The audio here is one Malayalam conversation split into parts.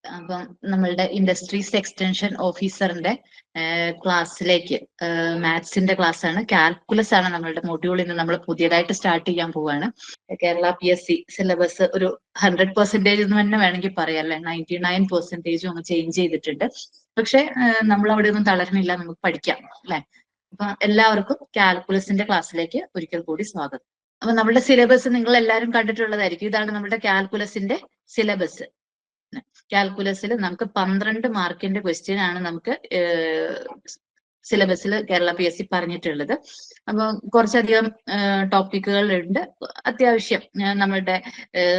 അപ്പം നമ്മളുടെ ഇൻഡസ്ട്രീസ് എക്സ്റ്റൻഷൻ ഓഫീസറിന്റെ ക്ലാസ്സിലേക്ക് മാത്സിന്റെ ക്ലാസ് ആണ്. കാൽക്കുലസ് ആണ് നമ്മളുടെ മൊഡ്യൂൾ ഇന്ന് നമ്മൾ പുതിയതായിട്ട് സ്റ്റാർട്ട് ചെയ്യാൻ പോവാണ്. കേരള PSC സിലബസ് ഒരു 100% എന്ന് തന്നെ വേണമെങ്കിൽ പറയാം അല്ലെ, 99% അങ്ങ് ചേഞ്ച് ചെയ്തിട്ടുണ്ട്. പക്ഷെ നമ്മൾ അവിടെ ഒന്നും തളരണില്ല, നമുക്ക് പഠിക്കാം അല്ലെ. അപ്പൊ എല്ലാവർക്കും കാൽക്കുലസിന്റെ ക്ലാസ്സിലേക്ക് ഒരിക്കൽ കൂടി സ്വാഗതം. അപ്പൊ നമ്മുടെ സിലബസ് നിങ്ങൾ എല്ലാവരും കണ്ടിട്ടുള്ളതായിരിക്കും. ഇതാണ് നമ്മുടെ കാൽക്കുലസിന്റെ സിലബസ്. കാൽക്കുലസിൽ നമുക്ക് 12 മാർക്കിന്റെ ക്വസ്റ്റ്യൻ ആണ് നമുക്ക് സിലബസിൽ കേരള PSC പറഞ്ഞിട്ടുള്ളത്. അപ്പൊ കുറച്ചധികം ടോപ്പിക്കുകൾ ഉണ്ട്. അത്യാവശ്യം നമ്മളുടെ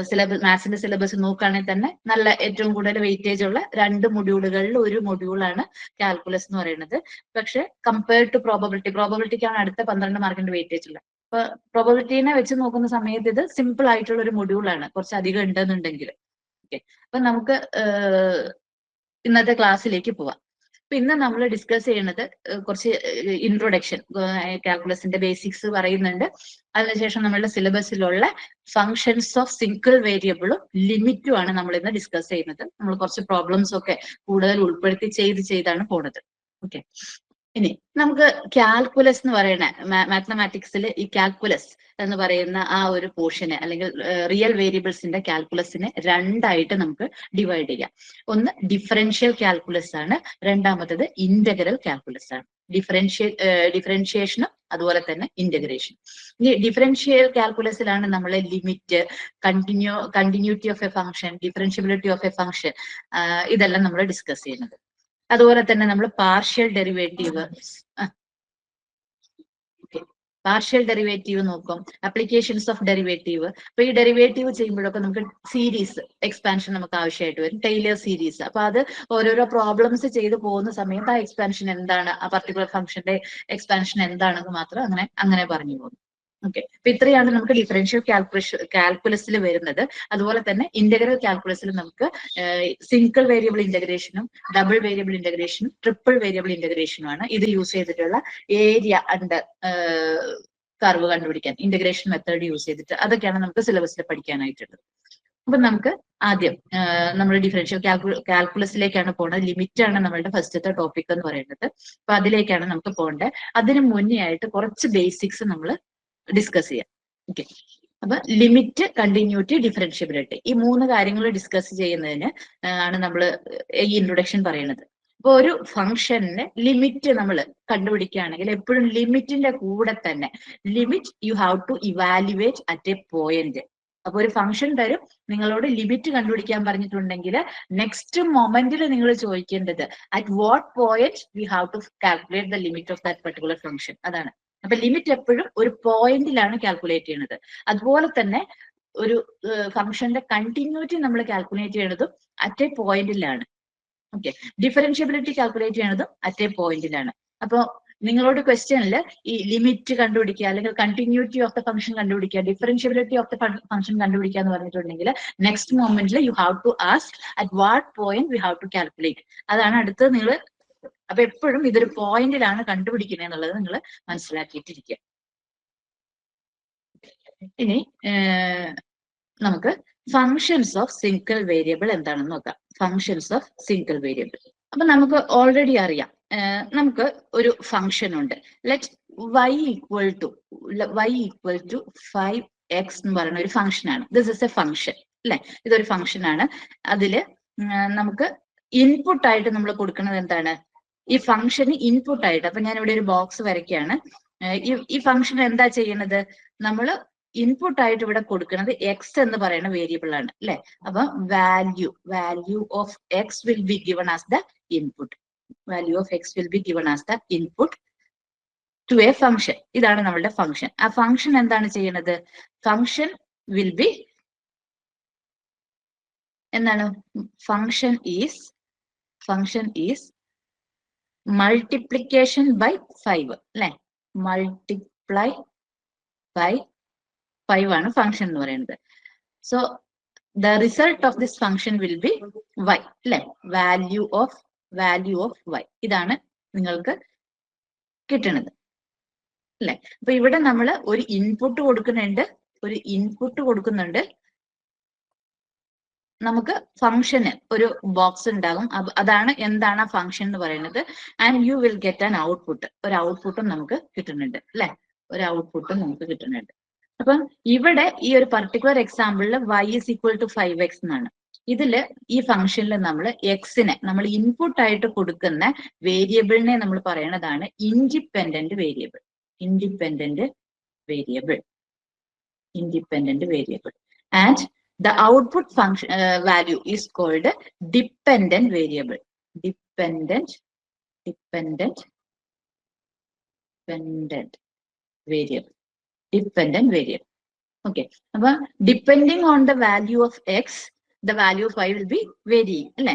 സിലബസ് മാത്സിന്റെ സിലബസ് നോക്കുകയാണെങ്കിൽ തന്നെ നല്ല ഏറ്റവും കൂടുതൽ വെയിറ്റേജ് ഉള്ള 2 മൊഡ്യൂളുകളിൽ ഒരു മൊഡ്യൂളാണ് കാൽക്കുലസ് എന്ന് പറയുന്നത്. പക്ഷെ കമ്പയർഡ് ടു പ്രോബബിലിറ്റിക്കാണ് അടുത്ത 12 മാർക്കിന്റെ വെയിറ്റേജ് ഉള്ളത്. അപ്പൊ പ്രോബബിലിറ്റിനെ വെച്ച് നോക്കുന്ന സമയത്ത് ഇത് സിമ്പിൾ ആയിട്ടുള്ള ഒരു മൊഡ്യൂളാണ്, കുറച്ച് അധികം ഉണ്ടെന്നുണ്ടെങ്കിൽ. അപ്പൊ നമുക്ക് ഇന്നത്തെ ക്ലാസ്സിലേക്ക് പോവാം. അപ്പൊ ഇന്ന് നമ്മൾ ഡിസ്കസ് ചെയ്യുന്നത് കുറച്ച് ഇൻട്രൊഡക്ഷൻ, കാൽക്കുലസിന്റെ ബേസിക്സ് പറയുന്നുണ്ട്. അതിനുശേഷം നമ്മളുടെ സിലബസിലുള്ള ഫങ്ഷൻസ് ഓഫ് സിംഗിൾ വേരിയബിളും ലിമിറ്റും ആണ് നമ്മൾ ഇന്ന് ഡിസ്കസ് ചെയ്യുന്നത്. നമ്മൾ കുറച്ച് പ്രോബ്ലംസ് ഒക്കെ കൂടുതൽ ഉൾപ്പെടുത്തി ചെയ്താണ് പോണത്. ഓക്കെ, ഇനി നമുക്ക് കാൽക്കുലസ് എന്ന് പറയുന്ന മാത്തമാറ്റിക്സിൽ ഈ കാൽക്കുലസ് എന്ന് പറയുന്ന ആ ഒരു പോർഷന് അല്ലെങ്കിൽ റിയൽ വേരിയബിൾസിന്റെ കാൽക്കുലസിനെ രണ്ടായിട്ട് നമുക്ക് ഡിവൈഡ് ചെയ്യാം. ഒന്ന് ഡിഫറൻഷ്യൽ കാൽക്കുലസ് ആണ്, രണ്ടാമത്തത് ഇന്റഗ്രൽ കാൽക്കുലസ് ആണ്. ഡിഫറൻഷിയേഷനും അതുപോലെ തന്നെ ഇന്റഗ്രേഷൻ. ഇനി ഡിഫറൻഷ്യൽ കാൽക്കുലസിലാണ് നമ്മൾ limit, continuity of A function, differentiability of A function, ഇതെല്ലാം നമ്മൾ ഡിസ്കസ് ചെയ്യുന്നത്. അതുപോലെ തന്നെ നമ്മൾ പാർഷ്യൽ ഡെറിവേറ്റീവ് നോക്കും, അപ്ലിക്കേഷൻസ് ഓഫ് ഡെറിവേറ്റീവ്. അപ്പൊ ഈ ഡെറിവേറ്റീവ് ചെയ്യുമ്പോഴൊക്കെ നമുക്ക് സീരീസ് എക്സ്പാൻഷൻ നമുക്ക് ആവശ്യമായിട്ട് വരും, ടൈലർ സീരീസ്. അപ്പൊ അത് ഓരോരോ പ്രോബ്ലംസ് ചെയ്ത് പോകുന്ന സമയത്ത് ആ എക്സ്പാൻഷൻ എന്താണ്, ആ പർട്ടിക്കുലർ ഫംഗ്ഷന്റെ എക്സ്പാൻഷൻ എന്താണെന്ന് മാത്രം അങ്ങനെ പറഞ്ഞു പോകും. ഓക്കെ, അപ്പൊ ഇത്രയാണ് നമുക്ക് ഡിഫറൻഷ്യൽ കാൽക്കുലസിൽ വരുന്നത്. അതുപോലെ തന്നെ ഇന്റഗ്രൽ കാൽക്കുലസിൽ നമുക്ക് സിംഗിൾ വേരിയബിൾ ഇന്റഗ്രേഷനും ഡബിൾ വേരിയബിൾ ഇന്റഗ്രേഷനും ട്രിപ്പിൾ വേരിയബിൾ ഇന്റഗ്രേഷനുമാണ് ഇത് യൂസ് ചെയ്തിട്ടുള്ള ഏരിയ അണ്ടർ കർവ് കണ്ടുപിടിക്കാൻ ഇന്റഗ്രേഷൻ മെത്തേഡ് യൂസ് ചെയ്തിട്ട്, അതൊക്കെയാണ് നമുക്ക് സിലബസിൽ പഠിക്കാനായിട്ടുള്ളത്. അപ്പൊ നമുക്ക് ആദ്യം നമ്മൾ ഡിഫറൻഷ്യൽ കാൽക്കുലസിലേക്കാണ് പോകുന്നത്. ലിമിറ്റ് ആണ് നമ്മളുടെ ഫസ്റ്റത്തെ ടോപ്പിക് എന്ന് പറയുന്നത്. അപ്പൊ അതിലേക്കാണ് നമുക്ക് പോകേണ്ടത്. അതിന് മുന്നേ ആയിട്ട് കുറച്ച് ബേസിക്സ് നമ്മൾ ഡിസ്കസ് ചെയ്യാം. ഓക്കെ, അപ്പൊ ലിമിറ്റ്, കണ്ടിന്യൂറ്റി, ഡിഫറൻഷ്യബിലിറ്റി, ഈ 3 കാര്യങ്ങൾ ഡിസ്കസ് ചെയ്യുന്നതിന് ആണ് നമ്മൾ ഈ ഇൻട്രൊഡക്ഷൻ പറയുന്നത്. അപ്പൊ ഒരു ഫംഗ്ഷന് ലിമിറ്റ് നമ്മൾ കണ്ടുപിടിക്കുകയാണെങ്കിൽ എപ്പോഴും ലിമിറ്റിന്റെ കൂടെ തന്നെ limit you have to evaluate at a point. അപ്പൊ ഒരു ഫംഗ്ഷൻ തരും, നിങ്ങളോട് ലിമിറ്റ് കണ്ടുപിടിക്കാൻ പറഞ്ഞിട്ടുണ്ടെങ്കിൽ നെക്സ്റ്റ് മൊമെന്റിൽ നിങ്ങൾ ചോദിക്കേണ്ടത് at what point we have to calculate the limit of that particular function. അതാണ്. അപ്പൊ ലിമിറ്റ് എപ്പോഴും ഒരു പോയിന്റിലാണ് കാൽക്കുലേറ്റ് ചെയ്യുന്നത്. അതുപോലെ തന്നെ ഒരു ഫംഗ്ഷന്റെ കണ്ടിന്യൂറ്റി നമ്മൾ കാൽക്കുലേറ്റ് ചെയ്യുന്നതും അറ്റ് എ പോയിന്റിലാണ്. ഓക്കെ, ഡിഫറൻഷ്യബിലിറ്റി കാൽക്കുലേറ്റ് ചെയ്യുന്നതും അറ്റ് എ പോയിന്റിലാണ്. അപ്പൊ നിങ്ങളോട് ക്വസ്റ്റ്യനിൽ ഈ ലിമിറ്റ് കണ്ടുപിടിക്കുക, അല്ലെങ്കിൽ കണ്ടിന്യൂറ്റി ഓഫ് ദ ഫംഗ്ഷൻ കണ്ടുപിടിക്കുക, ഡിഫറൻഷ്യബിലിറ്റി ഓഫ് ദ ഫംഗ്ഷൻ കണ്ടുപിടിക്കുക എന്ന് പറഞ്ഞിട്ടുണ്ടെങ്കിൽ നെക്സ്റ്റ് മൊമെന്റിൽ you have to ask at what point we have to calculate. അതാണ് അടുത്തത് നിങ്ങൾ. അപ്പൊ എപ്പോഴും ഇതൊരു പോയിന്റിലാണ് കണ്ടുപിടിക്കുന്നത് എന്നുള്ളത് നിങ്ങൾ മനസ്സിലാക്കിയിട്ടിരിക്കുക. ഇനി നമുക്ക് ഫങ്ഷൻസ് ഓഫ് സിംഗിൾ വേരിയബിൾ എന്താണെന്ന് നോക്കാം. Functions of single variable. അപ്പൊ നമുക്ക് ഓൾറെഡി അറിയാം, നമുക്ക് ഒരു ഫംഗ്ഷൻ ഉണ്ട്. Let y equal to 5x എന്ന് പറയുന്ന ഒരു ഫംഗ്ഷൻ ആണ്. ദിസ് ഇസ് എ ഫംഗ്ഷൻ അല്ലെ, ഇതൊരു ഫംഗ്ഷൻ ആണ്. അതില് നമുക്ക് ഇൻപുട്ട് ആയിട്ട് നമ്മൾ കൊടുക്കുന്നത് എന്താണ്, ഈ ഫംഗ്ഷന് ഇൻപുട്ട് ആയിട്ട്. അപ്പൊ ഞാൻ ഇവിടെ ഒരു ബോക്സ് വരയ്ക്കുകയാണ്. ഈ ഫംഗ്ഷൻ എന്താ ചെയ്യുന്നത്, നമ്മൾ ഇൻപുട്ട് ആയിട്ട് ഇവിടെ കൊടുക്കുന്നത് എക്സ് എന്ന് പറയുന്ന വേരിയബിൾ ആണ് അല്ലെ. അപ്പൊ value of x will be given as the input. Value of x will be given as the input to a function. ഇതാണ് നമ്മളുടെ ഫംഗ്ഷൻ. ആ ഫംഗ്ഷൻ എന്താണ് ചെയ്യുന്നത്, ഫംഗ്ഷൻ വിൽ ബി എന്താണ്, ഫംഗ്ഷൻ ഈസ് മൾട്ടിപ്ലിക്കേഷൻ ബൈ 5 അല്ലെ. മൾട്ടിപ്ലൈ ബൈ 5 ആണ് ഫംഗ്ഷൻ എന്ന് പറയുന്നത്. So the result of this function will be y അല്ലെ. വാല്യൂ ഓഫ് y, ഇതാണ് നിങ്ങൾക്ക് കിട്ടുന്നത് അല്ലെ. അപ്പൊ ഇവിടെ നമ്മൾ ഒരു ഇൻപുട്ട് കൊടുക്കുന്നുണ്ട്, നമുക്ക് ഫംഗ്ഷന് ഒരു ബോക്സ് ഉണ്ടാകും. അതാണ് എന്താണ് ആ ഫംഗ്ഷൻ എന്ന് പറയുന്നത്. And you will get an output. ഒരു ഔട്ട്പുട്ടും നമുക്ക് കിട്ടുന്നുണ്ട് അല്ലെ, ഒരു ഔട്ട്പുട്ടും നമുക്ക് കിട്ടുന്നുണ്ട്. അപ്പം ഇവിടെ ഈ ഒരു particular എക്സാമ്പിളിൽ y is equal to 5x എന്നാണ്. ഇതില് ഈ ഫംഗ്ഷനിൽ നമ്മൾ എക്സിനെ നമ്മൾ ഇൻപുട്ട് ആയിട്ട് കൊടുക്കുന്ന വേരിയബിളിനെ നമ്മൾ പറയണതാണ് independent variable. Independent variable, independent variable. And the output function value is called dependent variable. Dependent variable. Dependent variable. Okay. Now, depending on the value of x, the value of y will be varying. അല്ലെ,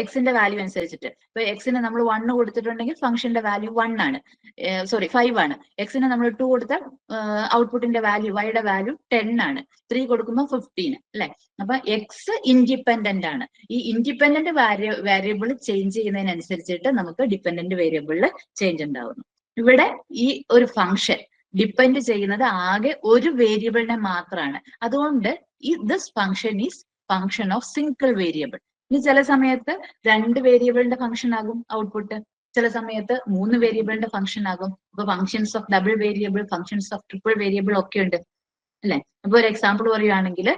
x ന്റെ വാല്യൂ അനുസരിച്ചിട്ട്. ഇപ്പൊ എക്സിന് നമ്മൾ 1 കൊടുത്തിട്ടുണ്ടെങ്കിൽ ഫംഗ്ഷന്റെ വാല്യൂ 1 ആണ്, സോറി 5 ആണ്. എക്സിന് നമ്മൾ 2 കൊടുത്താൽ ഔട്ട്പുട്ടിന്റെ വാല്യൂ വൈയുടെ വാല്യൂ 10 ആണ്. 3 കൊടുക്കുമ്പോൾ 15 അല്ലെ. അപ്പൊ എക്സ് ഇൻഡിപെൻഡന്റ് ആണ്. ഈ ഇൻഡിപെൻഡന്റ് വേരിയബിൾ ചേഞ്ച് ചെയ്യുന്നതിനനുസരിച്ചിട്ട് നമുക്ക് ഡിപെൻഡന്റ് വേരിയബിളിൽ ചേഞ്ച് ഉണ്ടാവുന്നു. ഇവിടെ ഈ ഒരു ഫംഗ്ഷൻ ഡിപ്പെൻഡ് ചെയ്യുന്നത് ആകെ ഒരു വേരിയബിളിനെ മാത്രമാണ്. അതുകൊണ്ട് ഈ this function is function of single variable. ഇനി ചില സമയത്ത് 2 വേരിയബിളിന്റെ ഫംഗ്ഷൻ ആകും ഔട്ട്പുട്ട്, ചില സമയത്ത് 3 വേരിയബിളിന്റെ ഫംഗ്ഷൻ ആകും. ഇപ്പൊ functions of double variable, functions of triple variable ഒക്കെ ഉണ്ട് അല്ലെ. അപ്പൊ ഒരു എക്സാമ്പിൾ പറയുകയാണെങ്കിൽ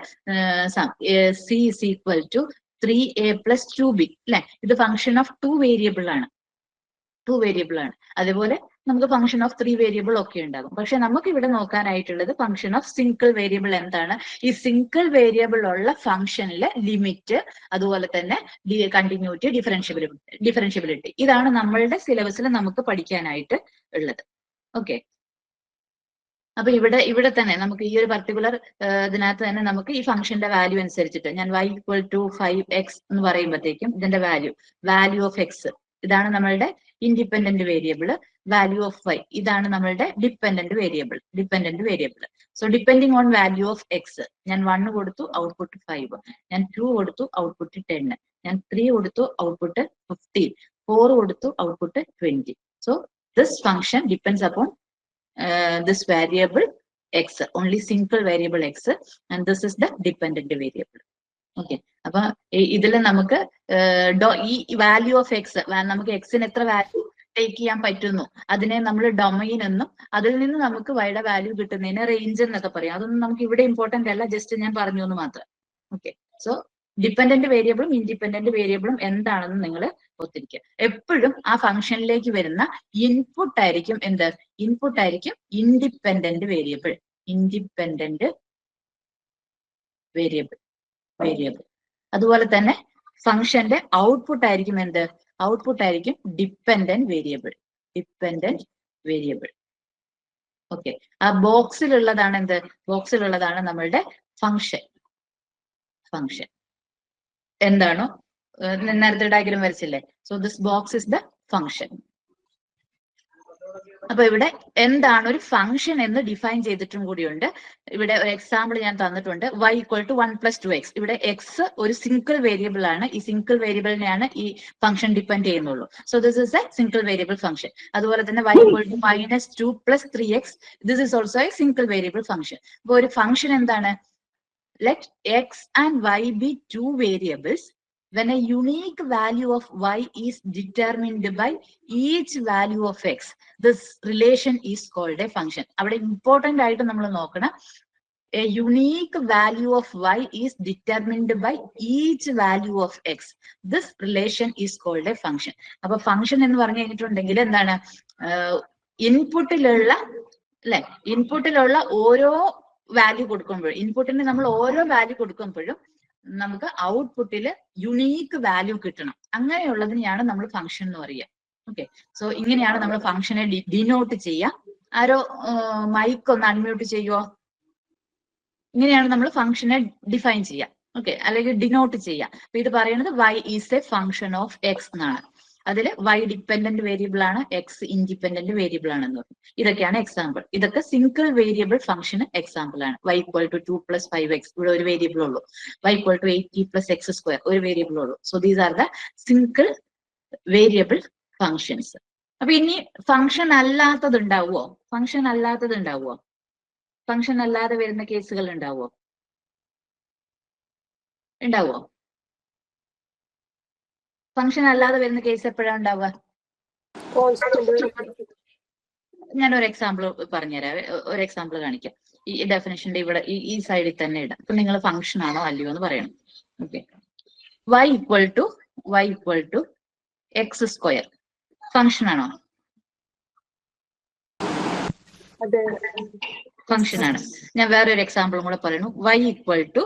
c is equal to 3a plus 2b അല്ലെ. ഇത് ഫംഗ്ഷൻ ഓഫ് 2 വേരിയബിൾ ആണ്, 2 വേരിയബിൾ ആണ്. അതേപോലെ നമുക്ക് ഫംഗ്ഷൻ ഓഫ് 3 വേരിയബിൾ ഒക്കെ ഉണ്ടാകും. പക്ഷെ നമുക്ക് ഇവിടെ നോക്കാനായിട്ടുള്ളത് ഫംഗ്ഷൻ ഓഫ് സിംഗിൾ വേരിയബിൾ എന്താണ്. ഈ സിംഗിൾ വേരിയബിൾ ഉള്ള ഫംഗ്ഷനിലെ ലിമിറ്റ്, അതുപോലെ തന്നെ കണ്ടിന്യൂറ്റി, ഡിഫറൻഷ്യബിലിറ്റി, ഇതാണ് നമ്മളുടെ സിലബസിൽ നമുക്ക് പഠിക്കാനായിട്ട് ഉള്ളത്. ഓക്കെ. അപ്പൊ ഇവിടെ തന്നെ നമുക്ക് ഈ ഒരു പർട്ടിക്കുലർ ഇതിനകത്ത് തന്നെ നമുക്ക് ഈ ഫംഗ്ഷന്റെ വാല്യൂ അനുസരിച്ചിട്ട് ഞാൻ y equal to 5x എന്ന് പറയുമ്പോഴത്തേക്കും ഇതിന്റെ വാല്യൂ ഓഫ് x ഇതാണ് നമ്മളുടെ independent variable. Value of y ഇതാണ് നമ്മളുടെ dependent variable. So depending on value of X ഞാൻ 1 കൊടുത്തു, ഔട്ട്പുട്ട് 5. ഞാൻ 2 കൊടുത്തു, ഔട്ട്പുട്ട് 10. ഞാൻ 3 കൊടുത്തു, ഔട്ട്പുട്ട് 15. 4 കൊടുത്തു, output 20. So this function depends upon this variable x, only single variable x, and this is the dependent variable. Okay. അപ്പൊ ഇതിൽ നമുക്ക് ഈ വാല്യൂ ഓഫ് എക്സ്, നമുക്ക് എക്സിന് എത്ര വാല്യൂ ടേക്ക് ചെയ്യാൻ പറ്റുന്നു അതിനെ നമ്മൾ ഡൊമൈൻ എന്നും, അതിൽ നിന്ന് നമുക്ക് വൈയുടെ വാല്യൂ കിട്ടുന്നതിന് റേഞ്ച് എന്നൊക്കെ പറയാം. അതൊന്നും നമുക്ക് ഇവിടെ ഇമ്പോർട്ടന്റ് അല്ല, ജസ്റ്റ് ഞാൻ പറഞ്ഞു എന്ന് മാത്രം. ഓക്കെ. സോ ഡിപെൻഡന്റ് വേരിയബിളും ഇൻഡിപെൻഡന്റ് വേരിയബിളും എന്താണെന്ന് നിങ്ങൾ ഒത്തിരിക്കുക. എപ്പോഴും ആ ഫംഗ്ഷനിലേക്ക് വരുന്ന ഇൻപുട്ട് ആയിരിക്കും ഇൻപുട്ട് ആയിരിക്കും ഇൻഡിപെൻഡന്റ് വേരിയബിൾ. അതുപോലെ തന്നെ ഫംഗ്ഷന്റെ ഔട്ട്പുട്ട് ആയിരിക്കും ഔട്ട്പുട്ട് ആയിരിക്കും ഡിപെൻഡന്റ് വേരിയബിൾ. ഓക്കെ. ആ ബോക്സിലുള്ളതാണ് ബോക്സിലുള്ളതാണ് നമ്മളുടെ ഫംഗ്ഷൻ. എന്താണോ നേരത്തെ ഡയഗ്രം വരച്ചില്ലേ. So this box is the function. അപ്പൊ ഇവിടെ എന്താണ് ഒരു ഫംഗ്ഷൻ എന്ന് ഡിഫൈൻ ചെയ്തിട്ടും കൂടിയുണ്ട്. ഇവിടെ ഒരു എക്സാമ്പിൾ ഞാൻ തന്നിട്ടുണ്ട്. y equal to 1 plus 2x. ഇവിടെ x ഒരു സിംഗിൾ വേരിയബിൾ ആണ്. ഈ സിംഗിൾ വേരിയബിളിനെയാണ് ഈ ഫംഗ്ഷൻ ഡിപ്പെൻഡ് ചെയ്യുന്നുള്ളൂ. So this is A single variable function. അതുപോലെ തന്നെ y equal to -2 plus 3x. This is also A single variable function. അപ്പൊ ഒരു ഫംഗ്ഷൻ എന്താണ്? Let x and y be 2 variables when a unique value of y is determined by each value of x. This relation is called a function. അവിടെ ഇമ്പോർട്ടന്റ് ആയിട്ട് നമ്മൾ നോക്കണം, a unique value of y is determined by each value of x. This relation is called a function. അപ്പൊ ഫംഗ്ഷൻ എന്ന് പറഞ്ഞു കഴിഞ്ഞിട്ടുണ്ടെങ്കിൽ എന്താണ്? ഇൻപുട്ടിലുള്ള ഓരോ വാല്യൂ കൊടുക്കുമ്പോഴും, ഇൻപുട്ടിന് നമ്മൾ ഓരോ വാല്യൂ കൊടുക്കുമ്പോഴും നമുക്ക് ഔട്ട്പുട്ടിൽ യുണീക്ക് വാല്യൂ കിട്ടണം. അങ്ങനെയുള്ളതിനെയാണ് നമ്മൾ ഫംഗ്ഷൻ എന്ന് പറയുക. ഓക്കെ. സോ ഇങ്ങനെയാണ് നമ്മൾ ഫംഗ്ഷനെ ഡിനോട്ട് ചെയ്യുക. ആരോ മൈക്ക് ഒന്ന് അൺമ്യൂട്ട് ചെയ്യുമോ? ഇങ്ങനെയാണ് നമ്മൾ ഫംഗ്ഷനെ ഡിഫൈൻ ചെയ്യുക. ഓക്കെ, അല്ലെങ്കിൽ ഡിനോട്ട് ചെയ്യുക. അപ്പൊ ഇത് പറയുന്നത് y is a function of x എന്നാണ്. അതിൽ y ഡിപ്പെൻഡന്റ് വേരിയബിൾ ആണ്, x ഇൻഡിപെൻഡന്റ് വേരിയബിൾ ആണെന്ന് പറയും. ഇതൊക്കെയാണ് എക്സാമ്പിൾ. ഇതൊക്കെ സിംഗിൾ വേരിയബിൾ ഫംഗ്ഷന് എക്സാമ്പിൾ ആണ്. y equal to 2 plus 5x ഇവിടെ ഒരു വേരിയബിൾ ഉള്ളൂ. y equal to 8t plus x square ഒരു വേരിയബിൾ ഉള്ളൂ. So these are the single variable functions. അപ്പൊ ഇനി ഫംഗ്ഷൻ അല്ലാത്തത് ഉണ്ടാവുമോ? ഫംഗ്ഷൻ അല്ലാതെ വരുന്ന കേസുകൾ ഉണ്ടാവുമോ? ഉണ്ടാവോ? ഫംഗ്ഷൻ അല്ലാതെ വരുന്ന കേസ് എപ്പോഴാണ് ഉണ്ടാവുക? ഞാനൊരു എക്സാമ്പിൾ പറഞ്ഞുതരാം. ഒരു എക്സാമ്പിൾ കാണിക്കാം. ഈ ഡെഫിനേഷന്റെ ഇവിടെ ഈ സൈഡിൽ തന്നെ ഇടാം. അപ്പൊ നിങ്ങൾ ഫംഗ്ഷൻ ആണോ അല്ലയോ എന്ന് പറയണം. Okay, y equal to x square function ആണോ? ഫംഗ്ഷൻ ആണ്. ഞാൻ വേറൊരു എക്സാമ്പിളും കൂടെ പറയുന്നു. y equal to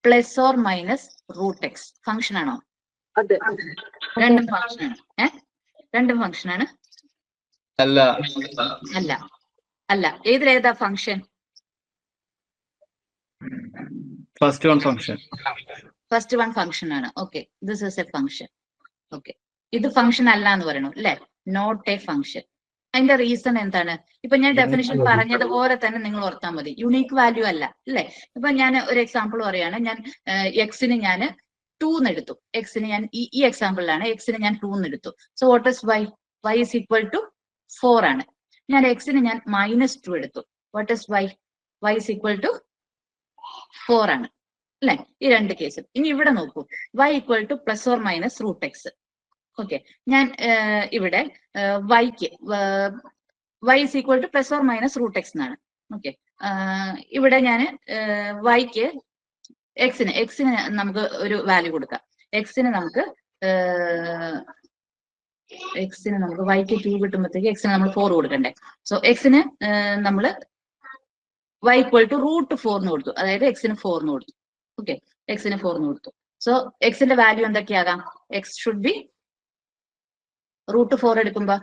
plus or minus root x function ആണോ? രണ്ടും ഫംഗ്ഷൻ ആണ്. രണ്ടും ഫംഗ്ഷൻ ആണ്. അല്ല അല്ല അല്ല ഏതിലേതാ function? First one function. First one function ആണ്. Okay, this is a function. Okay, ഇത് ഫംഗ്ഷൻ അല്ല എന്ന് പറയണു അല്ലെ? Not a function. അതിന്റെ റീസൺ എന്താണ്? ഇപ്പൊ ഞാൻ ഡെഫിനിഷൻ പറഞ്ഞതുപോലെ തന്നെ നിങ്ങൾ ഓർത്താൽ മതി. യുണീക്ക് വാല്യൂ അല്ല അല്ലെ? ഇപ്പൊ ഞാൻ ഒരു എക്സാമ്പിൾ പറയാണ്. ഞാൻ എക്സിന് ഞാൻ 2 എന്ന് എടുത്തു. എക്സിന് ഞാൻ ഈ എക്സാമ്പിളിലാണ് എക്സിന് ഞാൻ 2 എന്ന് എടുത്തു. So what is y? y is equal to 4 ആണ്. ഞാൻ എക്സിന് ഞാൻ -2 എടുത്തു. What is y? y is equal to 4 ആണ് അല്ലെ? ഈ രണ്ട് കേസും. ഇനി ഇവിടെ നോക്കൂ, y equal to plus or minus root x. Okay, ഞാൻ ഇവിടെ വൈക്ക് y is equal to plus or minus root x എന്നാണ്. ഓക്കെ, ഇവിടെ ഞാൻ വൈക്ക് എക്സിന് നമുക്ക് ഒരു വാല്യൂ കൊടുക്കാം. എക്സിന് നമുക്ക് വൈക്ക് 2 കിട്ടുമ്പോഴത്തേക്ക് എക്സിന് നമ്മൾ 4 കൊടുക്കണ്ടേ? സോ എക്സിന് നമ്മൾ y ഈക്വൽ ടു √4 എന്ന് കൊടുത്തു. അതായത് എക്സിന് 4 എന്ന് കൊടുത്തു. ഓക്കെ, എക്സിന് 4 എന്ന് കൊടുത്തു. സോ എക്സിന്റെ വാല്യൂ എന്തൊക്കെയാകാം? എക്സ് ഷുഡ് ബി √4 എടുക്കുമ്പോ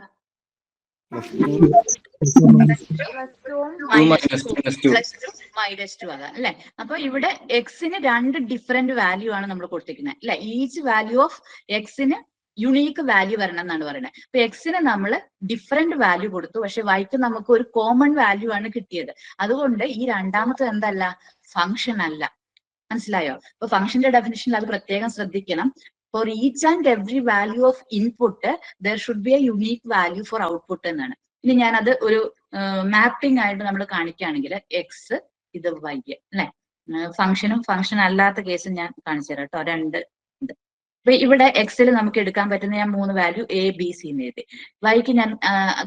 -2 ആകാം അല്ലെ? അപ്പൊ ഇവിടെ എക്സിന് രണ്ട് ഡിഫറെന്റ് വാല്യൂ ആണ് നമ്മൾ കൊടുത്തിരിക്കുന്നത് അല്ലെ? ഈച്ച് വാല്യൂ ഓഫ് എക്സിന് യുണീക്ക് വാല്യൂ വരണം എന്നാണ് പറയുന്നത്. അപ്പൊ എക്സിന് നമ്മൾ ഡിഫറെന്റ് വാല്യൂ കൊടുത്തു, പക്ഷെ വൈക്ക് നമുക്ക് ഒരു കോമൺ വാല്യൂ ആണ് കിട്ടിയത്. അതുകൊണ്ട് ഈ രണ്ടാമത്തെ എന്തല്ല? ഫംഗ്ഷൻ അല്ല. മനസ്സിലായോ? അപ്പൊ ഫംഗ്ഷന്റെ ഡെഫിനിഷനിൽ അത് പ്രത്യേകം ശ്രദ്ധിക്കണം. For each and every value of input there should be a unique value for output എന്നാണ്. ഇനി ഞാനത് ഒരു മാപ്പിംഗ് ആയിട്ട് നമ്മൾ കാണിക്കുകയാണെങ്കിൽ എക്സ് ഇത് വൈ അല്ലെ? ഫംഗ്ഷനും ഫംഗ്ഷൻ അല്ലാത്ത കേസും ഞാൻ കാണിച്ചു തരാം കേട്ടോ. രണ്ട് ഇത്. അപ്പൊ ഇവിടെ എക്സിൽ നമുക്ക് എടുക്കാൻ പറ്റുന്ന ഞാൻ 3 വാല്യൂ ABC എന്ന് എഴുതി. വൈക്ക് ഞാൻ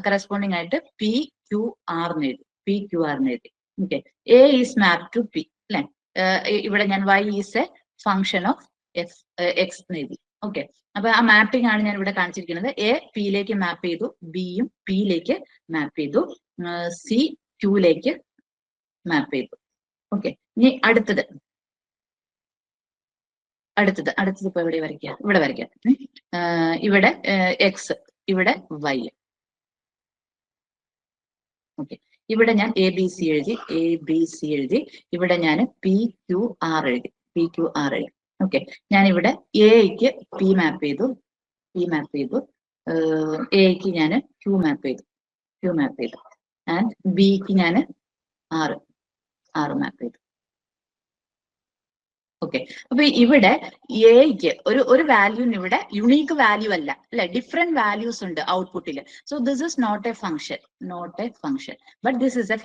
കറസ്പോണ്ടിങ് ആയിട്ട് PQR എന്ന് എഴുതി. PQR എന്ന് എഴുതി. Okay, A is map to P അല്ലെ? ഇവിടെ ഞാൻ y is a function of x എന്ന് എഴുതി. ഓക്കെ, അപ്പൊ ആ മാപ്പിംഗ് ആണ് ഞാൻ ഇവിടെ കാണിച്ചിരിക്കുന്നത്. A Pയിലേക്ക് മാപ്പ് ചെയ്തു, ബിയും Pയിലേക്ക് മാപ്പ് ചെയ്തു, C Qയിലേക്ക് മാപ്പ് ചെയ്തു. ഓക്കെ, ഇനി അടുത്തത് ഇപ്പൊ എവിടെ വരയ്ക്കുക? ഇവിടെ വരയ്ക്കാം. ഇവിടെ എക്സ്, ഇവിടെ വൈ. ഓക്കെ, ഇവിടെ ഞാൻ ABC എഴുതി. ഇവിടെ ഞാൻ PQR എഴുതി. ഓക്കെ, ഞാൻ ഇവിടെ എക്ക് P മാപ്പ് ചെയ്തു. എക്ക് ഞാൻ Q മാപ്പ് ചെയ്തു. ആൻഡ് ബിക്ക് ഞാൻ R മാപ്പ് ചെയ്തു. ഓക്കെ, അപ്പൊ ഇവിടെ എക്ക് ഒരു വാല്യൂന് ഇവിടെ യുണീക്ക് വാല്യൂ അല്ല അല്ലെ? ഡിഫറെന്റ് വാല്യൂസ് ഉണ്ട് ഔട്ട്പുട്ടിൽ. So this is not a function but this is a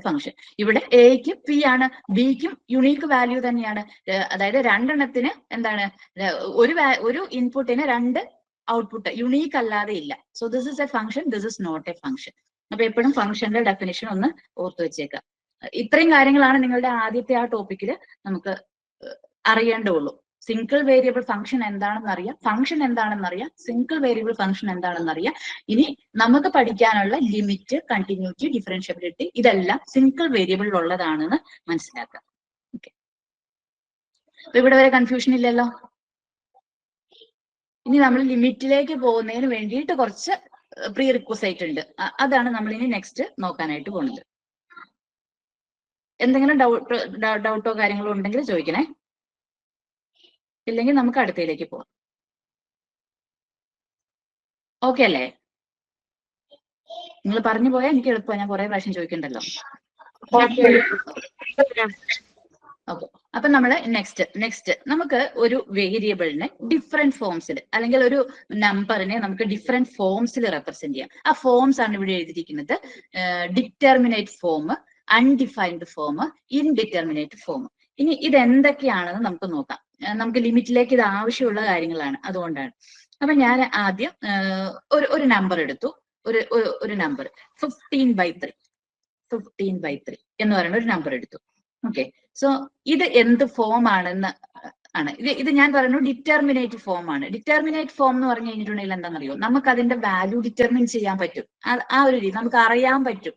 function. ഇവിടെ എക്ക് P ആണ്, ബിക്കും യുണീക്ക് വാല്യൂ തന്നെയാണ്. അതായത് രണ്ടെണ്ണത്തിന് എന്താണ്? ഒരു ഇൻപുട്ടിന് രണ്ട് ഔട്ട്പുട്ട് യുണീക്ക് അല്ലാതെ ഇല്ല. So this is a function, this is not a function. അപ്പൊ എപ്പോഴും ഫംഗ്ഷന്റെ ഡെഫിനിഷൻ ഒന്ന് ഓർത്തു വെച്ചേക്കാം. ഇത്രയും കാര്യങ്ങളാണ് നിങ്ങളുടെ ആദ്യത്തെ ആ ടോപ്പിക്കിൽ നമുക്ക് അറിയേണ്ടുള്ളൂ. സിംഗിൾ വേരിയബിൾ ഫംഗ്ഷൻ എന്താണെന്ന് അറിയാം, സിംഗിൾ വേരിയബിൾ ഫംഗ്ഷൻ എന്താണെന്ന് അറിയാം. ഇനി നമുക്ക് പഠിക്കാനുള്ള ലിമിറ്റ്, കണ്ടിന്യൂറ്റി, ഡിഫറൻഷ്യബിലിറ്റി ഇതെല്ലാം സിംഗിൾ വേരിയബിളിൽ ഉള്ളതാണെന്ന് മനസ്സിലാക്കാം. ഓക്കെ, അപ്പൊ ഇവിടെ വരെ കൺഫ്യൂഷൻ ഇല്ലല്ലോ. ഇനി നമ്മൾ ലിമിറ്റിലേക്ക് പോകുന്നതിന് വേണ്ടിയിട്ട് കുറച്ച് പ്രീ റിക്വസൈറ്റ് ഉണ്ട്. അതാണ് നമ്മൾ ഇനി നെക്സ്റ്റ് നോക്കാനായിട്ട് പോകുന്നത്. എന്തെങ്കിലും ഡൗട്ടോ കാര്യങ്ങളോ ഉണ്ടെങ്കിൽ ചോദിക്കണേ. ഇല്ലെങ്കിൽ നമുക്ക് അടുത്തയിലേക്ക് പോവാം. ഓക്കെ അല്ലേ? നിങ്ങൾ പറഞ്ഞു പോയാൽ എനിക്ക് എളുപ്പമാണ്, ഞാൻ കുറെ പ്രാവശ്യം ചോദിക്കണ്ടല്ലോ. ഓക്കെ, അപ്പൊ നമ്മൾ നെക്സ്റ്റ് നമുക്ക് ഒരു വേരിയബിളിനെ ഡിഫറെന്റ് ഫോംസിൽ അല്ലെങ്കിൽ ഒരു നമ്പറിനെ നമുക്ക് ഡിഫറെന്റ് ഫോംസിൽ റെപ്രസെന്റ് ചെയ്യാം. ആ ഫോംസ് ആണ് ഇവിടെ എഴുതിയിരിക്കുന്നത്. Determinate form, undefined form, indeterminate form. ഇനി ഇത് എന്തൊക്കെയാണെന്ന് നമുക്ക് നോക്കാം. നമുക്ക് ലിമിറ്റിലേക്ക് ഇത് ആവശ്യമുള്ള കാര്യങ്ങളാണ്, അതുകൊണ്ടാണ്. അപ്പൊ ഞാൻ ആദ്യം ഒരു നമ്പർ എടുത്തു, ഒരു നമ്പർ 15/3 എന്ന് പറയുന്ന ഒരു നമ്പർ എടുത്തു. ഓക്കെ, സോ ഇത് എന്ത് ഫോം ആണെന്ന് ആണ് ഇത് ഞാൻ പറയുന്നത് ഡിറ്റർമിനേറ്റ് ഫോം ആണ്. ഡിറ്റർമിനേറ്റ് ഫോം എന്ന് പറഞ്ഞു കഴിഞ്ഞിട്ടുണ്ടെങ്കിൽ എന്താണെന്നറിയോ, നമുക്ക് അതിന്റെ വാല്യൂ ഡിറ്റർമിൻ ചെയ്യാൻ പറ്റും. ആ ഒരു രീതി നമുക്ക് അറിയാൻ പറ്റും,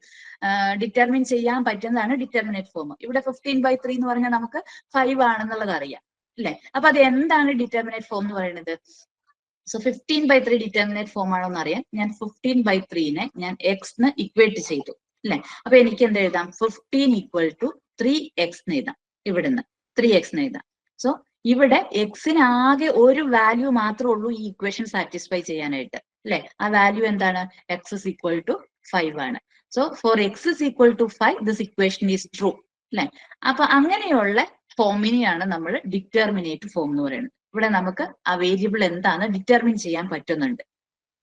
ഡിറ്റർമിൻ ചെയ്യാൻ പറ്റുന്നതാണ് ഡിറ്റർമിനേറ്റ് ഫോം. ഇവിടെ 15/3 എന്ന് പറഞ്ഞാൽ നമുക്ക് 5 ആണെന്നുള്ളത് അറിയാം അല്ലെ. അപ്പൊ അത് എന്താണ് ഡിറ്റർമിനേറ്റ് ഫോം എന്ന് പറയുന്നത്? സോ 15/3 ഡിറ്റർമിനേറ്റ് ഫോം ആണോ എന്ന് അറിയാൻ ഞാൻ 15/3 ഞാൻ എക്സ് ഇക്വേറ്റ് ചെയ്തു അല്ലെ. അപ്പൊ എനിക്ക് എന്ത് എഴുതാം? 15 = 3x എഴുതാം. ഇവിടുന്ന് 3x എഴുതാം. സോ ഇവിടെ എക്സിന് ആകെ ഒരു വാല്യൂ മാത്രമേ ഉള്ളൂ ഈ ഇക്വേഷൻ സാറ്റിസ്ഫൈ ചെയ്യാനായിട്ട് അല്ലെ. ആ വാല്യൂ എന്താണ്? x = 5 ആണ്. So for x = 5 this equation is true അല്ലെ. അപ്പൊ അങ്ങനെയുള്ള ഫോമിനെയാണ് നമ്മൾ ഡിറ്റർമിനേറ്റ് ഫോം എന്ന് പറയുന്നത്. ഇവിടെ നമുക്ക് ആ വേരിയബിൾ എന്താണ് ഡിറ്റർമിൻ ചെയ്യാൻ പറ്റുന്നുണ്ട്.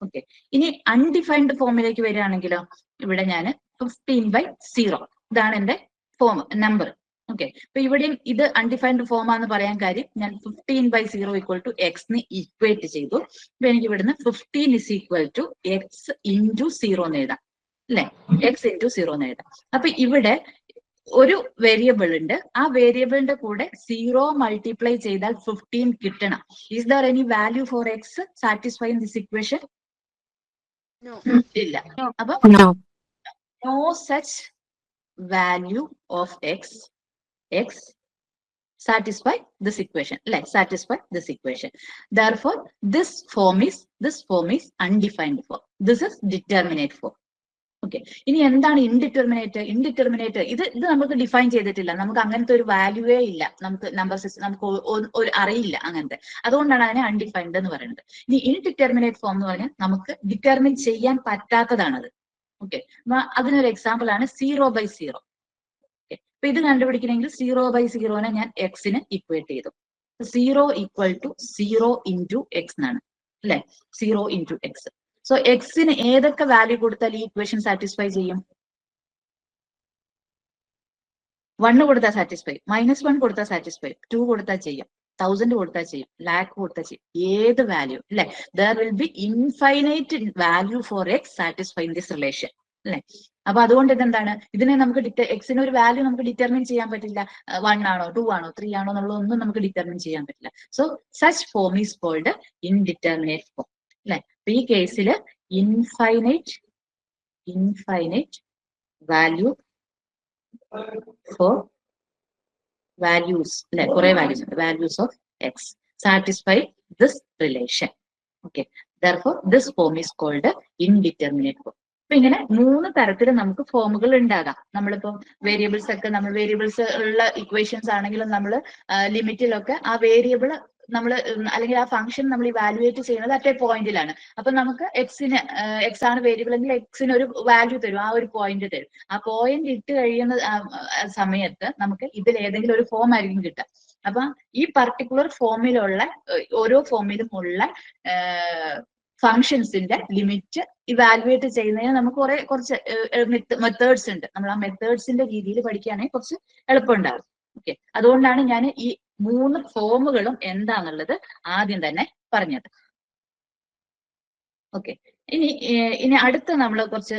ഓക്കെ, ഇനി അൺഡിഫൈൻഡ് ഫോമിലേക്ക് വരികയാണെങ്കിലോ, ഇവിടെ ഞാൻ 15/0 ഇതാണ് എന്റെ ഫോം നമ്പർ. ഓക്കെ, അപ്പൊ ഇവിടെയും ഇത് അൺഡിഫൈൻഡ് ഫോം ആണെന്ന് പറയാൻ കാര്യം ഞാൻ 15/0 = x ഇക്വേറ്റ് ചെയ്തു. അപ്പൊ എനിക്ക് ഇവിടുന്ന് 15 = x × 0 എന്ന് എഴുതാം അല്ലെ. x × 0 എന്ന് എഴുതാം. അപ്പൊ ഇവിടെ ഒരു വേരിയബിൾ ഉണ്ട്, ആ വേരിയബിളിന്റെ കൂടെ 0 മൾട്ടിപ്ലൈ ചെയ്താൽ 15 കിട്ടണം. Is there any value for x satisfy this equation? ഇല്ല. അപ്പൊ no such value of x satisfy this equation, like satisfy this equation. Therefore this form is undefined form. This is determinate form. Okay, ഇനി എന്താണ് ഇൻഡിറ്റർമിനേറ്റ്? ഇത് നമുക്ക് ഡിഫൈൻ ചെയ്തിട്ടില്ല, നമുക്ക് അങ്ങനത്തെ ഒരു വാല്യൂവേ ഇല്ല, നമുക്ക് നമ്പർ സിസ്റ്റം നമുക്ക് ഒരു അറിയില്ല അങ്ങനത്തെ. അതുകൊണ്ടാണ് അതിനെ അൺഡിഫൈൻഡ് എന്ന് പറയുന്നത്. ഇനി ഇൻഡിറ്റർമിനേറ്റ് ഫോം എന്ന് പറഞ്ഞാൽ നമുക്ക് ഡിറ്റർമിൻ ചെയ്യാൻ പറ്റാത്തതാണത്. ഓക്കെ, അതിനൊരു എക്സാമ്പിൾ ആണ് 0/0. അപ്പൊ ഇത് കണ്ടുപിടിക്കണമെങ്കിൽ 0/0 ഞാൻ എക്സിന് ഇക്വേറ്റ് ചെയ്തു. 0 = 0 × x എന്നാണ് അല്ലെ. 0 × x. സോ എക്സിന് ഏതൊക്കെ വാല്യൂ കൊടുത്താൽ ഈ ഇക്വേഷൻ സാറ്റിസ്ഫൈ ചെയ്യും? 1 കൊടുത്താൽ സാറ്റിസ്ഫൈ, -1 കൊടുത്താൽ സാറ്റിസ്ഫൈ, 2 കൊടുത്താൽ ചെയ്യും, 1000 കൊടുത്താൽ ചെയ്യും, lakh കൊടുത്താൽ ചെയ്യും, ഏത് വാല്യൂ അല്ലെ. There will be infinite value for x satisfying this relation അല്ലെ. അപ്പൊ അതുകൊണ്ട് ഇതെന്താണ്, ഇതിനെ നമുക്ക് എക്സിന് ഒരു വാല്യൂ നമുക്ക് ഡിറ്റർമിൻ ചെയ്യാൻ പറ്റില്ല. 1 ആണോ 2 ആണോ 3 ആണോ എന്നുള്ളതൊന്നും നമുക്ക് ഡിറ്റർമിൻ ചെയ്യാൻ പറ്റില്ല. So such form is called indeterminate form അല്ലെ. അപ്പൊ ഈ കേസിൽ ഇൻഫൈനൈറ്റ് വാല്യൂ ഫോർ വാല്യൂസ് അല്ലെ, കുറെ values of X satisfy this relation. Okay, therefore this form is called indeterminate form. അപ്പൊ ഇങ്ങനെ 3 തരത്തിൽ നമുക്ക് ഫോമുകൾ ഉണ്ടാകാം. നമ്മളിപ്പോ വേരിയബിൾസ് ഒക്കെ, നമ്മൾ വേരിയബിൾസ് ഉള്ള ഇക്വേഷൻസ് ആണെങ്കിലും നമ്മൾ ലിമിറ്റിലൊക്കെ ആ വേരിയബിൾ നമ്മൾ അല്ലെങ്കിൽ ആ ഫംഗ്ഷൻ നമ്മൾ ഇവാലുവേറ്റ് ചെയ്യുന്നത് അറ്റ് എ പോയിന്റിലാണ്. അപ്പൊ നമുക്ക് എക്സ് ആണ് വേരിയബിൾ എങ്കിൽ എക്സിന് ഒരു വാല്യൂ തരും, ആ ഒരു പോയിന്റ് തരും. ആ പോയിന്റ് ഇട്ട് കഴിയുന്ന സമയത്ത് നമുക്ക് ഇതിൽ ഏതെങ്കിലും ഒരു ഫോം ആയിരിക്കും കിട്ടുക. അപ്പൊ ഈ പർട്ടിക്കുലർ ഫോമിലുള്ള ഓരോ ഫോമിലും ഉള്ള ഫങ്ഷൻസിന്റെ ലിമിറ്റ് ഇവാലുവേറ്റ് ചെയ്യുന്നതിന് നമുക്ക് കുറച്ച് മെത്തേഡ്സ് ഉണ്ട്. നമ്മൾ ആ മെത്തേഡ്സിന്റെ രീതിയിൽ പഠിക്കുകയാണെങ്കിൽ കുറച്ച് എളുപ്പമുണ്ടാകും. ഓക്കെ, അതുകൊണ്ടാണ് ഞാൻ ഈ 3 ഫോമുകളും എന്താന്നുള്ളത് ആദ്യം തന്നെ പറഞ്ഞത്. ഓക്കെ, ഇനി അടുത്ത നമ്മൾ കുറച്ച്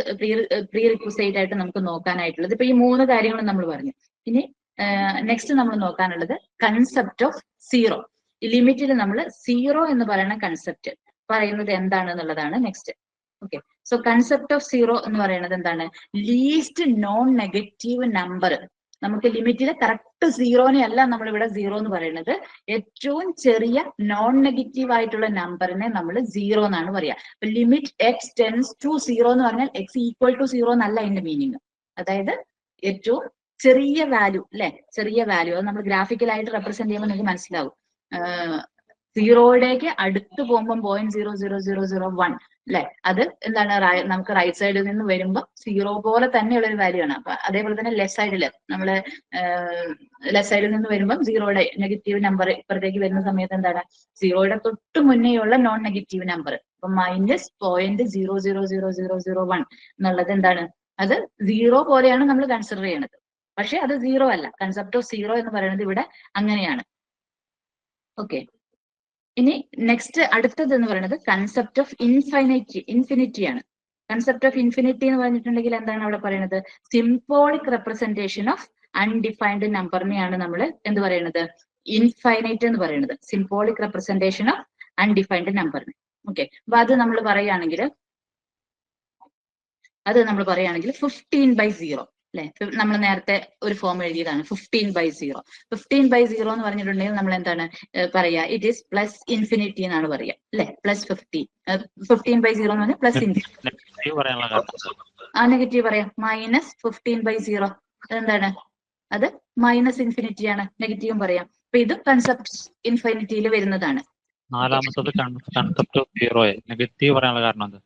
പ്രീ റിക്വസൈറ്റ് ആയിട്ട് നമുക്ക് നോക്കാനായിട്ടുള്ളത്, ഇപ്പൊ ഈ 3 കാര്യങ്ങളും നമ്മൾ പറഞ്ഞു. ഇനി നെക്സ്റ്റ് നമ്മൾ നോക്കാനുള്ളത് കൺസെപ്റ്റ് ഓഫ് സീറോ. ഈ ലിമിറ്റിൽ നമ്മൾ സീറോ എന്ന് പറയുന്ന കൺസെപ്റ്റ് പറയുന്നത് എന്താണെന്നുള്ളതാണ് next. Okay, so concept of zero എന്ന് പറയുന്നത് എന്താണ്? Least non negative number. നമുക്ക് ലിമിറ്റിലെ കറക്റ്റ് സീറോനെ അല്ല നമ്മൾ ഇവിടെ സീറോ എന്ന് പറയുന്നത്, ഏറ്റവും ചെറിയ നോൺ നെഗറ്റീവ് ആയിട്ടുള്ള നമ്പറിനെ നമ്മൾ സീറോ എന്നാണ് പറയാ. അപ്പൊ limit x tends to zero എന്ന് പറഞ്ഞാൽ x = 0 എന്നല്ല അതിന്റെ മീനിങ്. അതായത് ഏറ്റവും ചെറിയ വാല്യൂ അല്ലെ, ചെറിയ വാല്യൂ അത് നമ്മൾ ഗ്രാഫിക്കലായിട്ട് റെപ്രസെന്റ് ചെയ്യുമ്പോൾ നിങ്ങൾക്ക് മനസ്സിലാവും. സീറോയിലേക്ക് അടുത്ത് പോകുമ്പോൾ 0.00001 അല്ലെ, അത് എന്താണ് നമുക്ക് റൈറ്റ് സൈഡിൽ നിന്ന് വരുമ്പോൾ സീറോ പോലെ തന്നെയുള്ള ഒരു വാല്യൂ ആണ്. അപ്പൊ അതേപോലെ തന്നെ ലെഫ്റ്റ് സൈഡിൽ നമ്മള് ലെഫ്റ്റ് സൈഡിൽ നിന്ന് വരുമ്പോൾ സീറോയുടെ നെഗറ്റീവ് നമ്പർ ഇപ്പുറത്തേക്ക് വരുന്ന സമയത്ത് എന്താണ് സീറോയുടെ തൊട്ട് മുന്നേയുള്ള നോൺ നെഗറ്റീവ് നമ്പർ. അപ്പൊ -0.00001 എന്നുള്ളത് എന്താണ്, അത് സീറോ പോലെയാണ് നമ്മൾ കൺസിഡർ ചെയ്യണത്. പക്ഷെ അത് സീറോ അല്ല. കൺസെപ്റ്റ് ഓഫ് സീറോ എന്ന് പറയുന്നത് ഇവിടെ അങ്ങനെയാണ്. ഓക്കെ, ഇനി നെക്സ്റ്റ് അടുത്തത് എന്ന് പറയുന്നത് കൺസെപ്റ്റ് ഓഫ് ഇൻഫിനിറ്റി ആണ്. കൺസെപ്റ്റ് ഓഫ് ഇൻഫിനിറ്റി എന്ന് പറഞ്ഞിട്ടുണ്ടെങ്കിൽ എന്താണ് അവിടെ പറയുന്നത്? സിംബോളിക് റെപ്രസെന്റേഷൻ ഓഫ് അൺഡിഫൈൻഡ് നമ്പറിനെയാണ് നമ്മൾ എന്ത് പറയുന്നത്? ഇൻഫൈനൈറ്റ് എന്ന് പറയുന്നത്. സിംബോളിക് റെപ്രസെന്റേഷൻ ഓഫ് അൺഡിഫൈൻഡ് നമ്പറിന്. ഓക്കെ, അപ്പൊ അത് നമ്മൾ പറയുകയാണെങ്കിൽ 15/0 അല്ലെ? നമ്മൾ നേരത്തെ ഒരു ഫോം എഴുതിയതാണ് 15/0. 15/0 എന്ന് പറഞ്ഞിട്ടുണ്ടെങ്കിൽ നമ്മൾ എന്താണ് പറയാ? ഇറ്റ് ഈസ് പ്ലസ് ഇൻഫിനിറ്റി എന്നാണ് പറയാ അല്ലെ? പ്ലസ് 15/0 എന്ന് പറഞ്ഞാൽ പ്ലസ് ഇൻഫിനിറ്റി. ആ നെഗറ്റീവ് പറയാം, മൈനസ് 15/0 അതെന്താണ്? അത് മൈനസ് ഇൻഫിനിറ്റി ആണ്. നെഗറ്റീവും പറയാം. അപ്പൊ ഇത് കൺസെപ്റ്റ് ഇൻഫിനിറ്റിയിൽ വരുന്നതാണ്. നാലാമത്തത് കൺസെപ്റ്റ് ഓഫ് സീറോ. നെഗറ്റീവ് പറയാനുള്ള കാരണം എന്താ?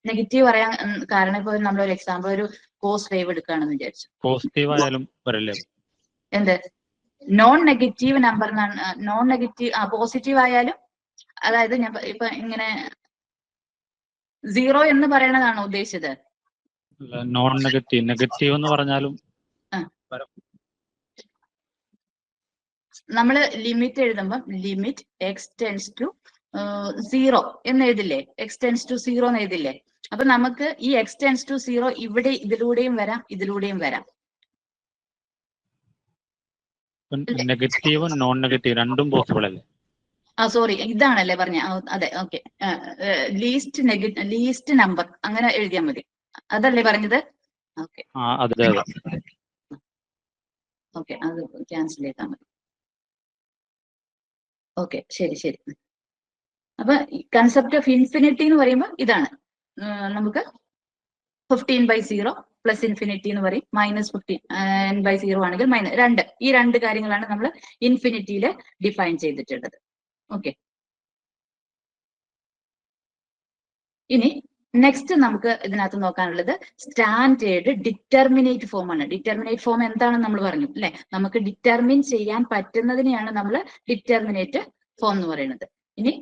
നെഗറ്റീവ് പറയാൻ കാരണം ഇപ്പൊ നമ്മളൊരു എക്സാമ്പിൾ ഒരു കോസ് വേവ് എടുക്കുകയാണെന്ന് വിചാരിച്ചു. പോസിറ്റീവ് ആയാലും വരല്ലേ? എന്ത് non negative number, non negative positive ആയാലും, അതായത് ഞാൻ ഇപ്പൊ ഇങ്ങനെ സീറോ എന്ന് പറയണതാണോ ഉദ്ദേശിച്ചത്? നോൺ നെഗറ്റീവ് എന്ന് പറഞ്ഞാലും നമ്മള് ലിമിറ്റ് എഴുതുമ്പോൾ ലിമിറ്റ് എക്സ് ടെൻസ് ടു 0 എന്ന് എഴുതില്ലേ? എക്സ് ടെൻസ് ടു 0 എന്ന് എഴുതില്ലേ? അപ്പൊ നമുക്ക് ഈ എക്സ് ടെൻസ് ടു 0 ഇവിടെ ഇതിലൂടെയും വരാം, ഇതിലൂടെയും വരാം. നെഗറ്റീവും നോൺ നെഗറ്റീവ് രണ്ടും പോസിബിൾ അല്ലേ? സോറി, ഇതാണല്ലേ പറഞ്ഞ? അതെ, ഓക്കെ. ലീസ്റ്റ് നമ്പർ അങ്ങനെ എഴുതിയാൽ മതി, അതല്ലേ പറഞ്ഞത്? ഓക്കെ, ഓക്കെ, അത് ക്യാൻസൽ ചെയ്താൽ മതി. ഓക്കെ, ശരി. അപ്പൊ കൺസെപ്റ്റ് ഓഫ് ഇൻഫിനിറ്റി എന്ന് പറയുമ്പോൾ ഇതാണ്. നമുക്ക് 15/0 പ്ലസ് ഇൻഫിനിറ്റി എന്ന് പറയും, മൈനസ് 15/0 ആണെങ്കിൽ -2. ഈ രണ്ട് കാര്യങ്ങളാണ് നമ്മൾ ഇൻഫിനിറ്റിയിൽ ഡിഫൈൻ ചെയ്തിട്ടുള്ളത്. ഓക്കെ, ഇനി നെക്സ്റ്റ് നമുക്ക് ഇതിനകത്ത് നോക്കാനുള്ളത് സ്റ്റാൻഡേർഡ് ഡിറ്റർമിനേറ്റ് ഫോം ആണ്. ഡിറ്റർമിനേറ്റ് ഫോം എന്താണെന്ന് നമ്മൾ പറഞ്ഞു അല്ലെ? നമുക്ക് ഡിറ്റർമിൻ ചെയ്യാൻ പറ്റുന്നതിനെയാണ് നമ്മൾ ഡിറ്റർമിനേറ്റ് ഫോം എന്ന് പറയുന്നത്. ഇനി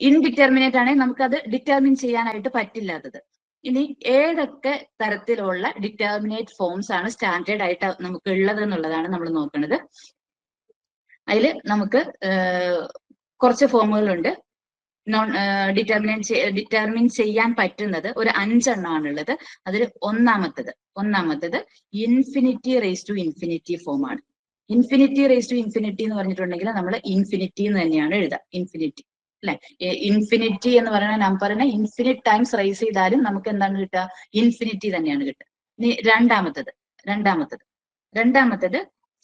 ഇൻഡിറ്റർമിനേറ്റ് ആണെങ്കിൽ നമുക്കത് ഡിറ്റർമിൻ ചെയ്യാനായിട്ട് പറ്റില്ലാത്തത്. ഇനി ഏതൊക്കെ തരത്തിലുള്ള ഡിറ്റർമിനേറ്റ് ഫോംസ് ആണ് സ്റ്റാൻഡേർഡ് ആയിട്ട് നമുക്ക് ഉള്ളത് എന്നുള്ളതാണ് നമ്മൾ നോക്കുന്നത്. അതിൽ നമുക്ക് കുറച്ച് ഫോമുകളുണ്ട്. ഡിറ്റർമിൻ ചെയ്യാൻ പറ്റുന്നത് ഒരു 5 എണ്ണമാണുള്ളത്. അതിൽ ഒന്നാമത്തത് infinity raise to infinity form ആണ്. ഇൻഫിനിറ്റി റേസ് ടു ഇൻഫിനിറ്റി എന്ന് പറഞ്ഞിട്ടുണ്ടെങ്കിൽ നമ്മൾ ഇൻഫിനിറ്റി എന്ന് തന്നെയാണ് എഴുതുക. ഇൻഫിനിറ്റി അല്ലെ? ഇൻഫിനിറ്റി എന്ന് പറയുന്ന നമ്പറിനെ ഇൻഫിനിറ്റ് ടൈംസ് റേസ് ചെയ്താലും നമുക്ക് എന്താണ് കിട്ടുക? ഇൻഫിനിറ്റി തന്നെയാണ് കിട്ടുക. ഇനി രണ്ടാമത്തത്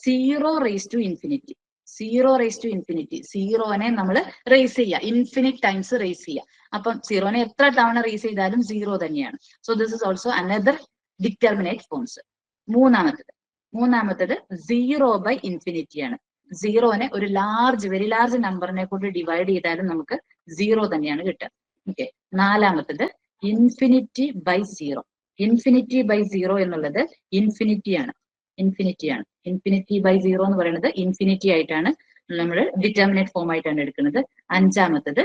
0 raise to infinity. 0 raise to infinity, സീറോനെ നമ്മൾ റേസ് ചെയ്യുക, ഇൻഫിനിറ്റ് ടൈംസ് റേസ് ചെയ്യുക. അപ്പം സീറോനെ എത്ര തവണ റേസ് ചെയ്താലും 0 തന്നെയാണ്. So this is also another determinate forms. മൂന്നാമത്തത് 0/ഇൻഫിനിറ്റി ആണ്. സീറോനെ ഒരു വെരി ലാർജ് നമ്പറിനെ കൊണ്ട് ഡിവൈഡ് ചെയ്താലും നമുക്ക് 0 തന്നെയാണ് കിട്ടുക. ഓക്കെ, നാലാമത്തത് ഇൻഫിനിറ്റി/0. ഇൻഫിനിറ്റി/0 എന്നുള്ളത് ഇൻഫിനിറ്റി/0 എന്ന് പറയുന്നത് ഇൻഫിനിറ്റി ആയിട്ടാണ് നമ്മൾ ഡിറ്റർമിനേറ്റ് ഫോം ആയിട്ടാണ് എടുക്കുന്നത്. അഞ്ചാമത്തത്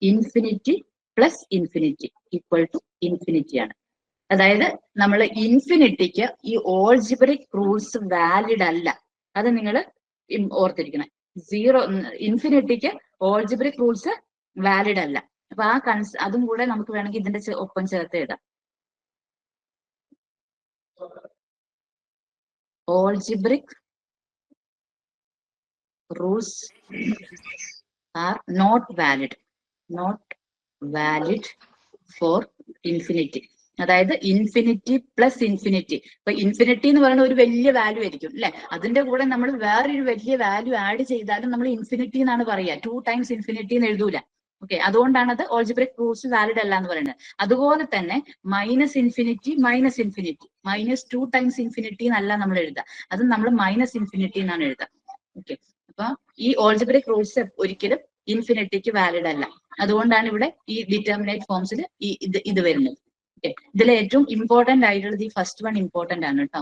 infinity plus infinity equal to infinity ആണ്. അതായത് നമ്മൾ ഇൻഫിനിറ്റിക്ക് ഈ ഓൾജിബ്രിക് റൂൾസ് വാലിഡ് അല്ല, അത് നിങ്ങൾ ഓർത്തിരിക്കണം. ഇൻഫിനിറ്റിക്ക് ഓൾജിബ്രിക് റൂൾസ് വാലിഡ് അല്ല. അപ്പൊ അതും കൂടെ നമുക്ക് വേണമെങ്കിൽ ഇതിന്റെ ഒപ്പം ചേർത്ത് എഴുതാം. Algebraic rules are not valid for infinity. അതായത് ഇൻഫിനിറ്റി പ്ലസ് ഇൻഫിനിറ്റി. ഇപ്പൊ ഇൻഫിനിറ്റി എന്ന് പറയുന്ന ഒരു വലിയ വാല്യൂ ആയിരിക്കും അല്ലെ? അതിന്റെ കൂടെ നമ്മൾ വേറൊരു വലിയ വാല്യൂ ആഡ് ചെയ്താലും നമ്മൾ ഇൻഫിനിറ്റി എന്നാണ് പറയുക. 2 ടൈംസ് ഇൻഫിനിറ്റി എന്ന് എഴുതൂല. ഓക്കെ, അതുകൊണ്ടാണ് അത് ഓൾജിബ്രിക് റൂൾസ് വാലിഡ് അല്ല എന്ന് പറയുന്നത്. അതുപോലെ തന്നെ -2 ടൈംസ് ഇൻഫിനിറ്റി എന്നല്ല നമ്മൾ എഴുതുക, അത് നമ്മൾ -∞ എന്നാണ് എഴുതുക. ഓക്കെ, അപ്പൊ ഈ ഓൾജിബ്രിക് റൂൾസ് ഒരിക്കലും ഇൻഫിനിറ്റിക്ക് വാലിഡ് അല്ല. അതുകൊണ്ടാണ് ഇവിടെ ഈ ഡിറ്റർമിനേറ്റ് ഫോംസിൽ ഇത് വരുന്നത്. ഓക്കെ, ഇതിൽ ഏറ്റവും ഇമ്പോർട്ടന്റ് ആയിട്ടുള്ളത് ഈ ഫസ്റ്റ് വൺ ഇമ്പോർട്ടന്റ് ആണ് കേട്ടോ.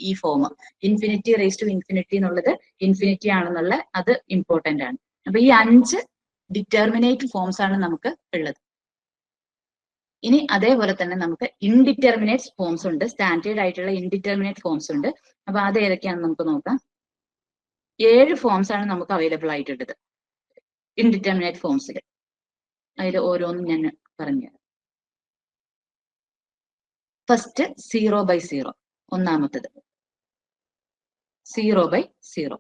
ഈ form infinity raise to infinity എന്നുള്ളത് ഇൻഫിനിറ്റി ആണെന്നുള്ള അത് ഇമ്പോർട്ടന്റ് ആണ്. അപ്പൊ ഈ 5 ഡിറ്റർമിനേറ്റ് ഫോംസ് ആണ് നമുക്ക് ഉള്ളത്. ഇനി അതേപോലെ തന്നെ നമുക്ക് ഇൻഡിറ്റർമിനേറ്റ് ഫോംസ് ഉണ്ട്, സ്റ്റാൻഡേർഡ് ആയിട്ടുള്ള ഇൻഡിറ്റർമിനേറ്റ് ഫോംസ് ഉണ്ട്. അപ്പൊ അത് ഏതൊക്കെയാണെന്ന് നമുക്ക് നോക്കാം. 7 ഫോംസ് ആണ് നമുക്ക് അവൈലബിൾ ആയിട്ടുള്ളത് ഇൻഡിറ്റർമിനേറ്റ് ഫോംസിൽ. അതിൽ ഓരോന്നും ഞാൻ പറഞ്ഞു. ഫസ്റ്റ് 0/0, ഒന്നാമത്തത് 0/0.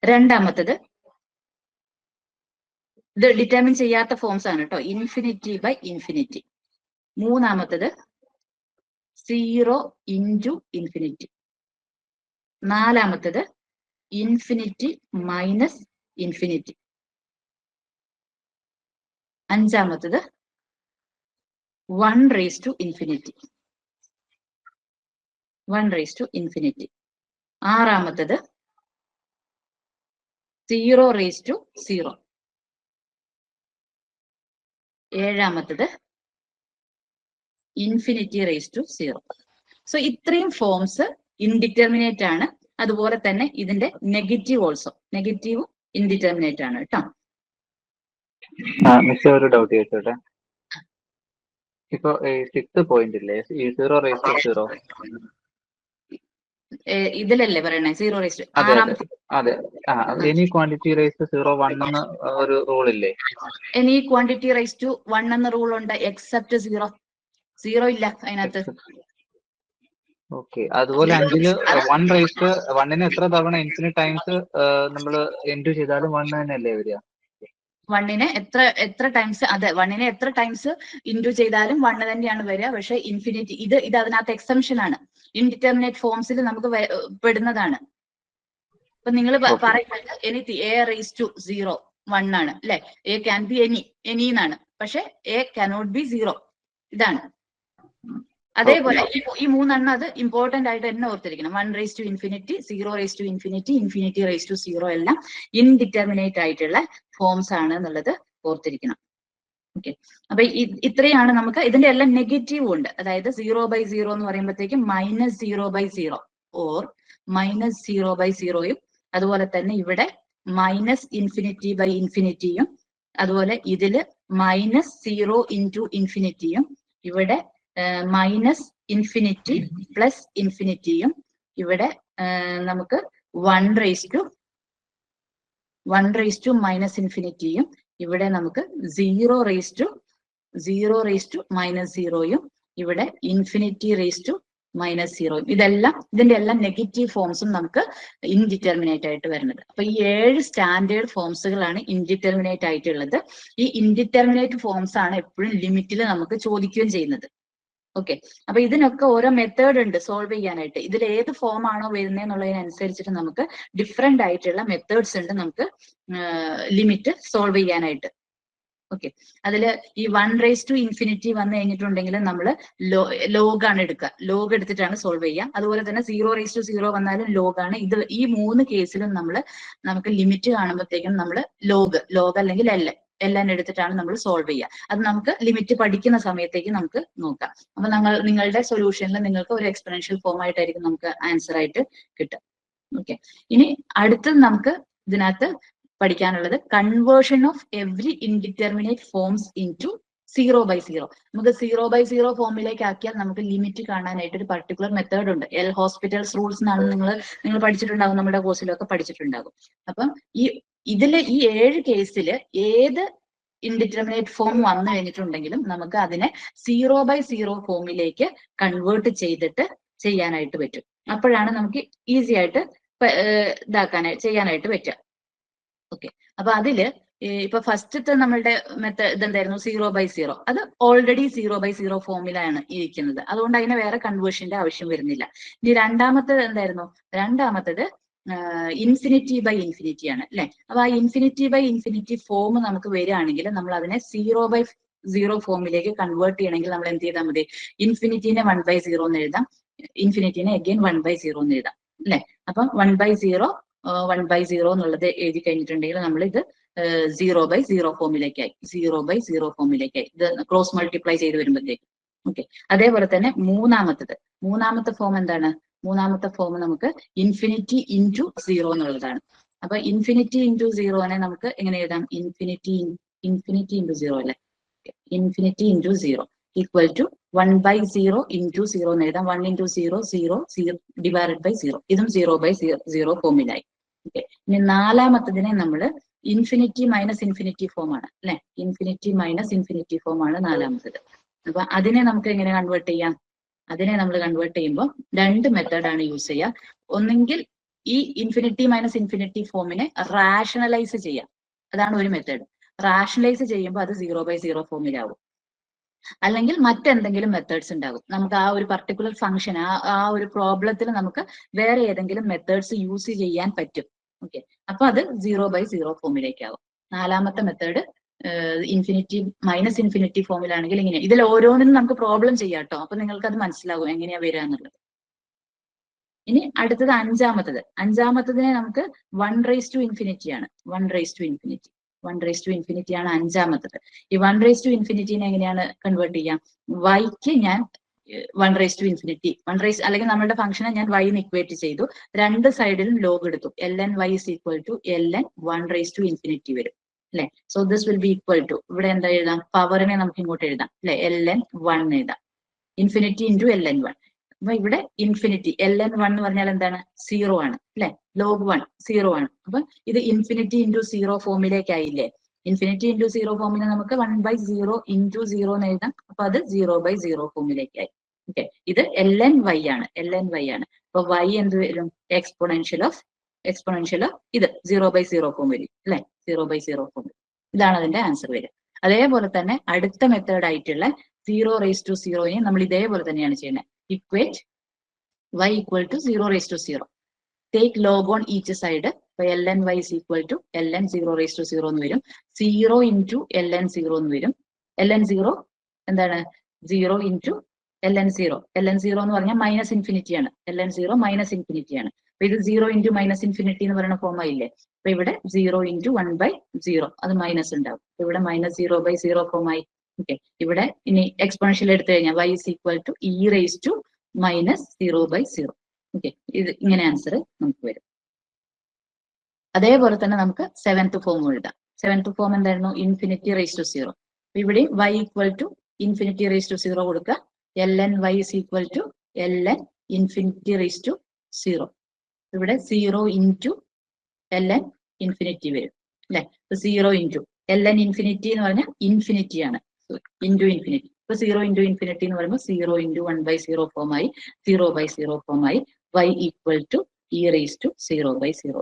രണ്ടാമത്തത് ഇത് ഡിറ്റർമിൻ ചെയ്യാത്ത ഫോംസ് ആണ് കേട്ടോ, ഇൻഫിനിറ്റി/ഇൻഫിനിറ്റി. മൂന്നാമത്തത് 0 × ഇൻഫിനിറ്റി. നാലാമത്തത് ഇൻഫിനിറ്റി മൈനസ് ഇൻഫിനിറ്റി. അഞ്ചാമത്തത് 1/∞. 1/∞. ആറാമത്തത് 0/0. ഏഴാമത്തത് ∞/0. സോ ഇത്രയും ഫോംസ് ഇൻഡിറ്റർമിനേറ്റ് ആണ്. അതുപോലെ തന്നെ ഇതിന്റെ നെഗറ്റീവ് ഓൾസോ, നെഗറ്റീവും ഇൻഡിറ്റർമിനേറ്റ് ആണ് കേട്ടോ. മിസ് ഒരു ഡൗട്ട് ചോദിച്ചോട്ടെ. ഇപ്പൊ 6 പോയിന്റ് ഇല്ലേ, ഈ 0/0 ഇതിലല്ലേ പറയണേ 0/. അതെ. എനി ക്വാണ്ടിറ്റി റേസ് 0 1 എന്ന് ഒരു റൂൾ ഇല്ലേ? എനി ക്വാണ്ടിറ്റി റേസ് ടു 1 എന്ന റൂൾ ഉണ്ട്, എക്സെപ്റ്റ് 0. 0 ഇല്ല അതിനകത്ത്. ഓക്കെ. അതുപോലെ 5-ല് 1/1 എത്ര തവണ ഇൻഫിനിറ്റ് ടൈംസ് നമ്മൾ എൻഡു ചെയ്താലും 1 തന്നെയല്ലേ വരിക? 1 എത്ര ടൈംസ്, അതെ 1 എത്ര ടൈംസ് ഇൻഡു ചെയ്താലും 1 തന്നെയാണ് വരിക. പക്ഷെ ഇൻഫിനിറ്റി ഇത് അതിനകത്ത് എക്സംഷൻ ആണ്, ഇൻഡിറ്റർമിനേറ്റ് ഫോംസിൽ നമുക്ക് പെടുന്നതാണ്. ഇപ്പൊ നിങ്ങൾ പറയുന്നത് എനിക്ക് A/0 1 ആണ് അല്ലെ, A ക്യാൻ ബി എനി എന്നാണ്. പക്ഷെ A കാനോട്ട് ബി 0, ഇതാണ്. അതേപോലെ ഈ 3 അത് ഇമ്പോർട്ടന്റ് ആയിട്ട് തന്നെ ഓർത്തിരിക്കണം. 1/∞, 0/∞, ∞/0 എല്ലാം ഇൻഡിറ്റർമിനേറ്റ് ആയിട്ടുള്ള ഫോംസ് ആണ് എന്നുള്ളത് ഓർത്തിരിക്കണം. ഓക്കെ. അപ്പൊ ഇത്രയാണ് നമുക്ക്. ഇതിന്റെ എല്ലാം നെഗറ്റീവ് ഉണ്ട്. അതായത് 0/0 എന്ന് പറയുമ്പോഴത്തേക്കും -0/0 ഓർ -0/0യും, അതുപോലെ തന്നെ ഇവിടെ -∞/∞യും, അതുപോലെ ഇതില് -0 × ഇൻഫിനിറ്റിയും, ഇവിടെ -∞+∞യും, ഇവിടെ നമുക്ക് 1/-∞യും, ഇവിടെ നമുക്ക് 0/-0യും, ഇവിടെ ∞/-0യും. ഇതിന്റെ എല്ലാം നെഗറ്റീവ് ഫോംസും നമുക്ക് ഇൻഡിറ്റർമിനേറ്റ് ആയിട്ട് വരുന്നത്. അപ്പൊ ഈ 7 സ്റ്റാൻഡേർഡ് ഫോംസുകളാണ് ഇൻഡിറ്റർമിനേറ്റ് ആയിട്ടുള്ളത്. ഈ ഇൻഡിറ്റർമിനേറ്റ് ഫോംസ് ആണ് എപ്പോഴും ലിമിറ്റിൽ നമുക്ക് ചോദിക്കുകയും ചെയ്യുന്നത്. ഓക്കെ. അപ്പൊ ഇതിനൊക്കെ ഓരോ മെത്തേഡ് ഉണ്ട് സോൾവ് ചെയ്യാനായിട്ട്. ഇതിൽ ഏത് ഫോം ആണോ വരുന്നതെന്നുള്ളതിനനുസരിച്ചിട്ട് നമുക്ക് ഡിഫറെന്റ് ആയിട്ടുള്ള മെത്തേഡ്സ് ഉണ്ട് നമുക്ക് ലിമിറ്റ് സോൾവ് ചെയ്യാനായിട്ട്. ഓക്കെ. അതില് ഈ 1/∞ വന്നു കഴിഞ്ഞിട്ടുണ്ടെങ്കിൽ നമ്മൾ ലോഗ് ആണ് എടുക്കുക, ലോഗ് എടുത്തിട്ടാണ് സോൾവ് ചെയ്യുക. അതുപോലെ തന്നെ 0/0 വന്നാലും ലോഗ് ആണ്. ഈ 3 കേസിലും നമുക്ക് ലിമിറ്റ് കാണുമ്പോഴത്തേക്കും നമ്മൾ ലോഗ് അല്ലെങ്കിൽ എല്ലാം എടുത്തിട്ടാണ് നമ്മൾ സോൾവ് ചെയ്യുക. അത് നമുക്ക് ലിമിറ്റ് പഠിക്കുന്ന സമയത്തേക്ക് നമുക്ക് നോക്കാം. അപ്പൊ നിങ്ങളുടെ സൊല്യൂഷനിൽ നിങ്ങൾക്ക് ഒരു എക്സ്പൊണൻഷ്യൽ ഫോം ആയിട്ടായിരിക്കും നമുക്ക് ആൻസർ ആയിട്ട് കിട്ടുക. ഓക്കെ. ഇനി അടുത്തത് നമുക്ക് ഇതിനകത്ത് പഠിക്കാനുള്ളത് conversion of every indeterminate forms into 0/0. നമുക്ക് 0/0 ഫോമിലേക്ക് ആക്കിയാൽ നമുക്ക് ലിമിറ്റ് കാണാനായിട്ട് ഒരു പർട്ടിക്കുലർ മെത്തേഡ് ഉണ്ട്. എൽ ഹോസ്പിറ്റൽസ് റൂൾസ് എന്നാണ് നിങ്ങൾ പഠിച്ചിട്ടുണ്ടാകും, നമ്മുടെ കോഴ്സിലൊക്കെ പഠിച്ചിട്ടുണ്ടാകും. അപ്പം ഇതില് ഈ 7 കേസില് ഏത് ഇൻഡിറ്റർമിനേറ്റ് ഫോം വന്നു കഴിഞ്ഞിട്ടുണ്ടെങ്കിലും നമുക്ക് അതിനെ 0/0 ഫോമിലേക്ക് കൺവേർട്ട് ചെയ്തിട്ട് ചെയ്യാനായിട്ട് പറ്റും. അപ്പോഴാണ് നമുക്ക് ഈസി ആയിട്ട് ചെയ്യാനായിട്ട് പറ്റുക. ഓക്കെ. അപ്പൊ അതില് ഇപ്പൊ ഫസ്റ്റത്തെ നമ്മളുടെ മെത്തേഡ് ഇതെന്തായിരുന്നു, 0/0. അത് ഓൾറെഡി 0/0 ഫോമിലാണ് ഇരിക്കുന്നത്. അതുകൊണ്ട് അതിന് വേറെ കൺവേർഷന്റെ ആവശ്യം വരുന്നില്ല. ഇനി രണ്ടാമത്തേത് എന്തായിരുന്നു, രണ്ടാമത്തേത് ∞/∞ ആണ് അല്ലെ. അപ്പൊ ആ ∞/∞ ഫോം നമുക്ക് വരികയാണെങ്കിൽ നമ്മൾ അതിനെ 0/0 ഫോമിലേക്ക് കൺവേർട്ട് ചെയ്യണമെങ്കിൽ നമ്മൾ എന്ത് ചെയ്താൽ മതി, ∞ 1/0 എന്ന് എഴുതാം, ∞ അഗൈൻ 1/0 എന്ന് എഴുതാം അല്ലെ. അപ്പം 1/0 എന്നുള്ളത് എഴുതി കഴിഞ്ഞിട്ടുണ്ടെങ്കിൽ നമ്മൾ ഇത് 0/0 ഫോമിലേക്കായി, 0/0 ഫോമിലേക്കായി ഇത് ക്രോസ് മൾട്ടിപ്ലൈ ചെയ്ത് വരുമ്പോഴത്തേക്ക്. ഓക്കെ. അതേപോലെ തന്നെ മൂന്നാമത്തെ ഫോം എന്താണ്, മൂന്നാമത്തെ ഫോം നമുക്ക് ∞ × 0 എന്നുള്ളതാണ്. അപ്പൊ ഇൻഫിനിറ്റി ഇൻറ്റു സീറോനെ നമുക്ക് എങ്ങനെ എഴുതാം? ഇൻഫിനിറ്റി ഇൻറ്റു സീറോ അല്ലെ? Infinity into zero equal to 1/0 into zero എന്ന് എഴുതാം. 1 ഇൻറ്റു 0 0 ഡിവൈഡഡ് ബൈ 0. ഇതും 0/0 ഫോമിലായി. ഓക്കെ, ഇനി നാലാമത്തതിനെ നമ്മൾ ഇൻഫിനിറ്റി മൈനസ് ഇൻഫിനിറ്റി ഫോം ആണ് അല്ലെ? ഇൻഫിനിറ്റി മൈനസ് ഇൻഫിനിറ്റി ഫോം ആണ് നാലാമത്തത്. അപ്പൊ അതിനെ നമുക്ക് എങ്ങനെ കൺവേർട്ട് ചെയ്യാം? അതിനെ നമ്മൾ കൺവേർട്ട് ചെയ്യുമ്പോൾ രണ്ട് മെത്തേഡാണ് യൂസ് ചെയ്യുക. ഒന്നെങ്കിൽ ഈ ഇൻഫിനിറ്റി മൈനസ് ഇൻഫിനിറ്റി ഫോമിനെ റാഷണലൈസ് ചെയ്യാം, അതാണ് ഒരു മെത്തേഡ്. റാഷണലൈസ് ചെയ്യുമ്പോൾ അത് 0/0 ഫോമിലാവും. അല്ലെങ്കിൽ മറ്റെന്തെങ്കിലും മെത്തേഡ്സ് ഉണ്ടാകും. നമുക്ക് ആ ഒരു പർട്ടിക്കുലർ ഫംഗ്ഷൻ ആ ഒരു പ്രോബ്ലത്തിൽ നമുക്ക് വേറെ ഏതെങ്കിലും മെത്തേഡ്സ് യൂസ് ചെയ്യാൻ പറ്റും. ഓക്കെ, അപ്പൊ അത് 0/0 ഫോമിലേക്കാവും. നാലാമത്തെ മെത്തേഡ് ഇൻഫിനിറ്റി മൈനസ് ഇൻഫിനിറ്റി ഫോമിലാണെങ്കിൽ ഇങ്ങനെ. ഇതിൽ ഓരോന്നിനും നമുക്ക് പ്രോബ്ലം ചെയ്യാം കേട്ടോ, അപ്പൊ നിങ്ങൾക്ക് അത് മനസ്സിലാകും എങ്ങനെയാ വരിക എന്നുള്ളത്. ഇനി അടുത്തത് അഞ്ചാമത്തതിനെ നമുക്ക് 1/∞ ആണ്. 1/∞ ആണ് അഞ്ചാമത്തത്. ഈ 1/∞ എങ്ങനെയാണ് കൺവേർട്ട് ചെയ്യാം? വൈക്ക് ഞാൻ 1/∞ അല്ലെങ്കിൽ നമ്മുടെ ഫംഗ്ഷനെ ഞാൻ y ഇക്വേറ്റ് ചെയ്തു, രണ്ട് സൈഡിലും ലോഗ് എടുത്തു. ln y is equal to ln 1/∞ വരും അല്ലെ? So this will be equal to, ഇവിടെ എന്താ എഴുതാം? പവറിനെ നമുക്ക് ഇങ്ങോട്ട് എഴുതാം അല്ലെ? ln 1 എഴുതാം. Infinity into ln 1. അപ്പൊ ഇവിടെ ഇൻഫിനിറ്റി ln 1 എന്ന് പറഞ്ഞാൽ എന്താണ്? 0 ആണ് അല്ലെ? ലോഗ് 1 0 ആണ്. അപ്പൊ ഇത് ഇൻഫിനിറ്റി ഇൻറ്റു 0 ഫോമിലേക്കായില്ലേ? ഇൻഫിനിറ്റി ഇൻറ്റു 0 ഫോമിനെ നമുക്ക് 1/0 ഇൻറ്റു 0 എന്ന് എഴുതാം. അപ്പൊ അത് 0/0 ഫോമിലേക്കായി. ഓക്കെ, ഇത് ln y ആണ്. അപ്പൊ y എന്ത് വരും? എക്സ്പോണൻഷ്യൽ ഓഫ് ഇത് 0/0 ഫോം വരും അല്ലെ? 0/0 ഫോം. ഇതാണ് അതിന്റെ ആൻസർ വരിക. അതേപോലെ തന്നെ അടുത്ത മെത്തേഡ് ആയിട്ടുള്ള 0/0 നമ്മൾ ഇതേപോലെ തന്നെയാണ് ചെയ്യുന്നത്. Equate y equal to 0/0. Take log on each side. അപ്പൊ ln y is equal to ln 0/0 എന്ന് വരും. 0 into ln 0 എന്ന് വരും. ln 0 എന്താണ്? 0 into ln 0. ln 0 എന്ന് പറഞ്ഞാൽ മൈനസ് ഇൻഫിനിറ്റി ആണ്. ln 0 മൈനസ് ഇൻഫിനിറ്റി ആണ്. അപ്പൊ ഇത് 0 into മൈനസ് ഇൻഫിനിറ്റി എന്ന് പറയുന്ന ഫോം ആയില്ലേ? അപ്പൊ ഇവിടെ 0 into 1/0 അത് മൈനസ് ഉണ്ടാവും. ഇവിടെ മൈനസ് 0/0 ഫോം ആയി. ഓക്കെ, ഇവിടെ ഇനി എക്സ്പോണൻഷ്യൽ എടുത്തു കഴിഞ്ഞാൽ y is equal to e raised to minus 0/0. Okay, ഇത് ഇങ്ങനെ ആൻസർ നമുക്ക് വരും. അതേപോലെ തന്നെ നമുക്ക് സെവൻത് ഫോം എഴുതാം. സെവൻത് ഫോം എന്തായിരുന്നു? Infinity raise to 0. ഇവിടെ y equal to infinity raise to 0 കൊടുക്കുക. ln y is equal to ln infinity raise to 0. ഇവിടെ 0 into ln ഇൻഫിനിറ്റി വരും അല്ലെ? 0 into ln ഇൻഫിനിറ്റി എന്ന് പറഞ്ഞാൽ ഇൻഫിനിറ്റി ആണ്, ഇൻറ്റു ഇൻഫിനിറ്റി. ഇപ്പൊ 0 into ഇൻഫിനിറ്റി എന്ന് പറയുമ്പോൾ 0 into 1/0 ഫോമായി, 0/0 ഫോമായി. y equal to e raised to 0/0.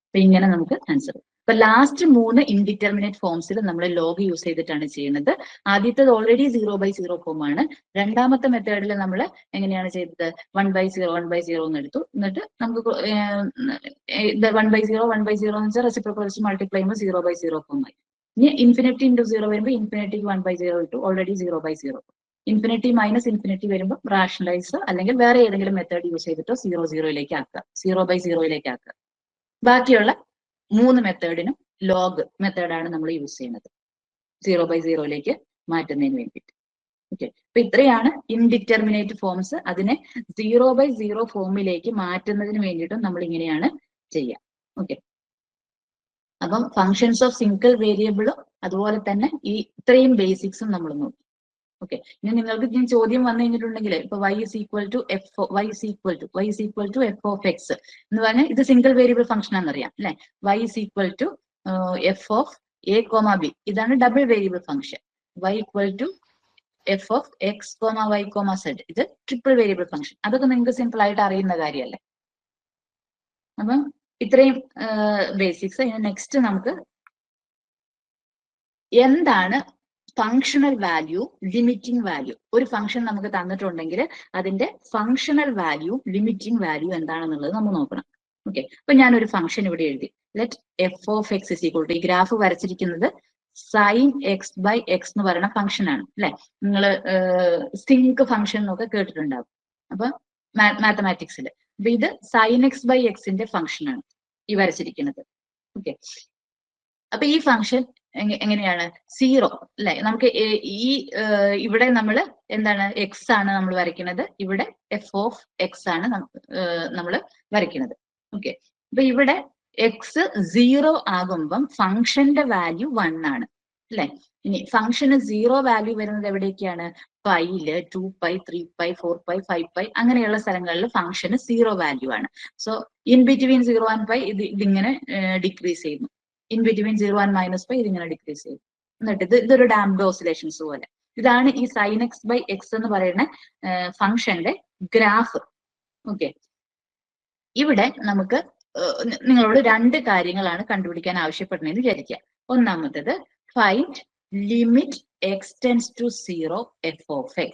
അപ്പൊ ഇങ്ങനെ നമുക്ക് ആൻസർ. അപ്പൊ ലാസ്റ്റ് 3 ഇൻഡിറ്റർമിനേറ്റ് ഫോംസിൽ നമ്മൾ ലോഗ് യൂസ് ചെയ്തിട്ടാണ് ചെയ്യുന്നത്. ആദ്യത്തേത് ഓൾറെഡി 0/0 ഫോം ആണ്. രണ്ടാമത്തെ മെത്തേഡിൽ നമ്മൾ എങ്ങനെയാണ് ചെയ്തത്? 1/0 എന്ന് എടുത്തു. എന്നിട്ട് നമുക്ക് 1/0 എന്ന് വെച്ചാൽ റെസിപ്രോക്കൽ വെച്ച് മൾട്ടിപ്ലൈ ചെയ്യുമ്പോൾ 0/0 ഫോം ആയി. ഇനി ഇൻഫിനിറ്റി ഇൻറ്റു 0 വരുമ്പോൾ ഇൻഫിനിറ്റിക്ക് 1/0 ഇട്ടു, ഓൾറെഡി 0/0. ഇൻഫിനിറ്റി മൈനസ് ഇൻഫിനിറ്റി വരുമ്പോൾ റാഷണലൈസ് അല്ലെങ്കിൽ വേറെ ഏതെങ്കിലും മെത്തേഡ് യൂസ് ചെയ്തിട്ടോ 0/0 ആക്കുക, 0/0 ആക്കുക. ബാക്കിയുള്ള 3 മെത്തേഡിനും ലോഗ് മെത്തേഡാണ് നമ്മൾ യൂസ് ചെയ്യുന്നത് 0/0 മാറ്റുന്നതിന് വേണ്ടിയിട്ട്. ഓക്കെ, അപ്പൊ ഇത്രയാണ് ഇൻഡിറ്റർമിനേറ്റ് ഫോംസ്. അതിനെ 0/0 ഫോമിലേക്ക് മാറ്റുന്നതിന് വേണ്ടിയിട്ടും നമ്മൾ ഇങ്ങനെയാണ് ചെയ്യുക. ഓക്കെ, അപ്പം ഫങ്ഷൻസ് ഓഫ് സിംഗിൾ വേരിയബിളും അതുപോലെ തന്നെ ഈ ഇത്രയും ബേസിക്സും നമ്മൾ നോക്കി. ഓക്കെ, ഇനി നിങ്ങൾക്ക് ഇതിന് ചോദ്യം വന്നു കഴിഞ്ഞിട്ടുണ്ടെങ്കിൽ ഇപ്പൊ y is equal to f of x എന്ന് പറഞ്ഞാൽ ഇത് സിംഗിൾ വേരിയബിൾ ഫംഗ്ഷൻ ആണെന്നറിയാം അല്ലെ? y is equal to f of a, b ഇതാണ് double variable function. y equal to f of x, y, z ഇത് ട്രിപ്പിൾ വേരിയബിൾ ഫംഗ്ഷൻ. അതൊക്കെ നിങ്ങൾക്ക് സിമ്പിൾ ആയിട്ട് അറിയുന്ന കാര്യമല്ലേ? അപ്പം ഇത്രയും ബേസിക്സ്. നെക്സ്റ്റ് നമുക്ക് എന്താണ് ഫങ്ഷണൽ വാല്യൂ, ലിമിറ്റിംഗ് വാല്യൂ. ഒരു ഫംഗ്ഷൻ നമുക്ക് തന്നിട്ടുണ്ടെങ്കിൽ അതിന്റെ ഫങ്ഷണൽ വാല്യൂ, ലിമിറ്റിംഗ് വാല്യൂ എന്താണെന്നുള്ളത് നമ്മൾ നോക്കണം. ഓക്കെ, അപ്പൊ ഞാനൊരു ഫംഗ്ഷൻ ഇവിടെ എഴുതി. Let f of x is equal to, ഈ graph വരച്ചിരിക്കുന്നത് sin x by x എന്ന് പറയുന്ന ഫംഗ്ഷൻ ആണ് അല്ലെ? നിങ്ങൾ സിങ്ക് ഫംഗ്ഷൻ എന്നൊക്കെ കേട്ടിട്ടുണ്ടാവും അപ്പൊ മാത്തമാറ്റിക്സിൽ. അപ്പൊ ഇത് sin x by x ന്റെ ഫംഗ്ഷൻ ആണ് ഈ വരച്ചിരിക്കുന്നത്. ഓക്കെ, അപ്പൊ ഈ ഫംഗ്ഷൻ എങ്ങനെയാണ്? 0 അല്ലെ? നമുക്ക് ഈ ഇവിടെ നമ്മൾ എന്താണ്? x ആണ് നമ്മൾ വരയ്ക്കുന്നത്, ഇവിടെ f of x ആണ് നമ്മൾ വരയ്ക്കുന്നത്. ഓക്കെ, അപ്പൊ ഇവിടെ എക്സ് 0 ആകുമ്പം ഫംഗ്ഷന്റെ വാല്യൂ 1 ആണ് അല്ലെ. ഇനി ഫംഗ്ഷന് 0 വാല്യൂ വരുന്നത് എവിടേക്കാണ്? പൈയില് 2π 3π 4π 5π അങ്ങനെയുള്ള സ്ഥലങ്ങളിൽ ഫംഗ്ഷന് 0 വാല്യൂ ആണ്. So in between 0 and pi ഇതിങ്ങനെ ഡിക്രീസ് ചെയ്യുന്നു. ഇൻ ബിറ്റ്വീൻ 0 ആൻഡ് -π ഇതിങ്ങനെ ഡിക്രീസ് ചെയ്യുന്നു. എന്നിട്ട് ഇതൊരു ഡാംപ്ഡ് ഓസിലേഷൻസ് പോലെ. ഇതാണ് ഈ sin x/x എന്ന് പറയുന്ന ഫംഗ്ഷന്റെ ഗ്രാഫ്. ഓക്കെ, ഇവിടെ നമുക്ക് നിങ്ങളോട് 2 കാര്യങ്ങളാണ് കണ്ടുപിടിക്കാൻ ആവശ്യപ്പെടുന്നതെന്ന് വിചാരിക്കുക. ഒന്നാമത്തേത് find limit x tends to 0 f of x.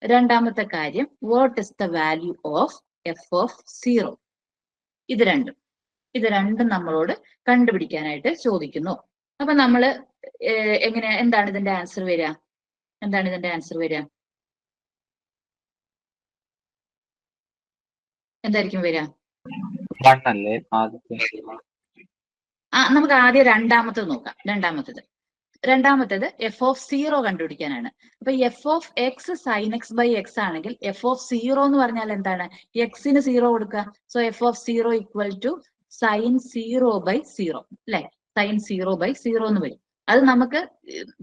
രണ്ടാമത്തെ കാര്യം what is the value of f of 0. ഇത് രണ്ടും നമ്മളോട് കണ്ടുപിടിക്കാനായിട്ട് ചോദിക്കുന്നു. അപ്പൊ നമ്മള് എന്താണ് ഇതിന്റെ ആൻസർ വരിക? എന്തായിരിക്കും വരിക? 1 അല്ലേ ആദ്യത്തെ? നമുക്ക് ആദ്യം രണ്ടാമത്തേത് നോക്കാം. രണ്ടാമത്തേത് എഫ് ഓഫ് 0 കണ്ടുപിടിക്കാനാണ്. അപ്പൊ F of X sin x/x ആണെങ്കിൽ എഫ് ഓഫ് 0 എന്ന് പറഞ്ഞാൽ എന്താണ്? എക്സിന് 0 കൊടുക്കുക. So f of 0 equal to sin 0/0 അല്ലെ. sin 0/0 എന്ന് വരും. അത് നമുക്ക്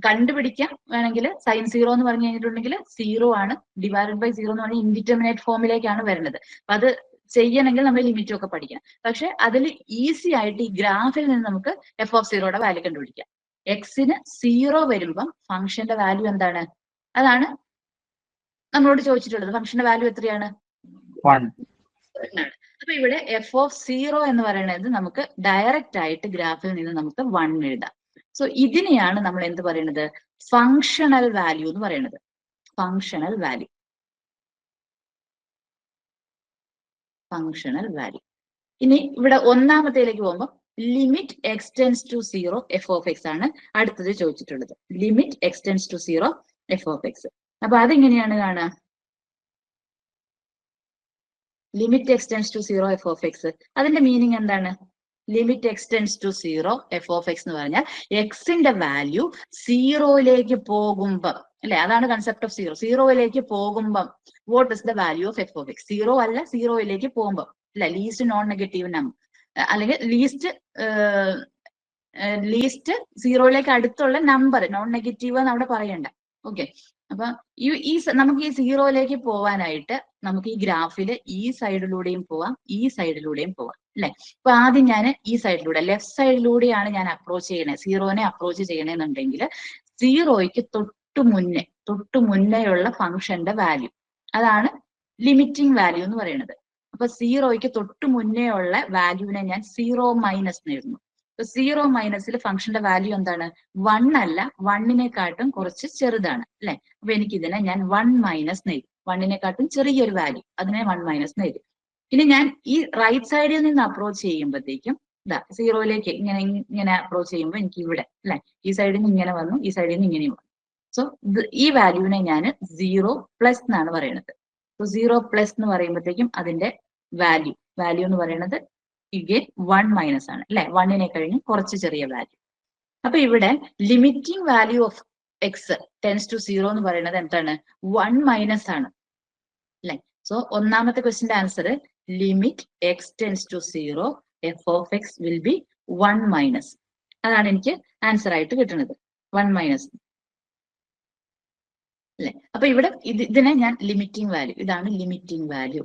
കണ്ടുപിടിക്കാം വേണമെങ്കിൽ. sin 0 എന്ന് പറഞ്ഞു കഴിഞ്ഞിട്ടുണ്ടെങ്കിൽ 0 ആണ്, ഡിവൈഡഡ് ബൈ 0 എന്ന് പറഞ്ഞാൽ ഇൻഡിറ്റർമിനേറ്റ് ഫോമിലേക്കാണ് വരുന്നത്. അപ്പൊ അത് ചെയ്യണമെങ്കിൽ നമ്മൾ ലിമിറ്റും ഒക്കെ പഠിക്കാം. പക്ഷെ അതിൽ ഈസി ആയിട്ട് ഈ ഗ്രാഫിൽ നിന്ന് നമുക്ക് എഫ് ഓഫ് 0യുടെ വാല്യൂ കണ്ടുപിടിക്കാം. എക്സിന് 0 വരുമ്പം ഫംഗ്ഷന്റെ വാല്യൂ എന്താണ്? അതാണ് നമ്മളോട് ചോദിച്ചിട്ടുള്ളത്. ഫംഗ്ഷന്റെ വാല്യൂ എത്രയാണ്? 1 ആണ്. അപ്പൊ ഇവിടെ എഫ് ഓഫ് 0 എന്ന് പറയുന്നത് നമുക്ക് ഡയറക്റ്റ് ആയിട്ട് ഗ്രാഫിൽ നിന്ന് നമുക്ക് 1 എഴുതാം. സോ ഇതിനെയാണ് നമ്മൾ എന്ത് പറയുന്നത്? ഫങ്ഷണൽ വാല്യൂ എന്ന് പറയുന്നത്. Functional value. ഇനി ഇവിടെ ഒന്നാമത്തേലേക്ക് പോകുമ്പോൾ limit x tends to 0 f of x ആണ് അടുത്തത് ചോദിച്ചിട്ടുള്ളത്. Limit x tends to 0 f of x. അപ്പൊ അതെങ്ങനെയാണ് കാണുക? Limit x tends to 0 f of x, അതിന്റെ മീനിങ് എന്താണ്? Limit x tends to 0 f of x എന്ന് പറഞ്ഞാൽ എക്സിന്റെ വാല്യൂ 0യിലേക്ക് പോകുമ്പം അല്ലെ, അതാണ് കൺസെപ്റ്റ് ഓഫ് 0. 0യിലേക്ക് പോകുമ്പം what is the value of f of X? 0 അല്ല, 0യിലേക്ക് പോകുമ്പം അല്ലെ, ലീസ്റ്റ് നോൺ നെഗറ്റീവ് നമ്പർ അല്ലെങ്കിൽ ലീസ്റ്റ് 0യിലേക്ക് അടുത്തുള്ള നമ്പർ, നോൺ നെഗറ്റീവ് എന്ന് അവിടെ പറയണ്ട. ഓക്കെ, അപ്പൊ നമുക്ക് ഈ 0യിലേക്ക് പോവാനായിട്ട് നമുക്ക് ഈ ഗ്രാഫില് ഈ സൈഡിലൂടെയും പോവാം, ഈ സൈഡിലൂടെയും പോവാം അല്ലെ. അപ്പൊ ആദ്യം ഞാൻ ഈ സൈഡിലൂടെ, ലെഫ്റ്റ് സൈഡിലൂടെയാണ് ഞാൻ അപ്രോച്ച് ചെയ്യണേ. 0നെ അപ്രോച്ച് ചെയ്യണമെന്നുണ്ടെങ്കിൽ 0യ്ക്ക് തൊട്ടു മുന്നേയുള്ള ഫംഗ്ഷന്റെ വാല്യൂ, അതാണ് ലിമിറ്റിംഗ് വാല്യൂ എന്ന് പറയുന്നത്. അപ്പൊ 0യ്ക്ക് തൊട്ടു മുന്നേ ഉള്ള വാല്യൂവിനെ ഞാൻ 0 മൈനസ് എഴുതുന്നു. 0 മൈനസിൽ ഫംഗ്ഷന്റെ വാല്യൂ എന്താണ്? 1 അല്ല, 1നെക്കാട്ടും കുറച്ച് ചെറുതാണ് അല്ലെ. അപ്പൊ എനിക്കിതിനെ ഞാൻ 1 മൈനസ് എഴുതി. 1നെക്കാട്ടും ചെറിയൊരു വാല്യൂ, അതിനെ 1 മൈനസ് എഴുതി. ഇനി ഞാൻ ഈ റൈറ്റ് സൈഡിൽ നിന്ന് അപ്രോച്ച് ചെയ്യുമ്പോഴത്തേക്കും 0യിലേക്ക് ഇങ്ങനെ അപ്രോച്ച് ചെയ്യുമ്പോൾ എനിക്ക് ഇവിടെ അല്ലെ, ഈ സൈഡിൽ നിന്ന് ഇങ്ങനെ വന്നു, ഈ സൈഡിൽ നിന്ന് ഇങ്ങനെയും വന്നു. സോ ഈ വാല്യൂവിനെ ഞാൻ 0 പ്ലസ് എന്നാണ് പറയുന്നത്. 0 പ്ലസ് എന്ന് പറയുമ്പോഴത്തേക്കും അതിന്റെ വാല്യൂ എന്ന് പറയുന്നത് ഇഗെയിൻ 1 മൈനസ് ആണ് അല്ലെ, 1നെ കഴിഞ്ഞ് കുറച്ച് ചെറിയ വാല്യൂ. അപ്പൊ ഇവിടെ limiting value of x tends to 0 എന്ന് പറയുന്നത് എന്താണ്? 1 മൈനസ് ആണ് അല്ലെ. സോ ഒന്നാമത്തെ ക്വസ്റ്റിന്റെ answer limit x tends to 0 f of x will be 1 minus. അതാണ് എനിക്ക് ആൻസർ ആയിട്ട് കിട്ടുന്നത്, 1 മൈനസ് അല്ലെ. അപ്പൊ ഇവിടെ ഇതിനെ ഞാൻ ലിമിറ്റിംഗ് വാല്യൂ, ഇതാണ് limiting value.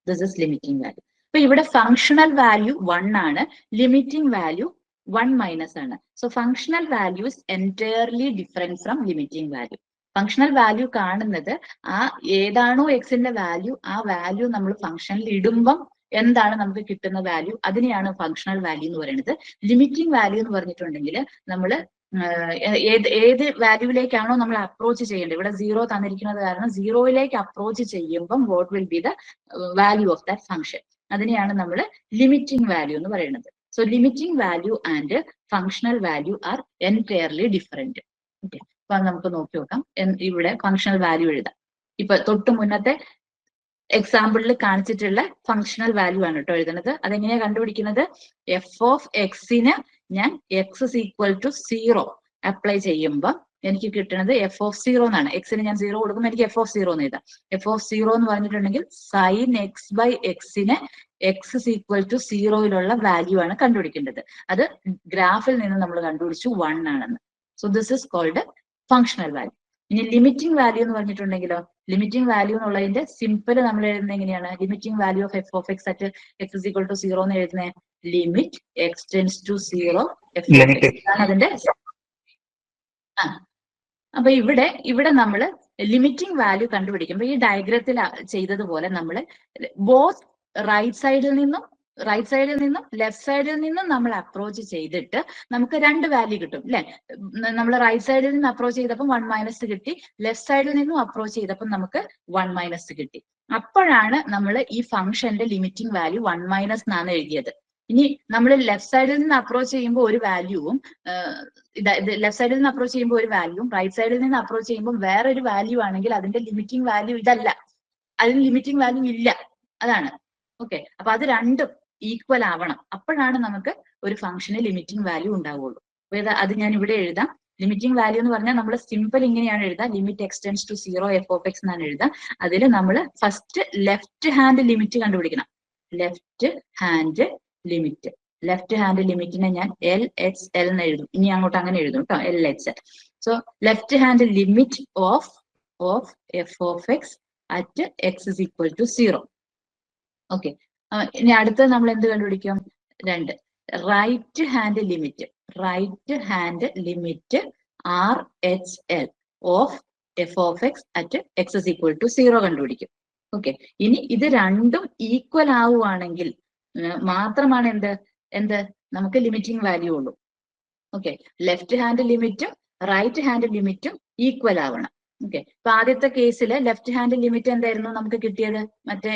This is limiting value. അപ്പൊ ഇവിടെ ഫങ്ഷണൽ വാല്യൂ 1 ആണ്, ലിമിറ്റിംഗ് വാല്യൂ 1 മൈനസ് ആണ്. So functional value is entirely different from limiting value. Functional value കാണുന്നത് ആ ഏതാണോ എക്സിന്റെ വാല്യൂ, ആ വാല്യൂ നമ്മൾ ഫംഗ്ഷനിൽ ഇടുമ്പം എന്താണ് നമുക്ക് കിട്ടുന്ന വാല്യൂ, അതിനെയാണ് ഫങ്ഷണൽ വാല്യൂ എന്ന് പറയുന്നത്. ലിമിറ്റിംഗ് വാല്യൂ എന്ന് പറഞ്ഞിട്ടുണ്ടെങ്കിൽ നമ്മൾ ഏത് വാല്യൂവിലേക്കാണോ നമ്മൾ അപ്രോച്ച് ചെയ്യേണ്ടത്, ഇവിടെ 0 തന്നിരിക്കുന്നത് കാരണം 0യിലേക്ക് അപ്രോച്ച് ചെയ്യുമ്പം what will be the value of that function, അതിനെയാണ് നമ്മൾ ലിമിറ്റിംഗ് വാല്യൂ എന്ന് പറയുന്നത്. So limiting value and functional value R entirely different. Okay, അപ്പൊ നമുക്ക് നോക്കി നോക്കാം. ഇവിടെ ഫങ്ഷണൽ വാല്യൂ എഴുതാം. ഇപ്പൊ തൊട്ട് മുന്നത്തെ എക്സാമ്പിളിൽ കാണിച്ചിട്ടുള്ള ഫങ്ഷണൽ വാല്യൂ ആണ് കേട്ടോ എഴുതുന്നത്. അതെങ്ങനെയാ കണ്ടുപിടിക്കുന്നത്? എഫ് ഓഫ് എക്സിന് ഞാൻ x is equal to 0 apply ചെയ്യുമ്പോൾ എനിക്ക് കിട്ടുന്നത് എഫ് ഓഫ് സീറോ എന്നാണ്. എക്സിന് ഞാൻ 0 കൊടുക്കുമ്പോൾ എനിക്ക് എഫ് ഓഫ് സീറോ എന്ന് എഴുതാം. എഫ് ഓഫ് സീറോ എന്ന് പറഞ്ഞിട്ടുണ്ടെങ്കിൽ സൈൻ എക്സ് ബൈ എക്സിന് x is equal to 0 value ആണ് കണ്ടുപിടിക്കേണ്ടത്. അത് ഗ്രാഫിൽ നിന്ന് നമ്മൾ കണ്ടുപിടിച്ചു 1 ആണെന്ന്. So this is called functional value. ഇനി ലിമിറ്റിംഗ് വാല്യൂ എന്ന് പറഞ്ഞിട്ടുണ്ടെങ്കിലോ, ലിമിറ്റിംഗ് വാല്യൂ എന്നുള്ളതിന്റെ സിമ്പിൾ നമ്മൾ എഴുതുന്നത് എങ്ങനെയാണ്? Limiting value of f of x at x is equal to 0 എന്ന് എഴുതുന്നത് limit x tends to 0 f of x ആണ് അതിന്റെ. അപ്പൊ ഇവിടെ നമ്മൾ ലിമിറ്റിംഗ് വാല്യൂ കണ്ടുപിടിക്കുമ്പോൾ ഈ ഡയഗ്രത്തിൽ ചെയ്തതുപോലെ നമ്മൾ ബോത്ത് റൈറ്റ് സൈഡിൽ നിന്നും ലെഫ്റ്റ് സൈഡിൽ നിന്നും നമ്മൾ അപ്രോച്ച് ചെയ്തിട്ട് നമുക്ക് 2 വാല്യൂ കിട്ടും അല്ലെ. നമ്മൾ റൈറ്റ് സൈഡിൽ നിന്ന് അപ്രോച്ച് ചെയ്തപ്പോൾ 1 - കിട്ടി, ലെഫ്റ്റ് സൈഡിൽ നിന്നും അപ്രോച്ച് ചെയ്തപ്പോൾ നമുക്ക് 1 - കിട്ടി. അപ്പോഴാണ് നമ്മൾ ഈ ഫംഗ്ഷന്റെ ലിമിറ്റിംഗ് വാല്യൂ 1 - എന്നാണ് എഴുതിയത്. ഇനി നമ്മൾ ലെഫ്റ്റ് സൈഡിൽ നിന്ന് അപ്രോച്ച് ചെയ്യുമ്പോൾ ഒരു വാല്യൂവും, ലെഫ്റ്റ് സൈഡിൽ നിന്ന് അപ്രോച്ച് ചെയ്യുമ്പോൾ ഒരു വാല്യൂവും റൈറ്റ് സൈഡിൽ നിന്ന് അപ്രോച്ച് ചെയ്യുമ്പോൾ വേറൊരു വാല്യൂ ആണെങ്കിൽ അതിന്റെ ലിമിറ്റിംഗ് വാല്യൂ ഇതല്ല, അതിന് ലിമിറ്റിംഗ് വാല്യൂ ഇല്ല. അതാണ് ഓക്കെ. അപ്പൊ അത് രണ്ടും ഈക്വൽ ആവണം, അപ്പോഴാണ് നമുക്ക് ഒരു ഫംഗ്ഷന് ലിമിറ്റിംഗ് വാല്യൂ ഉണ്ടാവുള്ളൂ. അപ്പൊ അത് ഞാൻ ഇവിടെ എഴുതാം. ലിമിറ്റിംഗ് വാല്യൂ എന്ന് പറഞ്ഞാൽ നമ്മൾ സിമ്പിൾ ഇങ്ങനെയാണ് എഴുതാം, limit x tends to 0 f of x എന്നാണ് എഴുതാം. അതിൽ നമ്മൾ ഫസ്റ്റ് ലെഫ്റ്റ് ഹാൻഡ് ലിമിറ്റ് കണ്ടുപിടിക്കണം. ലെഫ്റ്റ് ഹാൻഡ് ലിമിറ്റിനെ ഞാൻ എൽ എച്ച് എൽ എന്ന് എഴുതും. ഇനി അങ്ങോട്ട് അങ്ങനെ എഴുതും കേട്ടോ, L H L. So left hand limit of f of x at x is equal to 0. Okay. ഇനി അടുത്തത് നമ്മൾ എന്ത് കണ്ടുപിടിക്കും? 2 right hand limit R H L of f of x at x is equal to 0 കണ്ടുപിടിക്കും. ഓക്കെ. ഇനി ഇത് രണ്ടും ഈക്വൽ ആവുകയാണെങ്കിൽ മാത്രമാണ് എന്ത് നമുക്ക് ലിമിറ്റിംഗ് വാല്യൂ ഉള്ളൂ. ഓക്കെ. ലെഫ്റ്റ് ഹാൻഡ് ലിമിറ്റും റൈറ്റ് ഹാൻഡ് ലിമിറ്റും ഈക്വൽ ആവണം. ഓക്കെ. അപ്പൊ ആദ്യത്തെ കേസിൽ ലെഫ്റ്റ് ഹാൻഡ് ലിമിറ്റ് എന്തായിരുന്നു നമുക്ക് കിട്ടിയത്? മറ്റേ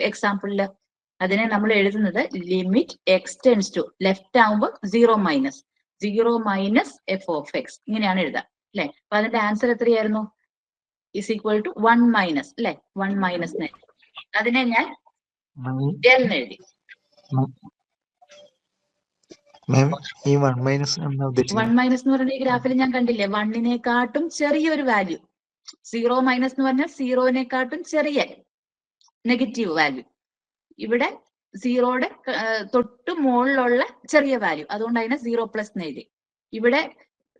എക്സാമ്പിളില് അതിനെ നമ്മൾ എഴുതുന്നത് limit x tends to left ആവുമ്പോൾ 0 - എഫ് ഓഫ് എക്സ് ഇങ്ങനെയാണ് എഴുതാം അല്ലെ. അപ്പൊ അതിന്റെ ആൻസർ എത്രയായിരുന്നു? ഇസ് ഈക്വൽ ടു 1 - അല്ലെ. 1 - അതിനെ ഞാൻ എൽ എന്ന് എഴുതി. ഈ 1 - എന്ന് പറഞ്ഞ ഈ ഗ്രാഫിൽ ഞാൻ കണ്ടില്ലേ, 1-നേക്കാട്ടും ചെറിയൊരു വാല്യൂ. 0 - എന്ന് പറഞ്ഞാൽ 0-നേക്കാട്ടും ചെറിയ നെഗറ്റീവ് വാല്യൂ. ഇവിടെ 0-യുടെ തൊട്ട് മുകളിലുള്ള ചെറിയ വാല്യൂ, അതുകൊണ്ട് അതിനെ 0+ എന്ന് എഴുതി. ഇവിടെ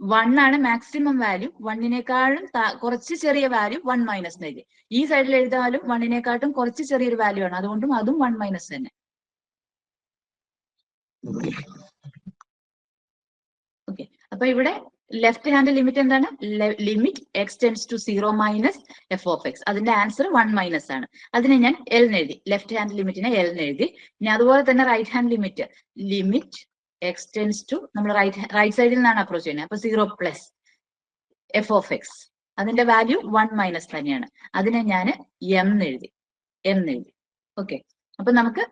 1 ആണ് മാക്സിമം വാല്യൂ, 1-നേക്കാളും കുറച്ച് ചെറിയ വാല്യൂ 1 - എന്ന് എഴുതി. ഈ സൈഡിൽ എഴുതാലും 1-നേക്കാട്ടും കുറച്ച് ചെറിയൊരു വാല്യൂ ആണ്, അതുകൊണ്ടും അതും 1 - തന്നെ. ഓക്കെ. അപ്പൊ ഇവിടെ ലെഫ്റ്റ് ഹാൻഡ് ലിമിറ്റ് എന്താണ്? Limit x tends to 0 - f of x. അതിന്റെ ആൻസർ 1 - ആണ്. അതിനെ ഞാൻ എൽ എന്ന് എഴുതി. ലെഫ്റ്റ് ഹാൻഡ് ലിമിറ്റിനെ എൽ എന്ന് എഴുതി. ഇനി അതുപോലെ തന്നെ right hand limit x tends to, നമ്മൾ റൈറ്റ് സൈഡിൽ നിന്നാണ് അപ്രോച്ച് ചെയ്യുന്നത്, അപ്പൊ 0+ എഫ് ഓഫ് എക്സ്. അതിന്റെ വാല്യൂ 1 - തന്നെയാണ്. അതിനെ ഞാൻ എം എന്ന് എഴുതി. ഓക്കെ. അപ്പൊ നമുക്ക്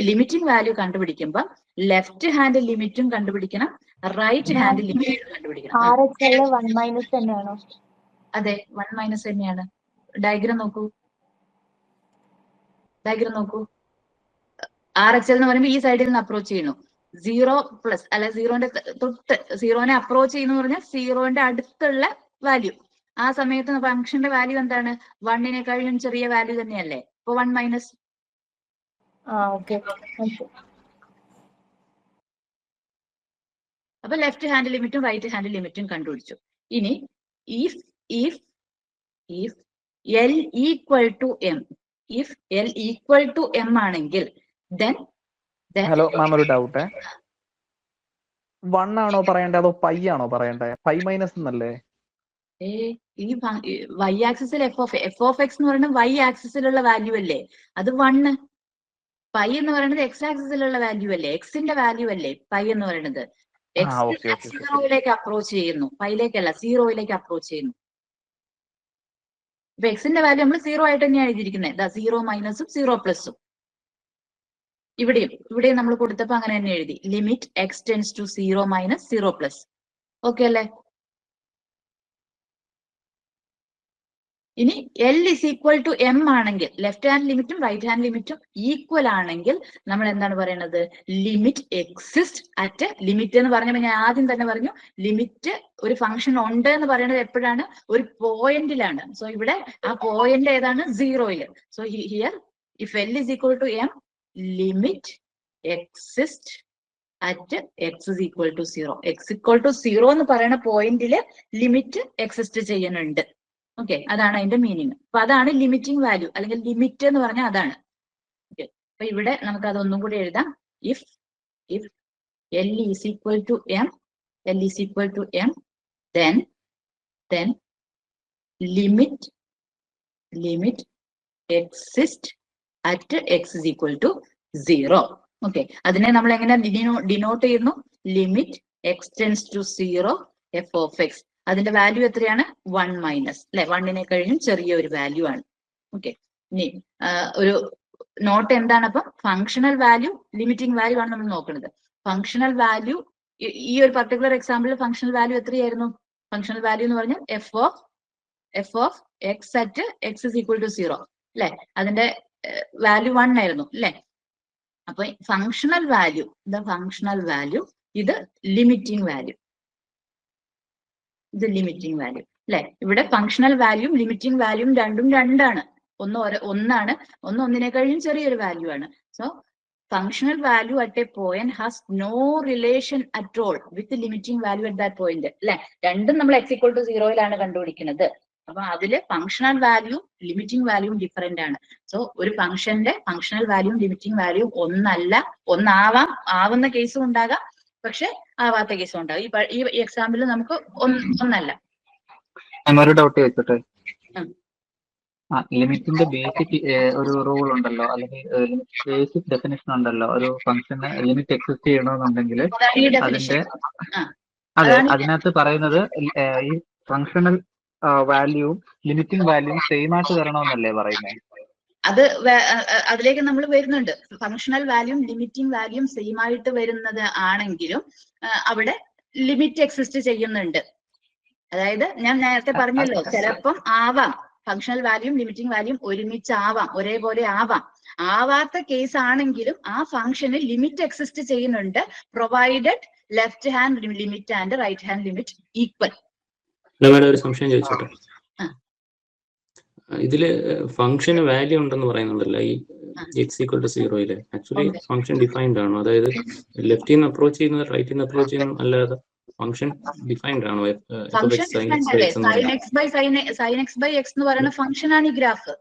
ലിമിറ്റിംഗ് വാല്യൂ കണ്ടുപിടിക്കുമ്പോൾ ലെഫ്റ്റ് ഹാൻഡ് ലിമിറ്റും കണ്ടുപിടിക്കണം, റൈറ്റ് ഹാൻഡ് ലിമിറ്റും കണ്ടുപിടിക്കണം. അതെ, 1 - തന്നെയാണ്. ഡയഗ്രം നോക്കൂ. RHL എന്ന് പറയുമ്പോൾ ഈ സൈഡിൽ നിന്ന് അപ്രോച്ച് ചെയ്യുന്നു. 0+ അല്ലെ, 0-ന്റെ തൊട്ട് 0-നെ അപ്രോച്ച് ചെയ്യുന്നു പറഞ്ഞാൽ 0-ന്റെ അടുത്തുള്ള വാല്യൂ. ആ സമയത്ത് ഫംഗ്ഷന്റെ വാല്യൂ എന്താണ്? 1-നേക്കാളും ചെറിയ വാല്യൂ തന്നെയല്ലേ. അപ്പൊ 1 - അപ്പൊ ലെഫ്റ്റ് ഹാൻഡ് ലിമിറ്റും റൈറ്റ് ഹാൻഡ് ലിമിറ്റും കണ്ടുപിടിച്ചു. ഇനി if L equal to M ആണെങ്കിൽ then ഹലോ മാം, ഒരു ഡൗട്ട്. 1 ആണോ പറയണ്ടേ അതോ പൈ ആണോ പറയണ്ടേ? പൈ മൈനസ് എന്നല്ലേ? ഈ y ആക്സിസിൽ എഫ് ഓഫ് എക്സ് എന്ന് പറയുന്നത് y ആക്സിസിലുള്ള വാല്യൂ അല്ലേ, അത് 1. പൈ എന്ന് പറയുന്നത് എക്സ് ആക്സിസിലുള്ള വാല്യൂ അല്ലേ, എക്സിന്റെ വാല്യൂ അല്ലേ പൈ എന്ന് പറയുന്നത്. എക്സ് 0-ലേക്ക് അപ്രോച്ച് ചെയ്യുന്നു, പൈയിലേക്കല്ല 0-ലേക്ക് അപ്രോച്ച് ചെയ്യുന്നു. ഇപ്പൊ എക്സിന്റെ വാല്യൂ നമ്മൾ 0 ആയിട്ട് തന്നെയാണ് എഴുതിയിരിക്കുന്നത്. 0 - 0+. ഇവിടെയും നമ്മൾ കൊടുത്തപ്പോ അങ്ങനെ തന്നെ എഴുതി, limit x tends to 0 - 0+. Okay അല്ലേ? ഇനി L is equal to M ആണെങ്കിൽ ലെഫ്റ്റ് ഹാൻഡ് ലിമിറ്റും റൈറ്റ് ഹാൻഡ് ലിമിറ്റും ഈക്വൽ ആണെങ്കിൽ നമ്മൾ എന്താണ് പറയുന്നത്? ലിമിറ്റ് എക്സിസ്റ്റ് അറ്റ് ലിമിറ്റ് എന്ന് പറഞ്ഞപ്പോൾ ഞാൻ ആദ്യം തന്നെ പറഞ്ഞു ലിമിറ്റ് ഒരു ഫംഗ്ഷൻ ഉണ്ട് എന്ന് പറയുന്നത് എപ്പോഴാണ്? ഒരു പോയിന്റിലാണ്. സോ ഇവിടെ ആ പോയിന്റ് ഏതാണ്? 0-ല്. So here if L is equal to M, limit exist at x is equal to 0. x equal to 0 എന്ന് പറയുന്ന പോയിന്റില് ലിമിറ്റ് എക്സിസ്റ്റ് ചെയ്യുന്നുണ്ട്. ഓക്കെ, അതാണ് അതിന്റെ മീനിങ്. അപ്പൊ അതാണ് ലിമിറ്റിംഗ് വാല്യൂ അല്ലെങ്കിൽ ലിമിറ്റ് എന്ന് പറഞ്ഞാൽ അതാണ്. ഓക്കെ, അപ്പൊ ഇവിടെ നമുക്ക് അതൊന്നും കൂടി എഴുതാം. If L is equal to M, L is equal to M, then limit exist at x is equal to 0. Okay, അതിനെ നമ്മൾ എങ്ങനെ ഡിനോട്ട് ചെയ്യുന്നു? Limit x tends to 0 f of x. അതിന്റെ വാല്യൂ എത്രയാണ്? 1 മൈനസ് അല്ലെ, 1നെ കഴിഞ്ഞും ചെറിയ ഒരു വാല്യൂ ആണ്. ഓക്കെ, ഇനി ഒരു നോട്ട് എന്താണ്? അപ്പം ഫങ്ഷണൽ വാല്യൂ ലിമിറ്റിംഗ് വാല്യൂ ആണ് നമ്മൾ നോക്കുന്നത്. ഫങ്ഷണൽ വാല്യൂ ഈ ഒരു പർട്ടിക്കുലർ എക്സാമ്പിളിൽ ഫങ്ഷണൽ വാല്യൂ എത്രയായിരുന്നു? ഫങ്ഷണൽ വാല്യൂ എന്ന് പറഞ്ഞാൽ f of x at x is equal to 0 അല്ലെ, അതിന്റെ വാല്യൂ 1 ആയിരുന്നു അല്ലെ. അപ്പൊ ഫങ്ഷണൽ വാല്യൂ ഇത് ലിമിറ്റിംഗ് വാല്യൂ, ഇത് ലിമിറ്റിംഗ് വാല്യൂ അല്ലെ. ഇവിടെ ഫങ്ഷണൽ വാല്യൂം ലിമിറ്റിംഗ് വാല്യൂം രണ്ടും രണ്ടാണ്. ഒന്നാണ്, ഒന്നിനേക്കാളും ചെറിയൊരു വാല്യൂ ആണ്. So functional value at a point has no relation at all with limiting value at that point അല്ലെ. രണ്ടും നമ്മൾ x equal to 0-ലാണ് കണ്ടുപിടിക്കുന്നത്. അപ്പൊ അതില് ഫങ്ഷണൽ വാല്യൂ ലിമിറ്റിംഗ് വാല്യൂം ഡിഫറെന്റ് ആണ്. സോ ഒരു ഫംഗ്ഷന്റെ ഫങ്ഷണൽ വാല്യൂം ലിമിറ്റിംഗ് വാല്യൂം ആവുന്ന കേസും ഉണ്ടാകാം, പക്ഷെ ആവാത്ത കേസും ഉണ്ടാകും. ഈ എക്സാമ്പിൾ നമുക്ക് ഒന്നല്ല. ഒരു ഡൗട്ട് ചോദിച്ചോട്ടെ? ലിമിറ്റിന്റെ ബേസിക് ഒരു റൂൾ ഉണ്ടല്ലോ, അല്ലെങ്കിൽ ബേസിക് ഡെഫിനിഷൻ ഉണ്ടല്ലോ. ഒരു ഫംഗ്ഷന് ലിമിറ്റ് എക്സിസ്റ്റ് ചെയ്യണമെന്നുണ്ടെങ്കിൽ അതിനകത്ത് പറയുന്നത് ഈ ഫങ്ഷണൽ വാല്യൂവും ലിമിറ്റിംഗ് വാല്യൂവും സെയിം ആയിട്ട് വരണമെന്നല്ലേ പറയുന്നത്? അതിലേക്ക് നമ്മൾ വരുന്നുണ്ട്. ഫങ്ഷണൽ വാല്യൂം ലിമിറ്റിംഗ് വാല്യൂം സെയിം ആയിട്ട് വരുന്നത് ആണെങ്കിലും അവിടെ ലിമിറ്റ് എക്സിസ്റ്റ് ചെയ്യുന്നുണ്ട്. അതായത് ഞാൻ നേരത്തെ പറഞ്ഞല്ലോ, ചിലപ്പം ആവാം ഫങ്ഷണൽ വാല്യൂം ലിമിറ്റിംഗ് വാല്യൂം ഒരുമിച്ചാവാം, ഒരേപോലെ ആവാത്ത കേസ് ആണെങ്കിലും ആ ഫംഗ്ഷന് ലിമിറ്റ് എക്സിസ്റ്റ് ചെയ്യുന്നുണ്ട്, provided left hand limit and right hand limit equal. ഒരു സംശയം ചോദിച്ചോട്ടെ? ഇതില് ഫംഗ്ഷന് വാല്യൂ ഉണ്ടെന്ന് പറയുന്നുണ്ടല്ലോ ഈ x equal to 0-ല്. ആക്ച്വലി ഫംഗ്ഷൻ ഡിഫൈൻഡ് ആണോ? അതായത് ലെഫ്റ്റിൽ നിന്ന് അപ്രോച്ച് ചെയ്യുന്നത് റൈറ്റിൽ നിന്ന് അപ്രോച്ച് ചെയ്യുന്നത് അല്ലാതെ ഫംഗ്ഷൻ ഡിഫൈൻഡ് ആണോ? സൈൻ എക്സ് ബൈ എക്സ് എന്ന് പറയുന്ന ഫംഗ്ഷൻ ആണ് ഈ ഗ്രാഫ്.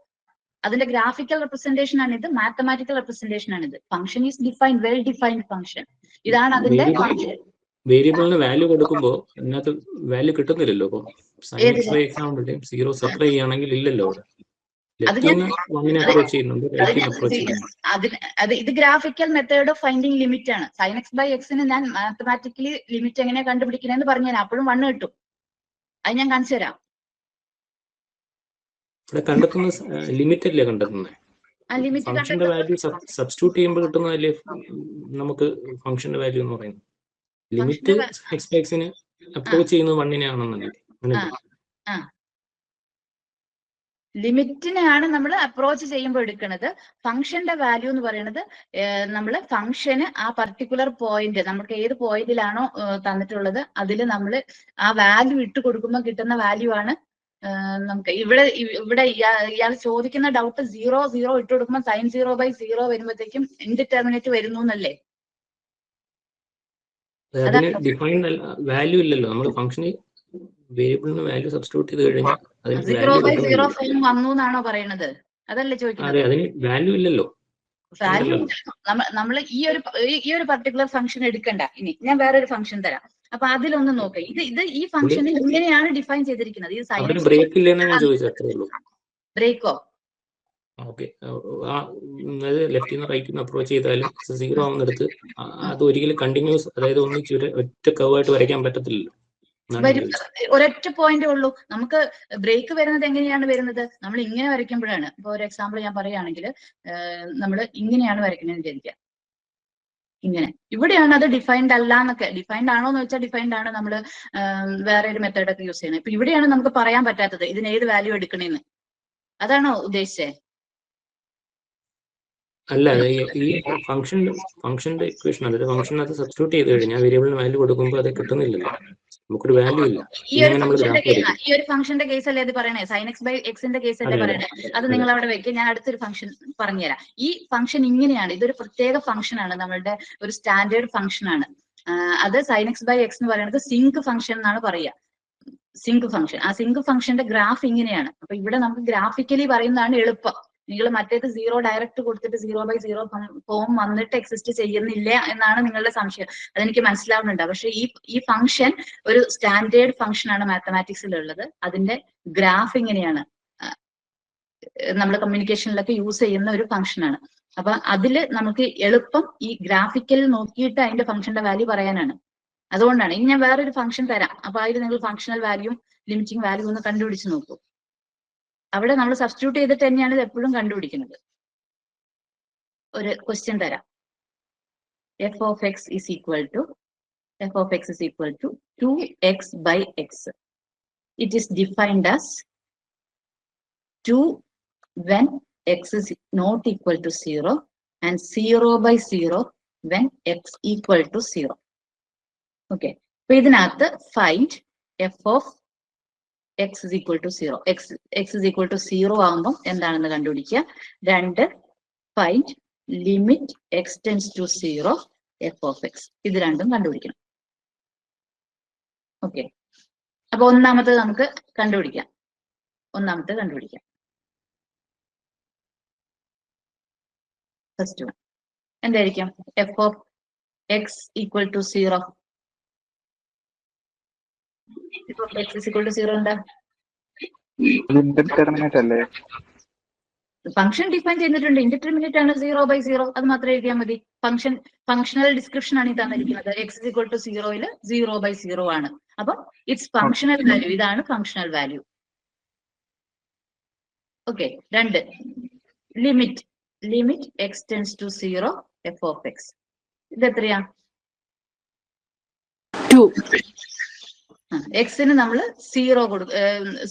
അതിന്റെ ഗ്രാഫിക്കൽ റെപ്രസെന്റേഷൻ ആണ് ഇത്, മാത്തമാറ്റിക്കൽ റെപ്രസെന്റേഷൻ ആണ് ഇത്. Function is defined, well defined function. ഇതാണ് അതിന്റെ ഫംഗ്ഷൻ. വേരിയബിളിന് വാല്യൂ കൊടുക്കുമ്പോ അതിനകത്ത് വാല്യൂ കിട്ടുന്നില്ലല്ലോ. അപ്പൊ സൈൻ എക്സ് ബൈ എക്സ് ആവുമ്പോഴേ 0 സപ്ലൈ ചെയ്യുകയാണെങ്കിൽ ഇല്ലല്ലോ അവിടെ. ഇത് graphical method of finding limit ആണ്. സൈൻ എക്സ് ബൈ എക്സിന് ഞാൻ മാത്തമാറ്റിക്കലി ലിമിറ്റ് എങ്ങനെ കണ്ടുപിടിക്കണമെന്ന് പറഞ്ഞു തരാം. അപ്പോഴും 1 കിട്ടും. അത് ഞാൻ കാണിച്ചു തരാം. ഇവിടെ കണ്ടെത്തുന്ന ലിമിറ്റ് അല്ലേ കണ്ടെത്തുന്നത്? ഫംഗ്ഷന്റെ വാല്യൂ സബ്സ്റ്റിറ്റ്യൂട്ട് ചെയ്യുമ്പോൾ കിട്ടുന്നതല്ലേ നമുക്ക് ഫംഗ്ഷന്റെ വാല്യൂ എന്ന് പറയുന്നത്. ലിമിറ്റ് എക്സ് ബൈ എക്സിന് അപ്രോച്ച് ചെയ്യുന്നത് 1 ആണെന്നല്ലേ? ലിമിറ്റിനെയാണ് നമ്മൾ അപ്രോച്ച് ചെയ്യുമ്പോൾ എടുക്കുന്നത്. ഫംഗ്ഷന്റെ വാല്യൂ എന്ന് പറയുന്നത് നമ്മൾ ഫംഗ്ഷന് ആ പർട്ടിക്കുലർ പോയിന്റ്, നമുക്ക് ഏത് പോയിന്റിലാണോ തന്നിട്ടുള്ളത് അതിൽ നമ്മൾ ആ വാല്യൂ ഇട്ട് കൊടുക്കുമ്പോൾ കിട്ടുന്ന വാല്യൂ ആണ് നമുക്ക് ഇവിടെ ഇയാൾ ചോദിക്കുന്ന ഡൗട്ട് 0 ഇട്ട് കൊടുക്കുമ്പോൾ സൈൻ 0/0 വരുമ്പോഴത്തേക്കും ഇൻഡിറ്റർമിനേറ്റ് വരുന്നു എന്നല്ലേ? ഡിഫൈൻഡ് വാല്യൂ ഇല്ലല്ലോ. നമ്മൾ ഫംഗ്ഷനിൽ വേരിയബിളിന് വാല്യൂ സബ്സ്റ്റിറ്റ്യൂട്ട് ചെയ്ത് കഴിഞ്ഞാൽ 0/0 ഫോം വന്നു എന്നാണോ പറയുന്നത്? അതല്ലേ ചോദിക്കുന്നത്? അതിന് വാല്യൂ ഇല്ലല്ലോ. വാല്യൂ നമ്മൾ ഈ ഒരു പർട്ടിക്കുലർ ഫംഗ്ഷൻ എടുക്കണ്ട. ഇനി ഞാൻ വേറൊരു ഫംഗ്ഷൻ തരാം. അപ്പൊ അതിലൊന്ന് നോക്കാം. ഇത് ഈ ഫംഗ്ഷനിൽ ഇങ്ങനെയാണ് ഡിഫൈൻ ചെയ്തിരിക്കുന്നത്. ഇത് ബ്രേക്ക് ഇല്ലെന്ന് ഞാൻ ചോദിച്ചത്. ബ്രേക്കോ? ഓക്കെ, ലെഫ്റ്റിൽ നിന്ന് റൈറ്റിൽ നിന്ന് അപ്രോച്ച് ചെയ്താലും 0 ആവുന്നിടത്ത് അത് ഒരിക്കലും കണ്ടിന്യൂസ്, അതായത് ഒറ്റ കർവായിട്ട് വരയ്ക്കാൻ പറ്റത്തില്ലല്ലോ. ഒരൊറ്റ പോയിന്റേ ഉള്ളൂ. നമുക്ക് ബ്രേക്ക് വരുന്നത് എങ്ങനെയാണ് വരുന്നത്? നമ്മൾ ഇങ്ങനെ വരയ്ക്കുമ്പോഴാണ്. ഇപ്പൊ ഒരു എക്സാമ്പിൾ ഞാൻ പറയുകയാണെങ്കിൽ നമ്മൾ ഇങ്ങനെയാണ് വരയ്ക്കണമെന്ന് വിചാരിക്കുക. ഇങ്ങനെ ഇവിടെയാണ് അത് ഡിഫൈൻഡ് അല്ല എന്നൊക്കെ. ഡിഫൈൻഡ് ആണോ എന്ന് വെച്ചാൽ ഡിഫൈൻഡ് ആണ്. നമ്മൾ വേറെ ഒരു മെത്തേഡൊക്കെ യൂസ് ചെയ്യുന്നത്. ഇപ്പൊ ഇവിടെയാണ് നമുക്ക് പറയാൻ പറ്റാത്തത് ഇതിന് ഏത് വാല്യൂ എടുക്കണേന്ന്. അതാണോ ഉദ്ദേശിച്ചത്? അല്ല, ഈ ഫംഗ്ഷന്റെ ഇക്വേഷൻ, അതായത് ഫംഗ്ഷനകത്ത് സബ്സ്റ്റിറ്റ്യൂട്ട് ചെയ്ത് കഴിഞ്ഞാൽ വേരിയബിളിന് വാല്യൂ കൊടുക്കുമ്പോൾ അത് കിട്ടുന്നില്ലല്ലോ, നമുക്കൊരു വാല്യൂ ഇല്ല. ഈ ഒരു ഫംഗ്ഷന്റെ കേസ് അല്ലേ അത് പറയണേ? സൈൻ എക്സ് ബൈ എക്സിന്റെ കേസ് അല്ലേ പറയണേ? അത് നിങ്ങൾ അവിടെ വെക്കുക, ഞാൻ അടുത്തൊരു ഫംഗ്ഷൻ പറഞ്ഞുതരാം. ഈ ഫംഗ്ഷൻ ഇങ്ങനെയാണ്, ഇതൊരു പ്രത്യേക ഫംഗ്ഷൻ ആണ്, നമ്മളുടെ ഒരു സ്റ്റാൻഡേർഡ് ഫംഗ്ഷൻ ആണ്. അത് സൈൻ എക്സ് ബൈ എക്സ് എന്ന് പറയുന്നത് സിങ്ക് ഫംഗ്ഷൻ എന്നാണ് പറയുക. സിങ്ക് ഫംഗ്ഷൻ, ആ സിങ്ക് ഫംഗ്ഷന്റെ ഗ്രാഫ് ഇങ്ങനെയാണ്. അപ്പൊ ഇവിടെ നമുക്ക് ഗ്രാഫിക്കലി പറയുന്നതാണ് എളുപ്പം. നിങ്ങൾ മറ്റേത് 0 ഡയറക്റ്റ് കൊടുത്തിട്ട് 0/0 ഫോം വന്നിട്ട് എക്സിസ്റ്റ് ചെയ്യുന്നില്ല എന്നാണ് നിങ്ങളുടെ സംശയം. അതെനിക്ക് മനസ്സിലാവുന്നുണ്ട്. പക്ഷെ ഈ ഫംഗ്ഷൻ ഒരു സ്റ്റാൻഡേർഡ് ഫംഗ്ഷൻ ആണ് മാത്തമാറ്റിക്സിലുള്ളത്. അതിന്റെ ഗ്രാഫ് ഇങ്ങനെയാണ്, നമ്മൾ കമ്മ്യൂണിക്കേഷനിലൊക്കെ യൂസ് ചെയ്യുന്ന ഒരു ഫംഗ്ഷൻ ആണ്. അപ്പൊ അതില് നമുക്ക് എളുപ്പം ഈ ഗ്രാഫിക്കൽ നോക്കിയിട്ട് അതിന്റെ ഫംഗ്ഷന്റെ വാല്യൂ പറയാനാണ്. അതുകൊണ്ടാണ്. ഇനി ഞാൻ വേറൊരു ഫംഗ്ഷൻ തരാം, അപ്പൊ അതിൽ നിങ്ങൾ ഫംഗ്ഷണൽ വാല്യൂം ലിമിറ്റിംഗ് വാല്യൂ ഒന്ന് കണ്ടുപിടിച്ച് നോക്കൂ. അവിടെ നമ്മൾ സബ്സ്റ്റിറ്റ്യൂട്ട് ചെയ്തിട്ട് തന്നെയാണ് ഇത് എപ്പോഴും കണ്ടുപിടിക്കുന്നത്. ഒരു ക്വസ്റ്റ്യൻ തരാം. F of x is equal to 2x/x. It is defined as 2 when x is not equal to 0 and 0/0 when x equal to 0. Okay. അപ്പൊ ഇതിനകത്ത് find f of x is equal to 0. X is equal to 0 ആകുമ്പോൾ എന്താണെന്ന് കണ്ടുപിടിക്കുക. 2 find limit x tends to 0 f of x. ഇത് രണ്ടും കണ്ടുപിടിക്കണം. ഓക്കെ. അപ്പൊ ഒന്നാമത്തെ നമുക്ക് കണ്ടുപിടിക്കാം. ഫസ്റ്റ് വൺ എന്തായിരിക്കും? F of x equal to 0. X is equal to 0 എന്താ? ഇൻഡിറ്റർമിനേറ്റ് അല്ലേ? ഫംഗ്ഷൻ ഡിഫൈൻ ചെയ്തിട്ടുണ്ട്. ഇൻഡിറ്റർമിനേറ്റ് ആണ് 0/0. അത് മാത്രം എഴുതിയാൽ മതി. ഫംഗ്ഷണൽ ഡിസ്ക്രിപ്ഷൻ ആണ് ഈ തന്നിരിക്കുന്നത്. എക്സ് ഇസ് ഈക്വൽ ടു 0 0/0 ആണ്. അപ്പൊ ഇറ്റ്സ് ഫംഗ്ഷണൽ വാല്യൂ. ഇതാണ് functional value. Okay. 2 limit x tends to 0 f of x. ഇത് എത്രയാ? 2. എക്സിന് നമ്മൾ 0 കൊടുക്കും.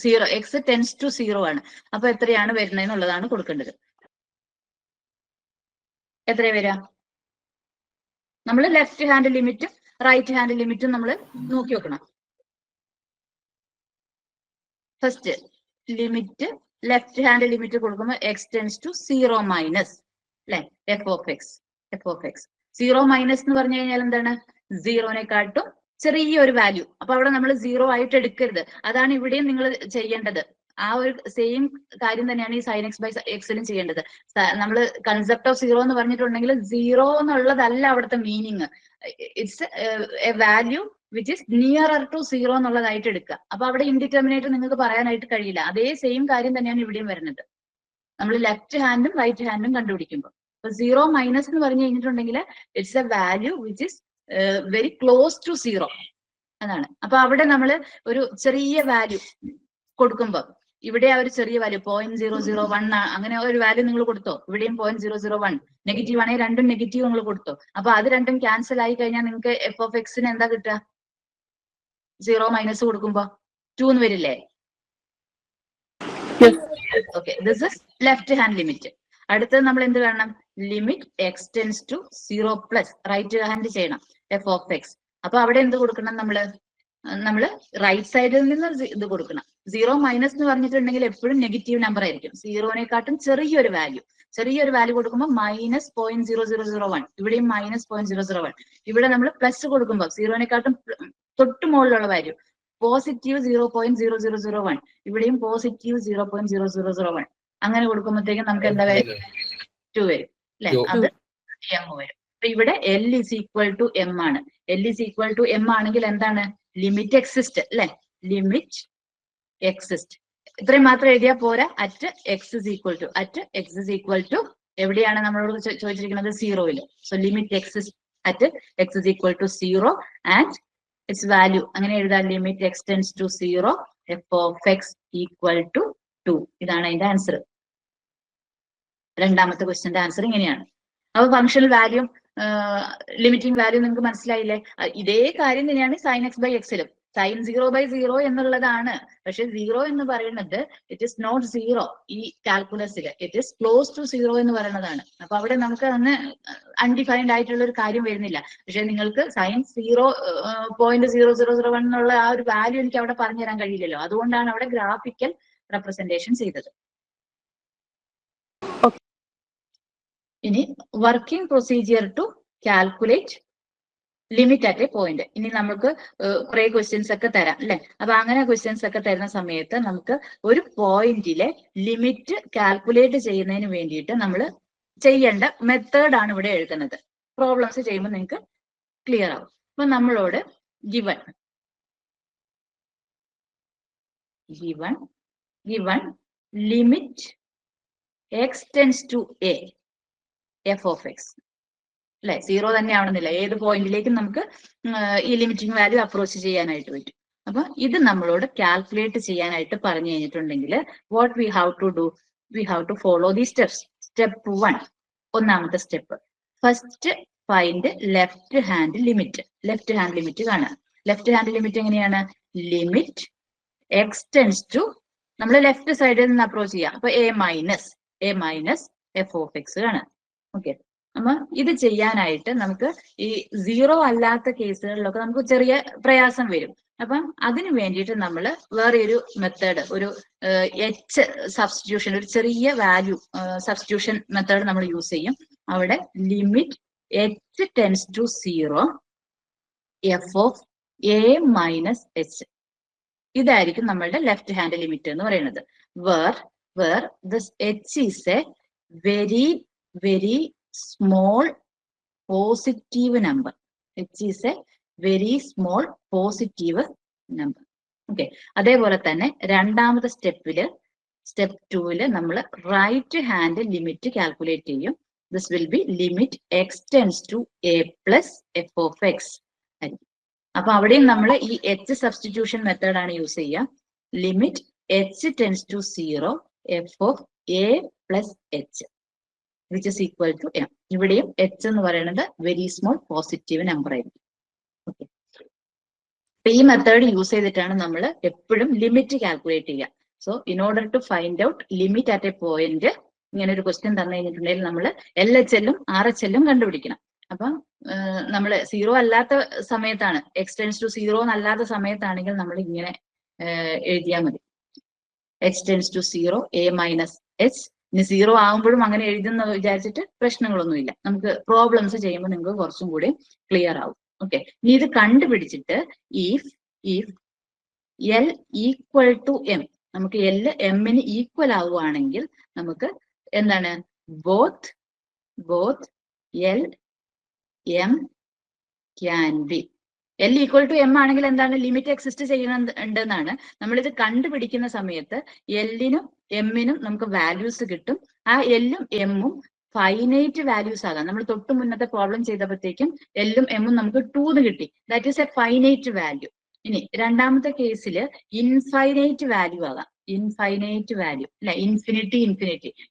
0 എക്സ് ടെൻസ് ടു 0 ആണ്. അപ്പൊ എത്രയാണ് വരുന്നതെന്നുള്ളതാണ് കൊടുക്കേണ്ടത്. എത്രയാ വരിക? നമ്മൾ ലെഫ്റ്റ് ഹാൻഡ് ലിമിറ്റും റൈറ്റ് ഹാൻഡ് ലിമിറ്റും നമ്മൾ നോക്കി വെക്കണം. First limit, left hand limit കൊടുക്കുമ്പോൾ എക്സ് ടെൻസ് ടു 0 മൈനസ് അല്ലെ എഫ് ഓഫ് എക്സ്. 0 മൈനസ് എന്ന് പറഞ്ഞു കഴിഞ്ഞാൽ എന്താണ്? 0-നെക്കാട്ടും ചെറിയൊരു വാല്യൂ. അപ്പൊ അവിടെ നമ്മൾ 0 ആയിട്ട് എടുക്കരുത്. അതാണ് ഇവിടെയും നിങ്ങൾ ചെയ്യേണ്ടത്. ആ ഒരു സെയിം കാര്യം തന്നെയാണ് ഈ സൈൻ എക്സ് ബൈ എക്സിലും ചെയ്യേണ്ടത്. നമ്മൾ കൺസെപ്റ്റ് ഓഫ് 0 എന്ന് പറഞ്ഞിട്ടുണ്ടെങ്കിൽ 0 എന്നുള്ളതല്ല അവിടുത്തെ meaning. It's a value which is nearer to 0 എന്നുള്ളതായിട്ട് എടുക്കുക. അപ്പൊ അവിടെ ഇൻഡിറ്റർമിനേറ്റ് നിങ്ങൾക്ക് പറയാനായിട്ട് കഴിയില്ല. അതേ സെയിം കാര്യം തന്നെയാണ് ഇവിടെയും വരുന്നത്. നമ്മൾ ലെഫ്റ്റ് ഹാൻഡും റൈറ്റ് ഹാൻഡും കണ്ടുപിടിക്കുമ്പോൾ. അപ്പൊ 0 മൈനസ് എന്ന് പറഞ്ഞു കഴിഞ്ഞിട്ടുണ്ടെങ്കിൽ it's a value which is very close to 0 എന്നാണ്. അപ്പൊ അവിടെ നമ്മൾ ഒരു ചെറിയ വാല്യൂ കൊടുക്കുമ്പോൾ ഇവിടെ ആ ഒരു ചെറിയ വാല്യൂ 0.001 അങ്ങനെ ഒരു വാല്യൂ നിങ്ങൾ കൊടുത്തോ. ഇവിടെയും 0.001 നെഗറ്റീവ് ആണെങ്കിൽ രണ്ടും നെഗറ്റീവ് നിങ്ങൾ കൊടുത്തോ. അപ്പൊ അത് രണ്ടും ക്യാൻസൽ ആയി കഴിഞ്ഞാൽ നിങ്ങൾക്ക് എഫ് ഓഫ് എക്സിന് എന്താ കിട്ടുക? 0 മൈനസ് കൊടുക്കുമ്പോ 2 എന്ന് വരില്ലേ? Okay. This is left hand limit. അടുത്തത് നമ്മൾ എന്ത് കാണണം? Limit x tends to 0 plus right hand ചെയ്യണം എഫ് ഓഫ് എക്സ്. അപ്പൊ അവിടെ എന്ത് കൊടുക്കണം? നമ്മള് റൈറ്റ് സൈഡിൽ നിന്ന് ഇത് കൊടുക്കണം. 0 മൈനസ് എന്ന് പറഞ്ഞിട്ടുണ്ടെങ്കിൽ എപ്പോഴും നെഗറ്റീവ് നമ്പർ ആയിരിക്കും. 0-നെക്കാട്ടും ചെറിയൊരു വാല്യൂ കൊടുക്കുമ്പോൾ -0.0001. ഇവിടെയും -0.001. ഇവിടെ നമ്മൾ പ്ലസ് കൊടുക്കുമ്പോൾ 0-നെക്കാട്ടും തൊട്ട് മുകളിലുള്ള വാല്യൂ പോസിറ്റീവ് 0.0001. ഇവിടെയും പോസിറ്റീവ് 0.0001. അങ്ങനെ കൊടുക്കുമ്പോഴത്തേക്കും നമുക്ക് എന്താ വരും? 2 വരും അല്ലെ? അത് എം വരും. അപ്പൊ ഇവിടെ L is equal to M ആണ്. L is equal to M ആണെങ്കിൽ എന്താണ്? ലിമിറ്റ് എക്സിസ്റ്റ് അല്ലെ? Limit exist. ഇത്രയും മാത്രം എഴുതിയാൽ പോരാ. At x is equal to എവിടെയാണ് നമ്മളോട് ചോദിച്ചിരിക്കുന്നത്? 0-ല്. So limit exist at x is equal to 0 and its value അങ്ങനെ എഴുതാൻ. Limit x tends to 0 f of x equal to 2. ഇതാണ് അതിന്റെ ആൻസർ. രണ്ടാമത്തെ ക്വസ്റ്റ്യന്റെ ആൻസർ ഇങ്ങനെയാണ്. അപ്പൊ ഫംഗ്ഷണൽ വാല്യൂ ലിമിറ്റിംഗ് വാല്യൂ നിങ്ങൾക്ക് മനസ്സിലായില്ലേ? ഇതേ കാര്യം തന്നെയാണ് സൈൻ എക്സ് ബൈ എക്സിലും. സൈൻ 0/0 എന്നുള്ളതാണ്. പക്ഷെ 0 എന്ന് പറയുന്നത് ഇറ്റ് ഇസ് നോട്ട് 0. ഈ കാൽക്കുലസിൽ ഇറ്റ് ഇസ് ക്ലോസ് ടു 0 എന്ന് പറയുന്നതാണ്. അപ്പൊ അവിടെ നമുക്ക് അന്ന് അൺഡിഫൈൻഡ് ആയിട്ടുള്ള ഒരു കാര്യം വരുന്നില്ല. പക്ഷെ നിങ്ങൾക്ക് സൈൻ 0.0001 എന്നുള്ള ആ ഒരു വാല്യൂ എനിക്ക് അവിടെ പറഞ്ഞു തരാൻ കഴിയില്ലല്ലോ. അതുകൊണ്ടാണ് അവിടെ ഗ്രാഫിക്കൽ റെപ്രസെന്റേഷൻ ചെയ്തത്. ഇനി working procedure to calculate limit at a point. ഇനി നമുക്ക് കുറെ ക്വസ്റ്റ്യൻസ് ഒക്കെ തരാം അല്ലെ. അപ്പൊ അങ്ങനെ ക്വസ്റ്റ്യൻസ് ഒക്കെ തരുന്ന സമയത്ത് നമുക്ക് ഒരു പോയിന്റിലെ ലിമിറ്റ് കാൽക്കുലേറ്റ് ചെയ്യുന്നതിന് വേണ്ടിയിട്ട് നമ്മൾ ചെയ്യേണ്ട മെത്തേഡ് ആണ് ഇവിടെ എഴുതുന്നത്. പ്രോബ്ലംസ് ചെയ്യുമ്പോൾ നിങ്ങൾക്ക് ക്ലിയർ ആവും. അപ്പൊ നമ്മളോട് given limit x tends to a f of x അല്ലെ. 0 തന്നെ ആവണമെന്നില്ല, ഏത് പോയിന്റിലേക്കും നമുക്ക് ഈ ലിമിറ്റിംഗ് വാല്യൂ അപ്രോച്ച് ചെയ്യാനായിട്ട് പറ്റും. അപ്പൊ ഇത് നമ്മളോട് കാൽക്കുലേറ്റ് ചെയ്യാനായിട്ട് പറഞ്ഞു കഴിഞ്ഞിട്ടുണ്ടെങ്കിൽ what we have to do, we have to follow the steps. Step 1, ഒന്നാമത്തെ step, first find left hand limit. Left hand limit കാണുക. ലെഫ്റ്റ് ഹാൻഡ് ലിമിറ്റ് എങ്ങനെയാണ്? ലിമിറ്റ് എക്സ് ടെൻസ് ടു, നമ്മൾ ലെഫ്റ്റ് സൈഡിൽ നിന്ന് അപ്രോച്ച് ചെയ്യാം. അപ്പൊ a minus f of x കാണാം. ഓക്കെ. അപ്പൊ ഇത് ചെയ്യാനായിട്ട് നമുക്ക് ഈ 0 അല്ലാത്ത കേസുകളിലൊക്കെ നമുക്ക് ചെറിയ പ്രയാസം വരും. അപ്പം അതിന് വേണ്ടിയിട്ട് നമ്മൾ വേറെ ഒരു മെത്തേഡ്, ഒരു എച്ച് സബ്സ്റ്റിറ്റ്യൂഷൻ, ഒരു ചെറിയ വാല്യൂ സബ്സ്റ്റിറ്റ്യൂഷൻ മെത്തേഡ് നമ്മൾ യൂസ് ചെയ്യും. അവിടെ limit h tends to 0 f of a minus h, ഇതായിരിക്കും നമ്മളുടെ ലെഫ്റ്റ് ഹാൻഡ് ലിമിറ്റ് എന്ന് പറയുന്നത്. Where this h is a very small positive number. H is a very small positive number. Okay. അതേപോലെ തന്നെ രണ്ടാമത്തെ സ്റ്റെപ്പ് 2 നമ്മൾ റൈറ്റ് ഹാൻഡ് ലിമിറ്റ് കാൽക്കുലേറ്റ് ചെയ്യും. This will be limit x tends to a plus f of x. അപ്പൊ അവിടെയും നമ്മൾ ഈ എച്ച് സബ്സ്റ്റിറ്റ്യൂഷൻ മെത്തേഡാണ് യൂസ് ചെയ്യുക. Limit h tends to 0 f of a plus h which is equal to m. ഇവിടെയും h എന്ന് പറയുന്നത് വെരി സ്മോൾ പോസിറ്റീവ് നമ്പർ ആയിരിക്കും. ഓക്കെ. അപ്പൊ ഈ മെത്തേഡ് യൂസ് ചെയ്തിട്ടാണ് നമ്മൾ എപ്പോഴും ലിമിറ്റ് കാൽക്കുലേറ്റ് ചെയ്യുക. So in order to find out limit at a point, ഇങ്ങനെ ഒരു ക്വസ്റ്റ്യൻ തന്നു കഴിഞ്ഞിട്ടുണ്ടെങ്കിൽ നമ്മൾ LHL ഉം RHL ഉം കണ്ടുപിടിക്കണം. അപ്പം നമ്മൾ 0 അല്ലാത്ത സമയത്താണ്, എക്സ് ടെൻസ് ടു 0 അല്ലാത്ത സമയത്താണെങ്കിൽ നമ്മൾ ഇങ്ങനെ എഴുതിയാൽ മതി. H tends to 0 a minus h. ഇനി 0 ആകുമ്പോഴും അങ്ങനെ എഴുതുന്ന വിചാരിച്ചിട്ട് പ്രശ്നങ്ങളൊന്നുമില്ല. നമുക്ക് പ്രോബ്ലംസ് ചെയ്യുമ്പോൾ നിങ്ങൾക്ക് കുറച്ചും കൂടി ക്ലിയർ ആവും. ഓക്കെ. ഇനി ഇത് കണ്ടുപിടിച്ചിട്ട് if L equal to M, നമുക്ക് എൽ എമ്മിന് ഈക്വൽ ആവുകയാണെങ്കിൽ നമുക്ക് എന്താണ് both L M can be. L equal to M ആണെങ്കിൽ എന്താണ്? ലിമിറ്റ് എക്സിസ്റ്റ് ചെയ്യുന്നുണ്ടെന്നാണ്. നമ്മളിത് കണ്ടുപിടിക്കുന്ന സമയത്ത് എല്ലിനും എമ്മിനും നമുക്ക് വാല്യൂസ് കിട്ടും. ആ എല്ലും എമ്മും ഫൈനൈറ്റ് വാല്യൂസ് ആകാം. നമ്മൾ തൊട്ട് മുന്നത്തെ പ്രോബ്ലം ചെയ്തപ്പോഴത്തേക്കും എല്ലും എമ്മും നമുക്ക് 2 കിട്ടി. That is a finite value. ഇനി രണ്ടാമത്തെ കേസിൽ ഇൻഫൈനൈറ്റ് വാല്യൂ ആകാം. ഇൻഫൈനൈറ്റ് വാല്യൂ അല്ലെ, ഇൻഫിനിറ്റി.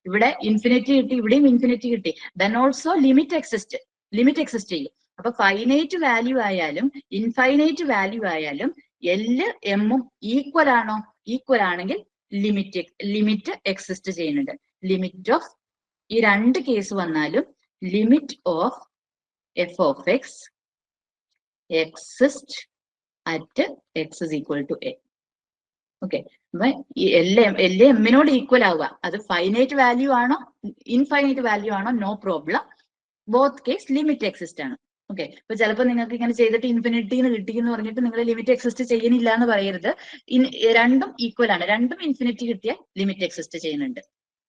ഇവിടെ ഇൻഫിനിറ്റി കിട്ടി, ഇവിടെയും ഇൻഫിനിറ്റി കിട്ടി. ദെൻ ഓൾസോ ലിമിറ്റ് എക്സിസ്റ്റ് ചെയ്യും. അപ്പൊ ഫൈനൈറ്റ് വാല്യൂ ആയാലും ഇൻഫൈനൈറ്റ് വാല്യൂ ആയാലും എല്ല് എമ്മും ഈക്വൽ ആണോ? ഈക്വൽ ആണെങ്കിൽ ലിമിറ്റ് എക്സിസ്റ്റ് ചെയ്യുന്നുണ്ട്. ലിമിറ്റ് ഓഫ്, ഈ രണ്ട് കേസ് വന്നാലും limit of f of x exist at x is equal to a. Okay. അപ്പൊ എല്ല് എമ്മിനോട് ഈക്വൽ ആവുക. അത് ഫൈനൈറ്റ് വാല്യൂ ആണോ ഇൻഫൈനൈറ്റ് വാല്യൂ ആണോ, no problem. Both case limit exist ആണ്. ഓക്കെ. അപ്പൊ ചിലപ്പോൾ നിങ്ങൾക്ക് ഇങ്ങനെ ചെയ്തിട്ട് ഇൻഫിനിറ്റിന്ന് കിട്ടി എന്ന് പറഞ്ഞിട്ട് നിങ്ങൾ ലിമിറ്റ് എക്സിസ്റ്റ് ചെയ്യുന്നില്ല എന്ന് പറയരുത്. രണ്ടും ഈക്വൽ ആണ്. രണ്ടും ഇൻഫിനിറ്റി കിട്ടിയാൽ ലിമിറ്റ് എക്സിസ്റ്റ് ചെയ്യുന്നുണ്ട്.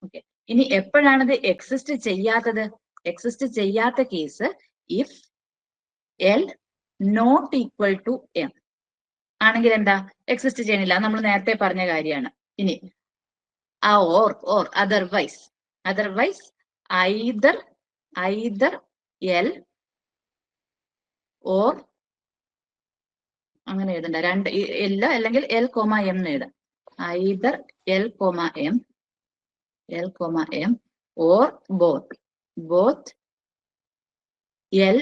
ഓക്കെ. ഇനി എപ്പോഴാണിത് എക്സിസ്റ്റ് ചെയ്യാത്തത്? എക്സിസ്റ്റ് ചെയ്യാത്ത case if L not equal to M ആണെങ്കിൽ എന്താ? എക്സിസ്റ്റ് ചെയ്യണില്ല. നമ്മൾ നേരത്തെ പറഞ്ഞ കാര്യമാണ്. ഇനി or otherwise either L or, അങ്ങനെ എഴുതണ്ട, രണ്ട് എൽ അല്ലെങ്കിൽ എൽ കോമ എം എന്ന് എഴുതാം. Either L comma M or both L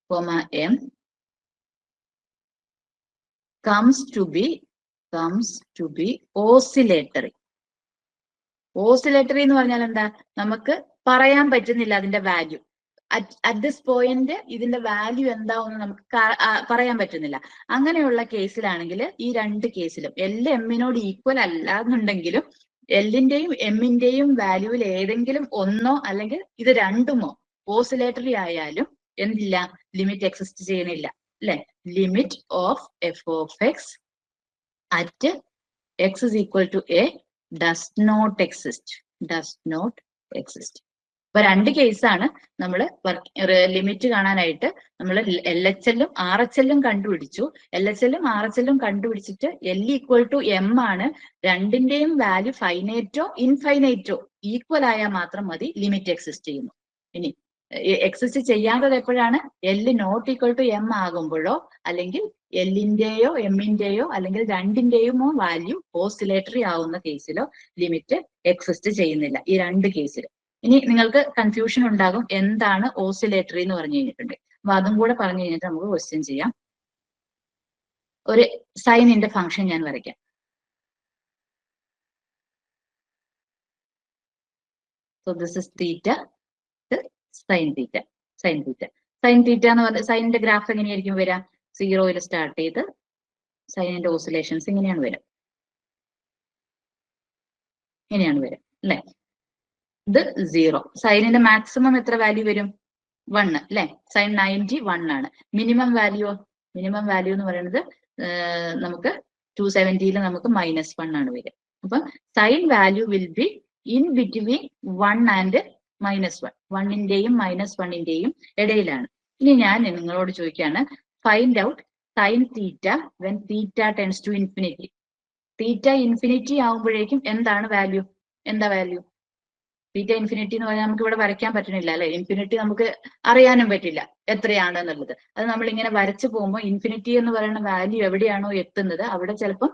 comma M comes to be oscillatory. Oscillatory എന്ന് പറഞ്ഞാൽ എന്താ? നമുക്ക് പറയാൻ പറ്റുന്നില്ല അതിന്റെ വാല്യൂ. അറ്റ് ദിസ് പോയിന്റ് ഇതിന്റെ വാല്യൂ എന്താവുമെന്ന് നമുക്ക് പറയാൻ പറ്റുന്നില്ല. അങ്ങനെയുള്ള കേസിലാണെങ്കിൽ ഈ രണ്ട് കേസിലും എൽ എമ്മിനോട് ഈക്വൽ അല്ല എന്നുണ്ടെങ്കിലും എല്ലിന്റെയും എമ്മിന്റെയും വാല്യൂവിൽ ഏതെങ്കിലും ഒന്നോ അല്ലെങ്കിൽ ഇത് രണ്ടുമോ ഓസിലേറ്ററി ആയാലും എന്തില്ല? ലിമിറ്റ് എക്സിസ്റ്റ് ചെയ്യണില്ല അല്ലെ? Limit of f of x at x is equal to a does not exist. അപ്പൊ രണ്ട് കേസാണ് നമ്മൾ ലിമിറ്റ് കാണാനായിട്ട് നമ്മൾ LHL ഉം RHL ഉം കണ്ടുപിടിച്ചു. LHL ഉം RHL ഉം കണ്ടുപിടിച്ചിട്ട് L ഈക്വൽ ടു എം ആണ്. രണ്ടിന്റെയും വാല്യൂ ഫൈനൈറ്റോ ഇൻഫൈനൈറ്റോ ഈക്വൽ ആയാൽ മാത്രം മതി ലിമിറ്റ് എക്സിസ്റ്റ് ചെയ്യുന്നു. ഇനി എക്സിസ്റ്റ് ചെയ്യാത്തത് എപ്പോഴാണ്? L not equal to M ആകുമ്പോഴോ അല്ലെങ്കിൽ എല്ലിന്റെയോ എമ്മിന്റെയോ അല്ലെങ്കിൽ രണ്ടിന്റെയുമോ വാല്യൂ ഓസിലേറ്ററി ആവുന്ന കേസിലോ ലിമിറ്റ് എക്സിസ്റ്റ് ചെയ്യുന്നില്ല. ഈ രണ്ട് കേസിൽ. ഇനി നിങ്ങൾക്ക് കൺഫ്യൂഷൻ ഉണ്ടാകും എന്താണ് ഓസിലേറ്ററി എന്ന് പറഞ്ഞു കഴിഞ്ഞിട്ടുണ്ട്. അപ്പൊ അതും കൂടെ പറഞ്ഞു കഴിഞ്ഞിട്ട് നമുക്ക് ക്വസ്റ്റ്യൻ ചെയ്യാം. ഒരു സൈനിന്റെ ഫംഗ്ഷൻ ഞാൻ വരയ്ക്കാം. So this is theta, sine theta. Sine theta എന്ന് പറഞ്ഞ സൈനിന്റെ ഗ്രാഫ് എങ്ങനെയായിരിക്കും വരാം? 0 സ്റ്റാർട്ട് ചെയ്ത് സൈനിന്റെ ഓസിലേഷൻസ് ഇങ്ങനെയാണ് വരാം. അല്ലെ? ഇത് 0. സൈനിന്റെ മാക്സിമം എത്ര വാല്യൂ വരും? 1 അല്ലെ? സൈൻ 90 1 ആണ്. മിനിമം വാല്യൂ എന്ന് പറയുന്നത് നമുക്ക് 270 നമുക്ക് -1 ആണ് വരിക. അപ്പൊ sine value will be in between 1 and -1. 1ന്റെയും -1ന്റെയും ഇടയിലാണ്. ഇനി ഞാൻ നിങ്ങളോട് ചോദിക്കുകയാണ്, find out sine theta when theta tends to infinity. Theta infinity ആവുമ്പോഴേക്കും എന്താണ് വാല്യൂ? എന്താ വാല്യൂ? തീറ്റ ഇൻഫിനിറ്റി എന്ന് പറഞ്ഞാൽ നമുക്ക് ഇവിടെ വരയ്ക്കാൻ പറ്റണില്ല അല്ലെ? ഇൻഫിനിറ്റി നമുക്ക് അറിയാനും പറ്റില്ല എത്രയാണ് എന്നുള്ളത്. അത് നമ്മൾ ഇങ്ങനെ വരച്ചു പോകുമ്പോൾ ഇൻഫിനിറ്റി എന്ന് പറയുന്ന വാല്യൂ എവിടെയാണോ എത്തുന്നത് അവിടെ ചിലപ്പം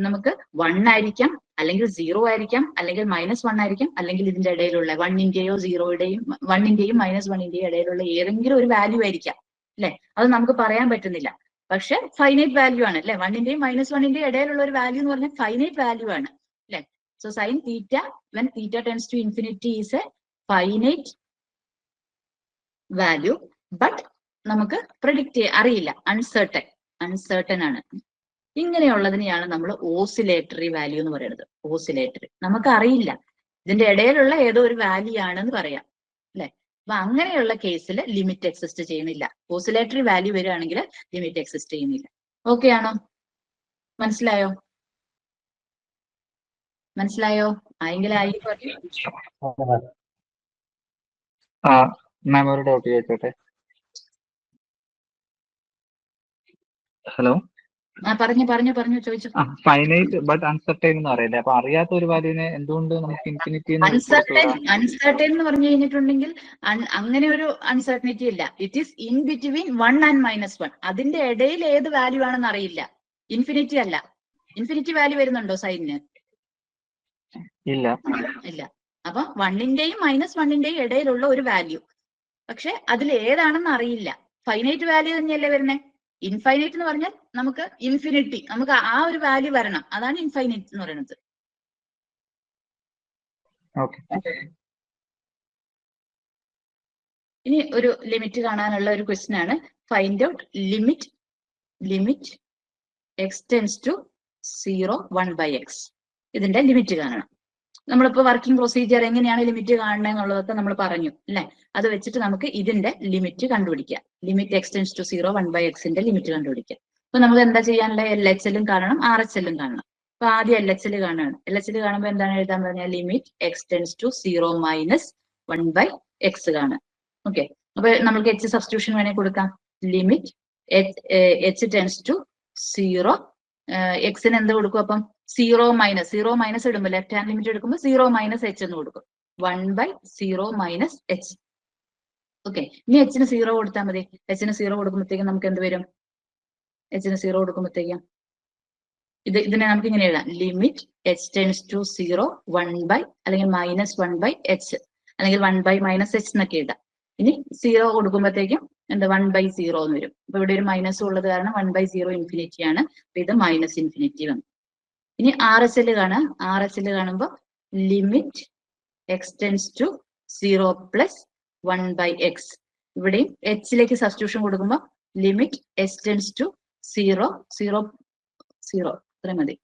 നമുക്ക് 1 ആയിരിക്കാം, അല്ലെങ്കിൽ 0 ആയിരിക്കാം, അല്ലെങ്കിൽ -1 ആയിരിക്കാം, അല്ലെങ്കിൽ ഇതിന്റെ ഇടയിലുള്ള 1ന്റെയോ 0യുടെയും 1ന്റെയും -1ന്റെയും ഇടയിലുള്ള ഏതെങ്കിലും ഒരു വാല്യൂ ആയിരിക്കാം അല്ലെ? അത് നമുക്ക് പറയാൻ പറ്റുന്നില്ല. പക്ഷെ ഫൈനൈറ്റ് വാല്യൂ ആണ് അല്ലെ? 1ന്റെയും -1ന്റെയും ഇടയിലുള്ള ഒരു വാല്യൂ എന്ന് പറഞ്ഞാൽ ഫൈനൈറ്റ് വാല്യൂ ആണ് അല്ലെ? So sine theta when theta tends to infinity is a finite value. But നമുക്ക് പ്രെഡിക്റ്റ് അറിയില്ല, അൺസർട്ടൻ ആണ്. ഇങ്ങനെയുള്ളതിനെയാണ് നമ്മൾ ഓസിലേറ്ററി വാല്യൂ എന്ന് പറയുന്നത്. ഓസിലേറ്ററി നമുക്ക് അറിയില്ല, ഇതിന്റെ ഇടയിലുള്ള ഏതോ ഒരു വാല്യൂ ആണെന്ന് പറയാം അല്ലെ? അപ്പൊ അങ്ങനെയുള്ള കേസിൽ ലിമിറ്റ് എക്സിസ്റ്റ് ചെയ്യുന്നില്ല. ഓസിലേറ്ററി വാല്യൂ വരികയാണെങ്കിൽ ലിമിറ്റ് എക്സിസ്റ്റ് ചെയ്യുന്നില്ല. ഓക്കെ ആണോ? മനസ്സിലായോ? ആയെങ്കിൽ ആയി. മാം ഒരു ഡൗട്ട് ചോദിച്ചോട്ടെ? ഹലോ, പറഞ്ഞു ചോദിച്ചു. ഫൈനൈറ്റ് ബട്ട് അൺസർട്ടൈൻ എന്ന് പറയില്ലേ? അപ്പൊ അറിയാത്ത ഒരു വാല്യൂവിനെ എന്തുകൊണ്ട് നമുക്ക് ഇൻഫിനിറ്റി അൺസർട്ടൈൻ എന്ന് പറഞ്ഞു കഴിഞ്ഞിട്ടുണ്ടെങ്കിൽ അങ്ങനെ ഒരു അൺസർട്ടനിറ്റി ഇല്ല. It is in between 1 and -1. അതിന്റെ ഇടയിൽ ഏത് വാല്യൂ ആണെന്ന് അറിയില്ല. ഇൻഫിനിറ്റി അല്ല. ഇൻഫിനിറ്റി വാല്യൂ വരുന്നുണ്ടോ സൈനിന്? ഇല്ല. അപ്പൊ 1ന്റെയും -1ന്റെയും ഇടയിലുള്ള ഒരു വാല്യൂ, പക്ഷെ അതിൽ ഏതാണെന്ന് അറിയില്ല. ഫൈനൈറ്റ് വാല്യൂ തന്നെയല്ലേ വരുന്നേ? ഇൻഫൈനൈറ്റ് എന്ന് പറഞ്ഞാൽ നമുക്ക് ഇൻഫിനിറ്റി, നമുക്ക് ആ ഒരു വാല്യൂ വരണം. അതാണ് ഇൻഫൈനൈറ്റ് എന്ന് പറയുന്നത്. ഇനി ഒരു ലിമിറ്റ് കാണാനുള്ള ഒരു ക്വസ്റ്റ്യൻ ആണ്. Find out limit x tends to 0 1/x. ഇതിന്റെ ലിമിറ്റ് കാണണം. നമ്മളിപ്പോ വർക്കിംഗ് പ്രൊസീജിയർ എങ്ങനെയാണ് ലിമിറ്റ് കാണുന്നത് എന്നുള്ളതൊക്കെ നമ്മൾ പറഞ്ഞു അല്ലെ? അത് വെച്ചിട്ട് നമുക്ക് ഇതിന്റെ ലിമിറ്റ് കണ്ടുപിടിക്കാം. ലിമിറ്റ് എക്സ് ടെൻഡ്സ് ടു 0 1/xന്റെ ലിമിറ്റ് കണ്ടുപിടിക്കാം. അപ്പൊ നമുക്ക് എന്താ ചെയ്യാനുള്ളത്? LHL ഉം കാണണം, RHL ഉം കാണണം. അപ്പൊ ആദ്യം LHL കാണണം. LHL കാണുമ്പോൾ എന്താണ് എഴുതാൻ പറഞ്ഞാൽ limit x tends to 0 - 1/x കാണാം. ഓക്കെ, അപ്പൊ നമുക്ക് H സബ്സ്റ്റിറ്റ്യൂഷൻ വേണമെങ്കിൽ കൊടുക്കാം. ലിമിറ്റ് H ടെൻഡ്സ് ടു 0, എക്സിന് എന്ത് കൊടുക്കും? അപ്പം 0 മൈനസ് ഇടുമ്പോൾ ലെഫ്റ്റ് ഹാൻഡ് ലിമിറ്റ് എടുക്കുമ്പോൾ 0 - h എന്ന് കൊടുക്കും. 1/0 - h. ഓക്കെ, ഇനി Hന് 0 കൊടുത്താൽ മതി. Hന് 0 കൊടുക്കുമ്പോഴത്തേക്കും നമുക്ക് എന്ത് വരും? Hന് 0 കൊടുക്കുമ്പോഴത്തേക്കും ഇതിനെ നമുക്ക് ഇങ്ങനെ എഴുതാം. ലിമിറ്റ് H ടെൻഡ്സ് ടു 0 1/ അല്ലെങ്കിൽ -1/h അല്ലെങ്കിൽ 1/-h എന്നൊക്കെ എഴുതാം. ഇനി 0 കൊടുക്കുമ്പോഴത്തേക്കും എന്താ 1/0 എന്ന് വരും. അപ്പൊ ഇവിടെ ഒരു മൈനസ് ഉള്ളത് കാരണം 1/0 ഇൻഫിനിറ്റി ആണ്. അപ്പൊ ഇത് മൈനസ് ഇൻഫിനിറ്റി വന്നു. ഇനി RHL കാണാം. RHL കാണുമ്പോൾ limit x tends to 0 plus 1/x. ഇവിടെയും എച്ചിലേക്ക് സബ്സ്റ്റിറ്റ്യൂഷൻ കൊടുക്കുമ്പോൾ ലിമിറ്റ് എസ് ടെൻസ് ടു 0 ഇത്രയും മതി.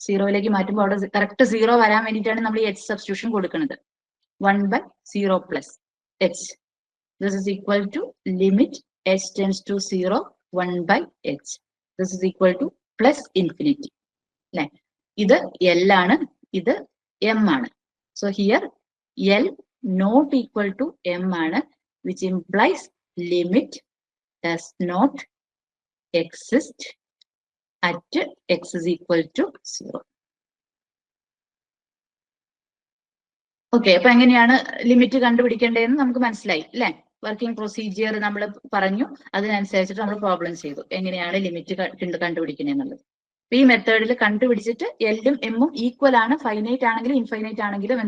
0ലേക്ക് മാറ്റുമ്പോൾ അവിടെ കറക്റ്റ് 0 വരാൻ വേണ്ടിയിട്ടാണ് നമ്മൾ ഈ എച്ച് സബ്സ്റ്റിറ്റ്യൂഷൻ കൊടുക്കുന്നത്. 1/0 plus h. This is equal to limit h tends to 0 1/h. This is equal to plus infinity അല്ലെ. ഇത് L ആണ്, ഇത് M ആണ്. So here L not equal to M ആണ്, which implies limit does not exist at x is equal to 0. Okay, അപ്പൊ എങ്ങനെയാണ് ലിമിറ്റ് കണ്ടുപിടിക്കേണ്ടതെന്ന് നമുക്ക് മനസ്സിലായി അല്ലെ. വർക്കിംഗ് പ്രൊസീജിയർ നമ്മൾ പറഞ്ഞു, അതിനനുസരിച്ചിട്ട് നമ്മൾ പ്രോബ്ലം ചെയ്തു എങ്ങനെയാണ് ലിമിറ്റ് കണ്ടുപിടിക്കണേന്നുള്ളത്. അപ്പൊ ഈ മെത്തേഡിൽ കണ്ടുപിടിച്ചിട്ട് എല്ലും എമ്മും ഈക്വൽ ആണ്, ഫൈനൈറ്റ് ആണെങ്കിലും ഇൻഫൈനൈറ്റ് ആണെങ്കിലും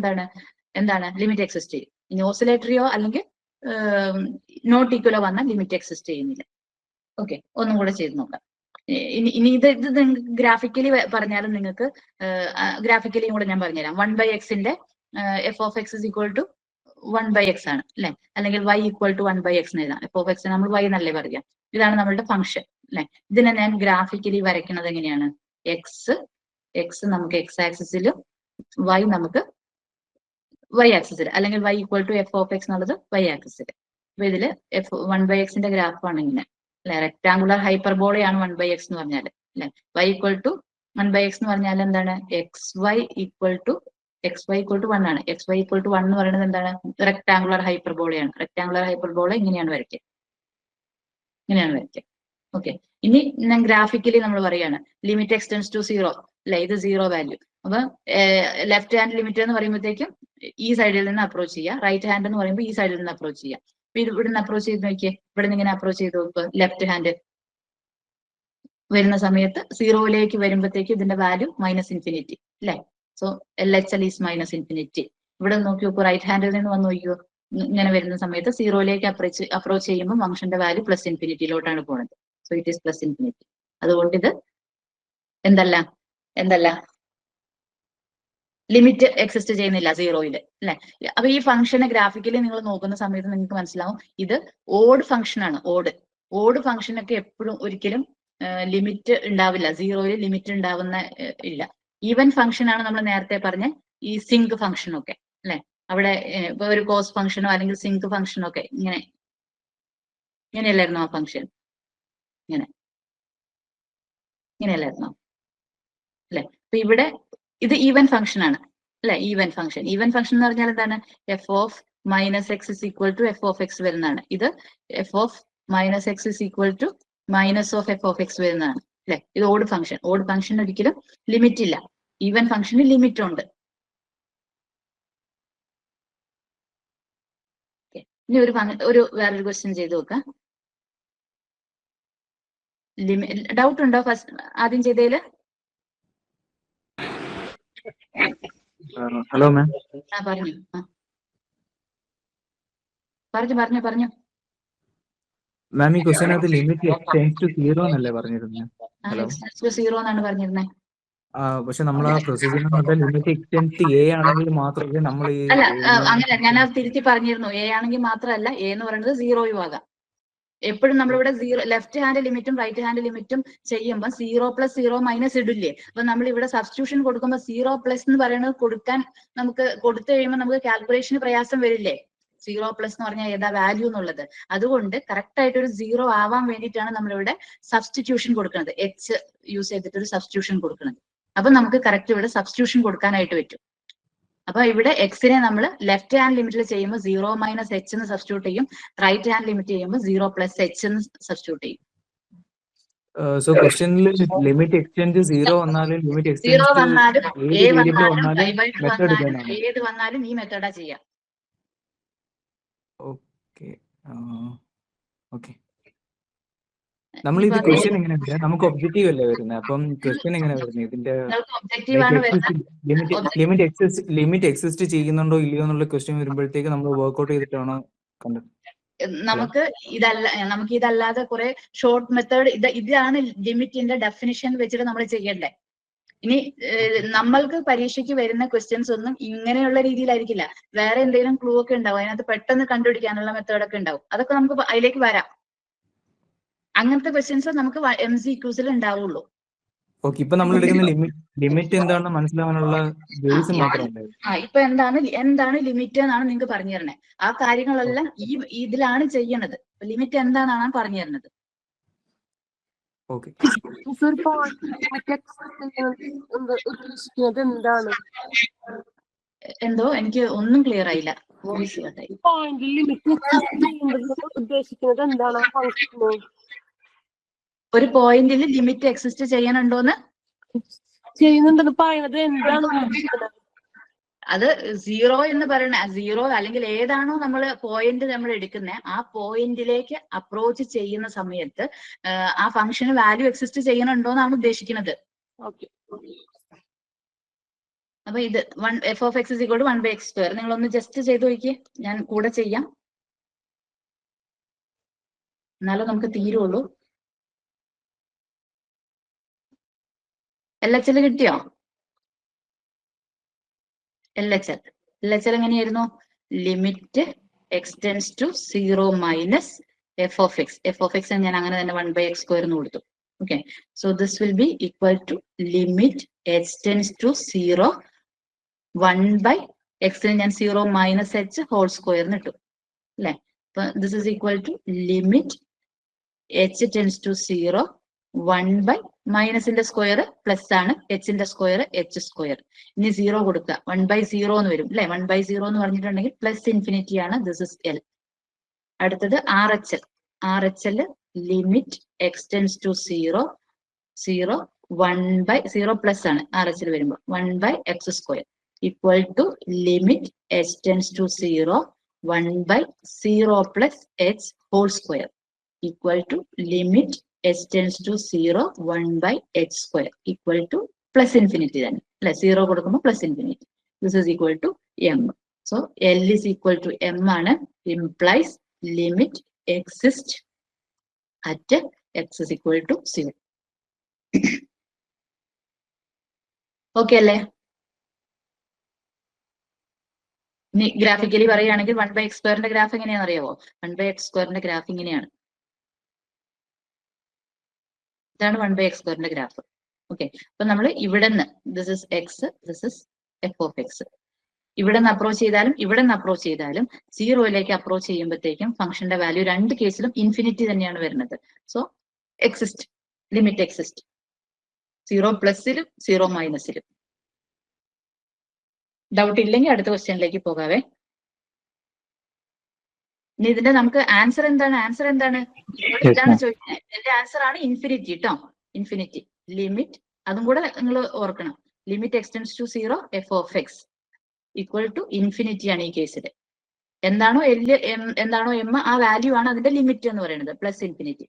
എന്താണ് ലിമിറ്റ് എക്സിസ്റ്റ് ചെയ്യും. ഇനി ഓസിലേറ്ററിയോ അല്ലെങ്കിൽ നോട്ട് ഈക്വലോ വന്നാൽ ലിമിറ്റ് എക്സിസ്റ്റ് ചെയ്യുന്നില്ല. ഓക്കെ, ഒന്നും കൂടെ ചെയ്ത് നോക്കാം. ഇനി ഇത് ഗ്രാഫിക്കലി പറഞ്ഞാലും നിങ്ങൾക്ക് ഗ്രാഫിക്കലിയും കൂടെ ഞാൻ പറഞ്ഞുതരാം. 1/x ന്റെ f(x) is equal to 1/x ആണ് അല്ലെ, അല്ലെങ്കിൽ y equal to 1/x എന്ന് എഴുതാം. f(x) നമ്മൾ y എന്നല്ലേ പറയാം. ഇതാണ് നമ്മളുടെ ഫംഗ്ഷൻ അല്ലെ. ഇതിനെ ഞാൻ ഗ്രാഫിക്കലി വരയ്ക്കുന്നത് എങ്ങനെയാണ്? x നമുക്ക് x ആക്സിസിലും y നമുക്ക് y ആക്സിസിൽ, അല്ലെങ്കിൽ y equal to f(x) എന്നുള്ളത് y ആക്സിസിൽ. അപ്പൊ ഇതില് 1/x ന്റെ ഗ്രാഫാണ് ഇങ്ങനെ അല്ലെ. റെക്ടാങ്കുലർ ഹൈപ്പർബോളയാണ് 1/x എന്ന് പറഞ്ഞാൽ അല്ലെ. y equal to 1/x എന്ന് പറഞ്ഞാൽ എന്താണ്? xy equal to 1 ആണ്. xy equal to 1 എന്ന് പറയുന്നത് എന്താണ്? റെക്ടാങ്കുലർ ഹൈപ്പർബോളയാണ്. റെക്ടാങ്കുലർ ഹൈപ്പർബോള ഇങ്ങനെയാണ് വരയ്ക്കുക. ഓക്കെ, ഇനി ഞാൻ ഗ്രാഫിക്കലി നമ്മൾ പറയാണ് ലിമിറ്റ് എക്സ് ടെൻസ് ടു 0 അല്ലെ, ഇത് 0 വാല്യൂ. അപ്പൊ ലെഫ്റ്റ് ഹാൻഡ് ലിമിറ്റ് എന്ന് പറയുമ്പോഴത്തേക്കും ഈ സൈഡിൽ നിന്ന് അപ്രോച്ച് ചെയ്യുക, റൈറ്റ് ഹാൻഡ് എന്ന് പറയുമ്പോൾ ഈ സൈഡിൽ നിന്ന് അപ്രോച്ച് ചെയ്യുക. അപ്പൊ ഇത് ഇവിടെ നിന്ന് അപ്രോച്ച് ചെയ്ത് നോക്കിയേ, ഇവിടെ നിന്ന് ഇങ്ങനെ അപ്രോച്ച് ചെയ്ത് നോക്കുക. ലെഫ്റ്റ് ഹാൻഡ് വരുന്ന സമയത്ത് 0ലേക്ക് വരുമ്പോഴത്തേക്ക് ഇതിന്റെ വാല്യൂ മൈനസ് ഇൻഫിനിറ്റി അല്ലെ. So LHL is minus infinity. ഇവിടെ നോക്കി നോക്കൂ, റൈറ്റ് ഹാൻഡിൽ നിന്ന് വന്ന് നോക്കിയോ, ഇങ്ങനെ വരുന്ന സമയത്ത് 0ലേക്ക് അപ്രോച്ച് ചെയ്യുമ്പോൾ ഫംഗ്ഷന്റെ വാല്യൂ പ്ലസ് ഇൻഫിനിറ്റിയിലോട്ടാണ് പോകുന്നത്. So it is plus infinity. അതുകൊണ്ട് ഇത് എന്തല്ല ലിമിറ്റ് എക്സിസ്റ്റ് ചെയ്യുന്നില്ല 0-യില് അല്ലെ. അപ്പൊ ഈ ഫംഗ്ഷനെ ഗ്രാഫിക്കലി നിങ്ങൾ നോക്കുന്ന സമയത്ത് നിങ്ങൾക്ക് മനസ്സിലാവും ഇത് ഓഡ് ഫംഗ്ഷൻ ആണ്. ഓഡ് ഫംഗ്ഷനൊക്കെ എപ്പോഴും ഒരിക്കലും ലിമിറ്റ് ഉണ്ടാവില്ല, 0-യിൽ ലിമിറ്റ് ഉണ്ടാവുന്ന ഇല്ല. ഈവൻ ഫംഗ്ഷൻ ആണ് നമ്മൾ നേരത്തെ പറഞ്ഞ ഈ സിങ്ക് ഫംഗ്ഷൻ ഒക്കെ അല്ലെ. അവിടെ ഇപ്പൊ ഒരു കോസ് ഫംഗ്ഷനോ അല്ലെങ്കിൽ സിങ്ക് ഫംഗ്ഷനോ ഒക്കെ ഇങ്ങനെയല്ലായിരുന്നോ ആ ഫംഗ്ഷൻ? ഇങ്ങനെയല്ലായിരുന്നോ അല്ലെ. അപ്പൊ ഇവിടെ ഇത് ഈവൻ ഫംഗ്ഷൻ ആണ് അല്ലെ. ഈവൻ ഫംഗ്ഷൻ എന്ന് പറഞ്ഞാൽ എന്താണ്? f(-x) is equal to f(x) വരുന്നതാണ്. ഇത് f(-x) is equal to -(f(x) വരുന്നതാണ് അല്ലെ. ഇത് ഓഡ് ഫംഗ്ഷൻ ഒരിക്കലും ലിമിറ്റ് ഇല്ല. ഈവൻ ഫംഗ്ഷന് ലിമിറ്റ് ഉണ്ട്. ഇനി ഒരു വേറൊരു ക്വസ്റ്റ്യൻ ചെയ്ത് നോക്കാം. ഡൗട്ട് ഉണ്ടോ ഫസ്റ്റ് ആദ്യം ചെയ്തതില്? Hello ma'am. പറഞ്ഞു. മാം, ഈ ക്വസ്റ്റ്യൻ അത് ലിമിറ്റ് x ടെൻസ് ടു 0 എന്നല്ലേ പറഞ്ഞിരുന്നത്? x to 0 എന്നാണ് പറഞ്ഞിരുന്നത്. പക്ഷെ നമ്മൾ ആ procedure limit x tends to a ആണെങ്കിൽ മാത്രമേ നമ്മൾ അല്ല, അങ്ങനെ ഞാൻ അത് തിരുത്തി പറഞ്ഞിരുന്നു. a ആണെങ്കിൽ മാത്രമല്ല, a എന്ന് പറയുന്നത് 0 ആകാം. എപ്പോഴും നമ്മളിവിടെ 0 ലെഫ്റ്റ് ഹാൻഡ് ലിമിറ്റും റൈറ്റ് ഹാൻഡ് ലിമിറ്റും ചെയ്യുമ്പോൾ 0 + 0 മൈനസ് ഇടില്ലേ. അപ്പൊ നമ്മൾ ഇവിടെ സബ്സ്റ്റിറ്റ്യൂഷൻ കൊടുക്കുമ്പോൾ 0+ എന്ന് പറയുന്നത് നമുക്ക് കൊടുത്തു കഴിയുമ്പോൾ നമുക്ക് കാൽക്കുലേഷന് പ്രയാസം വരില്ലേ? 0+ എന്ന് പറഞ്ഞാൽ ഏതാ വാല്യൂ എന്നുള്ളത്. അതുകൊണ്ട് കറക്റ്റ് ആയിട്ട് ഒരു 0 ആവാൻ വേണ്ടിയിട്ടാണ് നമ്മളിവിടെ സബ്സ്റ്റിറ്റ്യൂഷൻ കൊടുക്കുന്നത്. എച്ച് യൂസ് ചെയ്തിട്ട് ഒരു സബ്സ്റ്റിറ്റ്യൂഷൻ കൊടുക്കുന്നത്. അപ്പൊ നമുക്ക് കറക്റ്റ് ഇവിടെ സബ്സ്റ്റിറ്റ്യൂഷൻ കൊടുക്കാനായിട്ട് പറ്റും. അപ്പൊ ഇവിടെ എക്സിനെ നമ്മൾ ലെഫ്റ്റ് ഹാൻഡ് ലിമിറ്റിൽ ചെയ്യുമ്പോൾ 0 - h എന്ന് സബ്സ്റ്റിറ്റ്യൂട്ട് ചെയ്യും. റൈറ്റ് ഹാൻഡ് ലിമിറ്റ് ചെയ്യുമ്പോൾ 0 + h എന്ന് സബ്സ്റ്റിറ്റ്യൂട്ട് ചെയ്യും. സോ ക്വസ്റ്റ്യനിൽ ലിമിറ്റ് x ടെൻസ് ടു 0 വന്നാലും ലിമിറ്റ് x ടെൻസ് 0 വന്നാലും ഏത് വേരിയബിൾ വന്നാലും മെത്തേഡ് ഇതാണ്. ഏത് വന്നാലും ഈ മെത്തേഡാ ചെയ്യാം. ഓക്കെ. നമ്മൾ ഇത് ക്വസ്റ്റ്യൻ എങ്ങനെ വരിക? നമുക്ക് ഒബ്ജക്റ്റീവ് അല്ലേ വരുന്നത്. അപ്പം ക്വസ്റ്റ്യൻ എങ്ങനെ വരുന്നത്? ഇതിന്റെ ലിമിറ്റ് എക്സിസ്റ്റ് ചെയ്യുന്നുണ്ടോ ഇല്ലയോ എന്നുള്ള ക്വസ്റ്റ്യൻ വരുമ്പോഴത്തേക്ക് നമ്മൾ വർക്ക്ഔട്ട് ചെയ്തിട്ടാണോ കണ്ടത്? നമുക്ക് ഇതല്ലാതെ കുറെ ഷോർട്ട് മെത്തേഡ് ഇതാണ് ലിമിറ്റിന്റെ ഡെഫിനിഷൻ വെച്ചിട്ട് നമ്മൾ ചെയ്യണ്ടേ. ഇനി നമ്മൾക്ക് പരീക്ഷയ്ക്ക് വരുന്ന ക്വസ്റ്റ്യൻസ് ഒന്നും ഇങ്ങനെയുള്ള രീതിയിലായിരിക്കില്ല. വേറെ എന്തെങ്കിലും ക്ലൂ ഒക്കെ ഉണ്ടാവും, അതിനകത്ത് പെട്ടെന്ന് കണ്ടുപിടിക്കാനുള്ള മെത്തേഡൊക്കെ ഉണ്ടാവും. അതൊക്കെ നമുക്ക് അതിലേക്ക് വരാം. അങ്ങനത്തെ ക്വസ്റ്റ്യൻസ് നമുക്ക് MCQs ഉണ്ടാവുള്ളൂ. ഓക്കെ, ഇപ്പൊ നമ്മൾ എടുക്കുന്ന ലിമിറ്റ് എന്താണെന്ന് മനസ്സിലാവാനുള്ള ബേസ് മാത്രമേ. ഇപ്പൊ എന്താണ് ലിമിറ്റ് എന്നാണ് നിങ്ങൾക്ക് പറഞ്ഞു തരണേ. ആ കാര്യങ്ങളെല്ലാം ഇതിലാണ് ചെയ്യണത്. ലിമിറ്റ് എന്താണെന്നാണ് പറഞ്ഞു തരുന്നത്. ഓക്കെ, എന്തോ എനിക്ക് ഒന്നും ക്ലിയർ ആയില്ല. വോയിസ് കട്ടായി. ഒരു പോയിന്റിൽ ലിമിറ്റ് എക്സിസ്റ്റ് ചെയ്യാനുണ്ടോന്ന് ചെയ്യുന്നുണ്ടെന്ന് പറയുന്നത് എന്താണ്? അത് 0 എന്ന് പറയണ 0 അല്ലെങ്കിൽ ഏതാണോ നമ്മൾ പോയിന്റ് നമ്മൾ എടുക്കുന്നത്, ആ പോയിന്റിലേക്ക് അപ്രോച്ച് ചെയ്യുന്ന സമയത്ത് ആ ഫംഗ്ഷന് വാല്യൂ എക്സിസ്റ്റ് ചെയ്യണുണ്ടോന്നാണ് ഉദ്ദേശിക്കുന്നത്. അപ്പൊ ഇത് f(x) = 1/x². നിങ്ങളൊന്ന് ജസ്റ്റ് ചെയ്ത് നോക്കിയേ, ഞാൻ കൂടെ ചെയ്യാം, എന്നാലും നമുക്ക് തീരുള്ളൂ. LHL കിട്ടിയോ? LHL എങ്ങനെയായിരുന്നു? ലിമിറ്റ് x → 0 മൈനസ് f(x) ഞാൻ അങ്ങനെ തന്നെ 1/x² എന്ന് കൊടുത്തു. Okay, so this will be equal to limit h → 0 1/x ഞാൻ 0 മൈനസ് h ഹോൾ സ്ക്വയർ എന്ന് ഇട്ടു അല്ലെ. അപ്പൊ this is equal to limit h → 0 1/ മൈനസിന്റെ സ്ക്വയർ പ്ലസ് ആണ്, h-ന്റെ സ്ക്വയർ h². ഇനി 0 കൊടുക്കുക, 1/0 എന്ന് വരും അല്ലെ. 1/0 എന്ന് പറഞ്ഞിട്ടുണ്ടെങ്കിൽ പ്ലസ് ഇൻഫിനിറ്റി ആണ്. This is L. അടുത്തത് RHL ലിമിറ്റ് x → 0 1/0 പ്ലസ് ആണ്, RHL വരുമ്പോൾ 1/x² equal to limit h → 0 1/0 plus h whole square equal to limit h → 0 1/h² equal to plus infinity തന്നെ അല്ലെ. 0 കൊടുക്കുമ്പോൾ plus infinity. This is equal to M. So L is equal to M ആണ്. Implies limit exist at x is equal to 0. Okay അല്ലേ? ഇനി ഗ്രാഫിക്കലി പറയുകയാണെങ്കിൽ 1/x² ഗ്രാഫ് എങ്ങനെയാണെന്ന് അറിയാവോ? 1/x² ഗ്രാഫ് ഇങ്ങനെയാണ്. ഇതാണ് 1/x² ഗ്രാഫ്. ഓക്കെ, അപ്പൊ നമ്മൾ ഇവിടെ നിന്ന് this is x, this is f(x). ഇവിടെ നിന്ന് അപ്രോച്ച് ചെയ്താലും ഇവിടെ നിന്ന് അപ്രോച്ച് ചെയ്താലും 0യിലേക്ക് അപ്രോച്ച് ചെയ്യുമ്പോഴത്തേക്കും ഫംഗ്ഷന്റെ വാല്യൂ രണ്ട് കേസിലും ഇൻഫിനിറ്റി തന്നെയാണ് വരുന്നത്. സോ എക്സിസ്റ്റ്, ലിമിറ്റ് എക്സിസ്റ്റ് 0 പ്ലസിലും 0 മൈനസിലും. ഡൗട്ട് ഇല്ലെങ്കിൽ അടുത്ത ക്വസ്റ്റ്യനിലേക്ക് പോകാവേ. ഇനി ഇതിന്റെ നമുക്ക് ആൻസർ എന്താണ്? ഇതാണ് ചോദിക്കുന്നത്. ഇതിന്റെ ആൻസർ ആണ് ഇൻഫിനിറ്റി കേട്ടോ. ഇൻഫിനിറ്റി ലിമിറ്റ്, അതും കൂടെ നിങ്ങൾ ഓർക്കണം. Limit x → 0 f(x) equal to infinity ആണ് ഈ കേസിൽ. എന്താണോ എന്താണോ M, ആ വാല്യൂ ആണ് അതിന്റെ ലിമിറ്റ് എന്ന് പറയുന്നത്, പ്ലസ് ഇൻഫിനിറ്റി.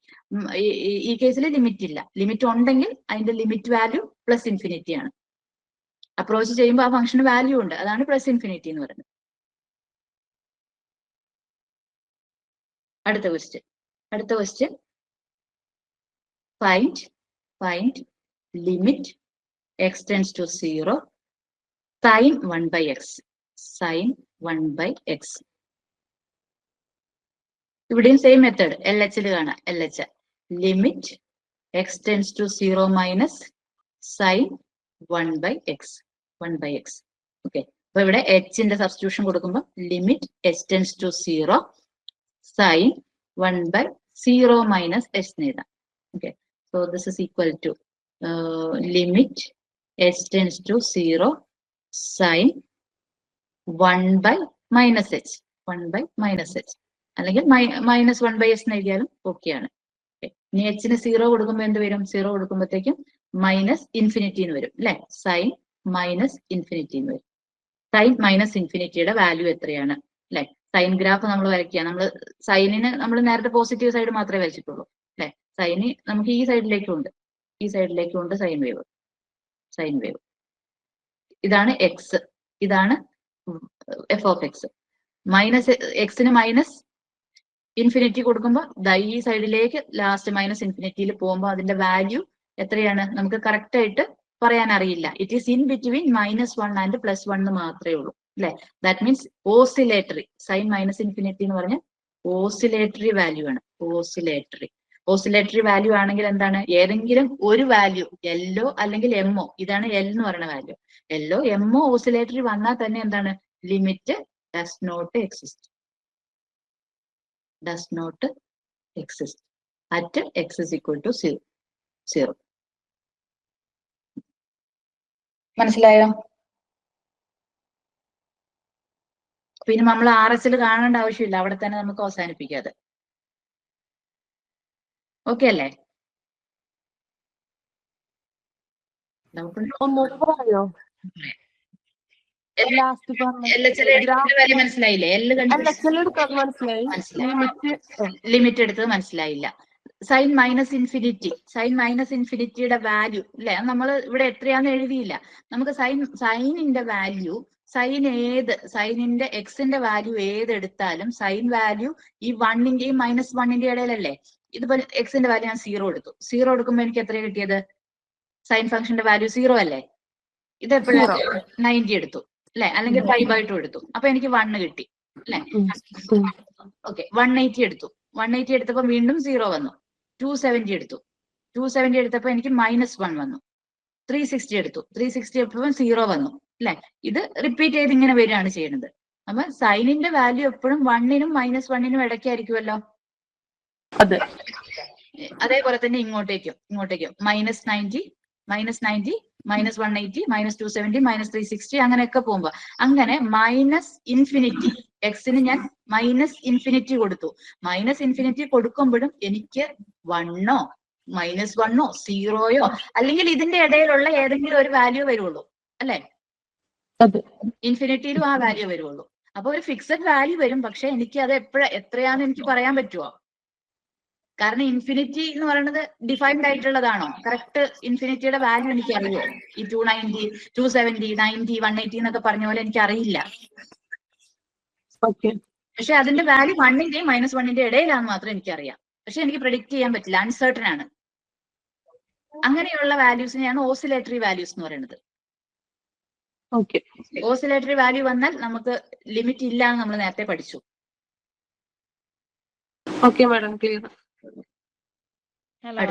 ഈ കേസിൽ ലിമിറ്റ് ഇല്ല. ലിമിറ്റ് ഉണ്ടെങ്കിൽ അതിന്റെ ലിമിറ്റ് വാല്യൂ പ്ലസ് ഇൻഫിനിറ്റി ആണ്. അപ്രോച്ച് ചെയ്യുമ്പോൾ ആ ഫംഗ്ഷന് വാല്യൂ ഉണ്ട്, അതാണ് പ്ലസ് ഇൻഫിനിറ്റി എന്ന് പറയുന്നത്. അടുത്ത question find limit x → 0 sin 1/x. ഇവിടെയും സെയിം മെത്തേഡ് LHL കാണാം. LHL limit x → 0 minus sin 1/x. ഓക്കെ, അപ്പൊ ഇവിടെ h-ന്റെ സബ്സ്റ്റിറ്റ്യൂഷൻ കൊടുക്കുമ്പോൾ limit h → 0 sin 1/0 minus h എന്ന് എഴുതാം. Okay, so this is equal to limit h → 0 sin 1/-h അല്ലെങ്കിൽ -1/s എന്ന് എഴുതിയാലും ഓക്കെയാണ്. ഇനി h-ന് 0 കൊടുക്കുമ്പോൾ എന്ത് വരും? 0 കൊടുക്കുമ്പോഴത്തേക്കും മൈനസ് ഇൻഫിനിറ്റി എന്ന് വരും അല്ലെ. സൈൻ മൈനസ് ഇൻഫിനിറ്റി എന്ന് വരും. സൈൻ മൈനസ് ഇൻഫിനിറ്റിയുടെ വാല്യൂ എത്രയാണ് അല്ലെ? സൈൻ ഗ്രാഫ് നമ്മൾ വരയ്ക്കുക. നമ്മൾ സൈനിന് നമ്മൾ നേരത്തെ പോസിറ്റീവ് സൈഡ് മാത്രമേ വരച്ചിട്ടുള്ളൂ അല്ലെ. സൈന് നമുക്ക് ഈ സൈഡിലേക്കും ഉണ്ട് സൈൻ വേവ്. ഇതാണ് x, ഇതാണ് f(x). മൈനസ് x-ന് മൈനസ് ഇൻഫിനിറ്റി കൊടുക്കുമ്പോൾ ഈ സൈഡിലേക്ക് ലാസ്റ്റ് മൈനസ് ഇൻഫിനിറ്റിയിൽ പോകുമ്പോൾ അതിന്റെ വാല്യൂ എത്രയാണ് നമുക്ക് കറക്റ്റ് ആയിട്ട് പറയാൻ അറിയില്ല. It is in between -1 and +1 മാത്രമേ ഉള്ളൂ അല്ലെ. That means oscillatory. Sine minus infinity എന്ന് പറഞ്ഞാൽ ഓസിലേറ്ററി വാല്യൂ ആണ്. ഓസിലേറ്ററി വാല്യൂ ആണെങ്കിൽ എന്താണ്, ഏതെങ്കിലും ഒരു വാല്യൂ എല്ലോ അല്ലെങ്കിൽ എമ്മോ, ഇതാണ് എൽ എന്ന് പറയുന്ന വാല്യൂ, എല്ലോ എമ്മോ ഓസിലേറ്ററി വന്നാൽ തന്നെ എന്താണ്, limit does not exist at x is equal to 0. മനസ്സിലായോ? പിന്നെ നമ്മൾ RS കാണേണ്ട ആവശ്യമില്ല, അവിടെ തന്നെ നമുക്ക് അവസാനിപ്പിക്കാതെ. ഓക്കെ അല്ലേ? ഒന്നൂടെ പറയോ? ലാസ്റ്റ് മനസ്സിലായില്ലേ? മനസ്സിലായി. ലിമിറ്റ് എടുത്തത് മനസ്സിലായില്ല. സൈൻ മൈനസ് ഇൻഫിനിറ്റിയുടെ വാല്യൂ അല്ലെ, നമ്മൾ ഇവിടെ എത്രയാന്ന് എഴുതിയില്ല. നമുക്ക് സൈനിന്റെ വാല്യൂ, സൈനിന്റെ എക്സിന്റെ വാല്യൂ ഏതെടുത്താലും സൈൻ വാല്യൂ ഈ 1-ന്റെയും -1-ന്റെയും ഇടയിലല്ലേ. ഇതിപ്പോ എക്സിന്റെ വാല്യൂ ഞാൻ 0 എടുത്തു. 0 എടുക്കുമ്പോ എനിക്ക് എത്രയാണ് കിട്ടിയത്? സൈൻ ഫംഗ്ഷന്റെ വാല്യൂ 0 അല്ലേ. ഇത് എപ്പോഴാണ് 90 എടുത്തു അല്ലെ, അല്ലെങ്കിൽ 5/2 എടുത്തു. അപ്പൊ എനിക്ക് 1 കിട്ടി അല്ലെ. ഓക്കെ, 180 എടുത്തു. 180 എടുത്തപ്പോ വീണ്ടും 0 വന്നു. 270 എടുത്തു. 270 എടുത്തപ്പോ എനിക്ക് -1 വന്നു. 360 എടുത്തു. 360 എടുത്തപ്പോ 0 വന്നു അല്ലെ. ഇത് റിപ്പീറ്റ് ചെയ്ത് ഇങ്ങനെ വരികയാണ് ചെയ്യുന്നത്. അപ്പൊ സൈനിന്റെ വാല്യൂ എപ്പോഴും 1-നും -1-നും ഇടയ്ക്കായിരിക്കുമല്ലോ. അതെ. അതേപോലെ തന്നെ ഇങ്ങോട്ടേക്കും -90, -180, -270, -360 അങ്ങനെയൊക്കെ പോകുമ്പോ അങ്ങനെ -ഇൻഫിനിറ്റി, എക്സിന് ഞാൻ -ഇൻഫിനിറ്റി കൊടുത്തു. -ഇൻഫിനിറ്റി കൊടുക്കുമ്പോഴും എനിക്ക് 1-ഓ -1-ഓ 0-യോ അല്ലെങ്കിൽ ഇതിന്റെ ഇടയിലുള്ള ഏതെങ്കിലും ഒരു വാല്യൂ വരുള്ളൂ അല്ലെ. ഇൻഫിനിറ്റിയിലും ആ വാല്യൂ വരുള്ളൂ. അപ്പൊ ഒരു ഫിക്സഡ് വാല്യൂ വരും. പക്ഷെ എനിക്ക് അത് എത്രയാന്ന് എനിക്ക് പറയാൻ പറ്റുമോ? കാരണം ഇൻഫിനിറ്റി എന്ന് പറയുന്നത് ഡിഫൈൻഡ് ആയിട്ടുള്ളതാണോ? കറക്റ്റ് ഇൻഫിനിറ്റിയുടെ വാല്യൂ എനിക്ക് അറിയോ? ഈ 290, 270, 90, 180 എന്നൊക്കെ പറഞ്ഞ പോലെ എനിക്ക് അറിയില്ല. പക്ഷെ അതിന്റെ വാല്യൂ 1-ന്റെയും -1-ന്റെയും ഇടയിലാന്ന് മാത്രം എനിക്കറിയാം. പക്ഷെ എനിക്ക് പ്രെഡിക്റ്റ് ചെയ്യാൻ പറ്റില്ല, അൺസർട്ടൺ ആണ്. അങ്ങനെയുള്ള വാല്യൂസിനെയാണ് ഓസിലേറ്ററി വാല്യൂസ് എന്ന് പറയുന്നത്. ഓസിലേറ്ററി വാല്യൂ വന്നാൽ നമുക്ക് ലിമിറ്റ് ഇല്ല എന്ന് നമ്മൾ നേരത്തെ പഠിച്ചു. Okay madam, clear. ഹലോ,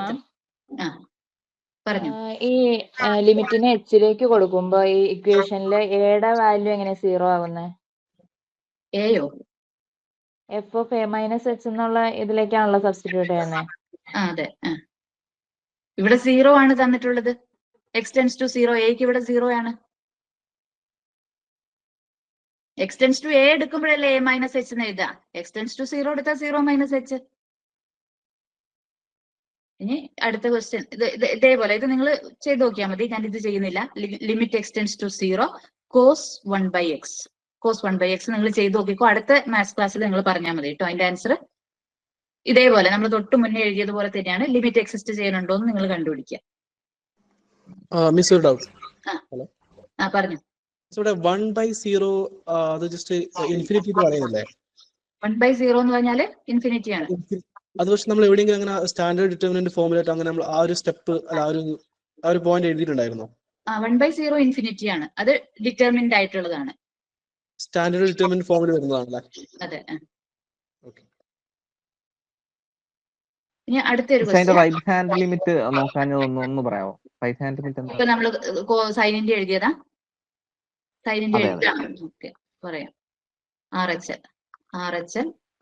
പറഞ്ഞു. ഈ ലിമിറ്റിനെ എച്ചിലേക്ക് കൊടുക്കുമ്പോ ഈ ഇക്വേഷനില് എയുടെ വാല്യൂ എങ്ങനെ 0 ആവുന്നത്? എയോ? f(a - h) എന്നുള്ള ഇതിലേക്കാണല്ലോ സബ്സ്റ്റിറ്റ്യൂട്ട് ചെയ്യുന്നത്. അതെ. ഇവിടെ 0 ആണ് തന്നിട്ടുള്ളത്. x → 0, എക്ക് ഇവിടെ 0 ആണ്. x → a എടുക്കുമ്പോഴല്ലേ a - h എന്ന് എഴുതാ. x → 0 എടുത്താൽ 0 - h. ഇനി അടുത്ത ക്വസ്റ്റ്യൻ ഇതേപോലെ, ഇത് നിങ്ങൾ ചെയ്ത് നോക്കിയാൽ മതി, ഞാൻ ഇത് ചെയ്യുന്നില്ല. Limit x → 0 cos 1/x. cos 1/x നിങ്ങൾ ചെയ്ത് നോക്കിക്കോ. അടുത്ത മാത്സ് ക്ലാസ്സിൽ നിങ്ങൾ പറഞ്ഞാൽ മതി കേട്ടോ. അതിന്റെ ആൻസർ ഇതേപോലെ നമ്മൾ തൊട്ട് മുന്നേ എഴുതിയതുപോലെ തന്നെയാണ്. ലിമിറ്റ് എക്സിസ്റ്റ് ചെയ്യുന്നുണ്ടോ എന്ന് നിങ്ങൾ കണ്ടുപിടിക്കുക. മിസ് ഒരു ഡൗട്ട്. പറഞ്ഞു. ഇവിടെ 1/0 അത് ജസ്റ്റ് ഇൻഫിനിറ്റി പറയുന്നില്ലേ? 1/0 എന്ന് പറഞ്ഞാല് ഇൻഫിനിറ്റി ആണ്. അത് പക്ഷെ നമ്മൾ എവിടെയെങ്കിലും അങ്ങനെ സ്റ്റാൻഡേർഡ് ഡിറ്റർമിനന്റ് ഫോർമുലേറ്റ് അങ്ങനെ നമ്മൾ ആ ഒരു സ്റ്റെപ്പ് അല്ല ആ ഒരു പോയിന്റ് എഴുതിയിട്ടുണ്ടായിരുന്നോ? 1/0 ഇൻഫിനിറ്റി ആണ്. അത് ഡിറ്റർമിൻഡ് ആയിട്ടുള്ളതാണ്. സ്റ്റാൻഡേർഡ് ഡിറ്റർമിനന്റ് ഫോർമുല വരുന്നതാണല്ലേ? അതെ. ഇനി അടുത്തൊരു റൈറ്റ് ഹാൻഡ് ലിമിറ്റ് നോക്കാൻ ഒന്ന് പറയാമോ? റൈറ്റ് ഹാൻഡ് ലിമിറ്റ് ഇപ്പൊ നമ്മള് സൈനിന്റെ എഴുതിയതാ. സൈനിന്റെ ഓക്കെ, പറയാം. RHL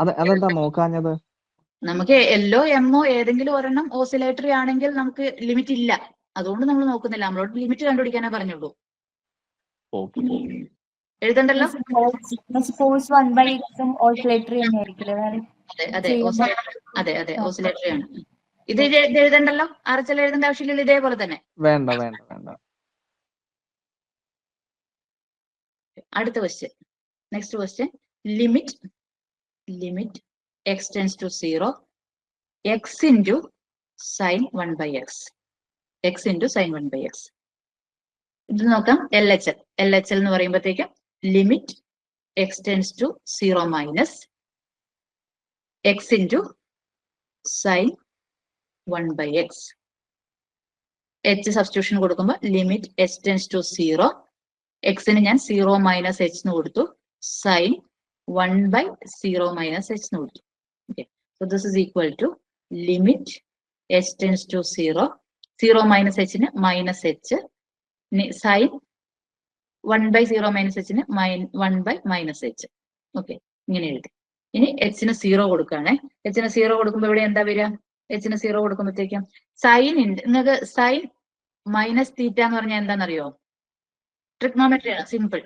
അതെന്താ നോക്കാഞ്ഞത്? നമുക്ക് എല്ലോ എമ്മോ ഏതെങ്കിലും ഒരെണ്ണം ഓസിലേറ്ററി ആണെങ്കിൽ നമുക്ക് ലിമിറ്റ് ഇല്ല. അതുകൊണ്ട് നമ്മൾ നോക്കുന്നില്ല. നമ്മളോട് ലിമിറ്റ് കണ്ടുപിടിക്കാനേ പറഞ്ഞുള്ളൂ. എഴുതണ്ടല്ലോ. അതെ ഓസിലേറ്ററി ആണ്. ഇത് എഴുതണ്ടല്ലോ. RHL എഴുതേണ്ട ആവശ്യമില്ല. ഇതേപോലെ തന്നെ. വേണ്ട. അടുത്ത question, next question. Limit x → 0 x into sin 1/x. ഇത് നോക്കാം. LHL എന്ന് പറയുമ്പോഴത്തേക്കും limit x → 0 - X into sine 1/x. H substitution കൊടുക്കുമ്പോൾ ലിമിറ്റ് എച്ച് ടെൻസ് ടു 0. എക്സിന് ഞാൻ 0 മൈനസ് എച്ച് എന്ന് കൊടുത്തു, സൈൻ 1/0 മൈനസ് എച്ച് എന്ന് കൊടുത്തു. Okay, so this is equal to limit h tends to 0. 0 minus എച്ചിന് മൈനസ് എച്ച്, സൈൻ 1/0 മൈനസ് എച്ചിന് 1/-h. ഓക്കെ, ഇങ്ങനെ എഴുതി. ഇനി എച്ചിന് 0 കൊടുക്കുകയാണെ. എച്ചിന് 0 കൊടുക്കുമ്പോൾ ഇവിടെ എന്താ വരിക? എച്ചിന് 0 കൊടുക്കുമ്പോഴത്തേക്കും സൈൻ ഉണ്ട്. നിങ്ങൾക്ക് സൈൻ മൈനസ് തീറ്റ എന്ന് പറഞ്ഞാൽ എന്താണെന്നറിയോ? ട്രിഗ്നോമെട്രി ആണ്, സിമ്പിൾ.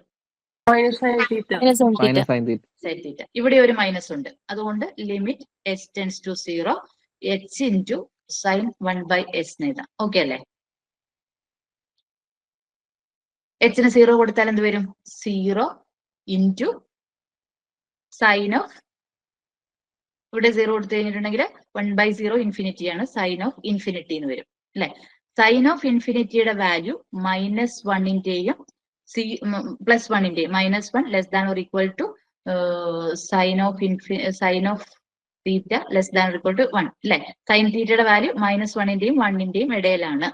Sine theta. ഇവിടെ ഒരു മൈനസ് ഉണ്ട്, അതുകൊണ്ട് limit h tends to 0 h into sine 1/s എഴുതാം. ഓക്കെ അല്ലേ? എച്ചിന് 0 കൊടുത്താൽ എന്ത് വരും? 0 ഇൻറ്റു സൈൻ ഓഫ്, ഇവിടെ 0 കൊടുത്തു കഴിഞ്ഞിട്ടുണ്ടെങ്കിൽ 1/0 ഇൻഫിനിറ്റി ആണ്, സൈൻ ഓഫ് ഇൻഫിനിറ്റി എന്ന് വരും അല്ലെ? സൈൻ ഓഫ് ഇൻഫിനിറ്റിയുടെ വാല്യൂ -1ന്റെയും +1ന്റെയും -1 less than or equal to sine of theta less than or equal to 1 അല്ലെ? സൈൻ തീറ്റയുടെ വാല്യൂ -1ന്റെയും 1ന്റെയും ഇടയിലാണ്.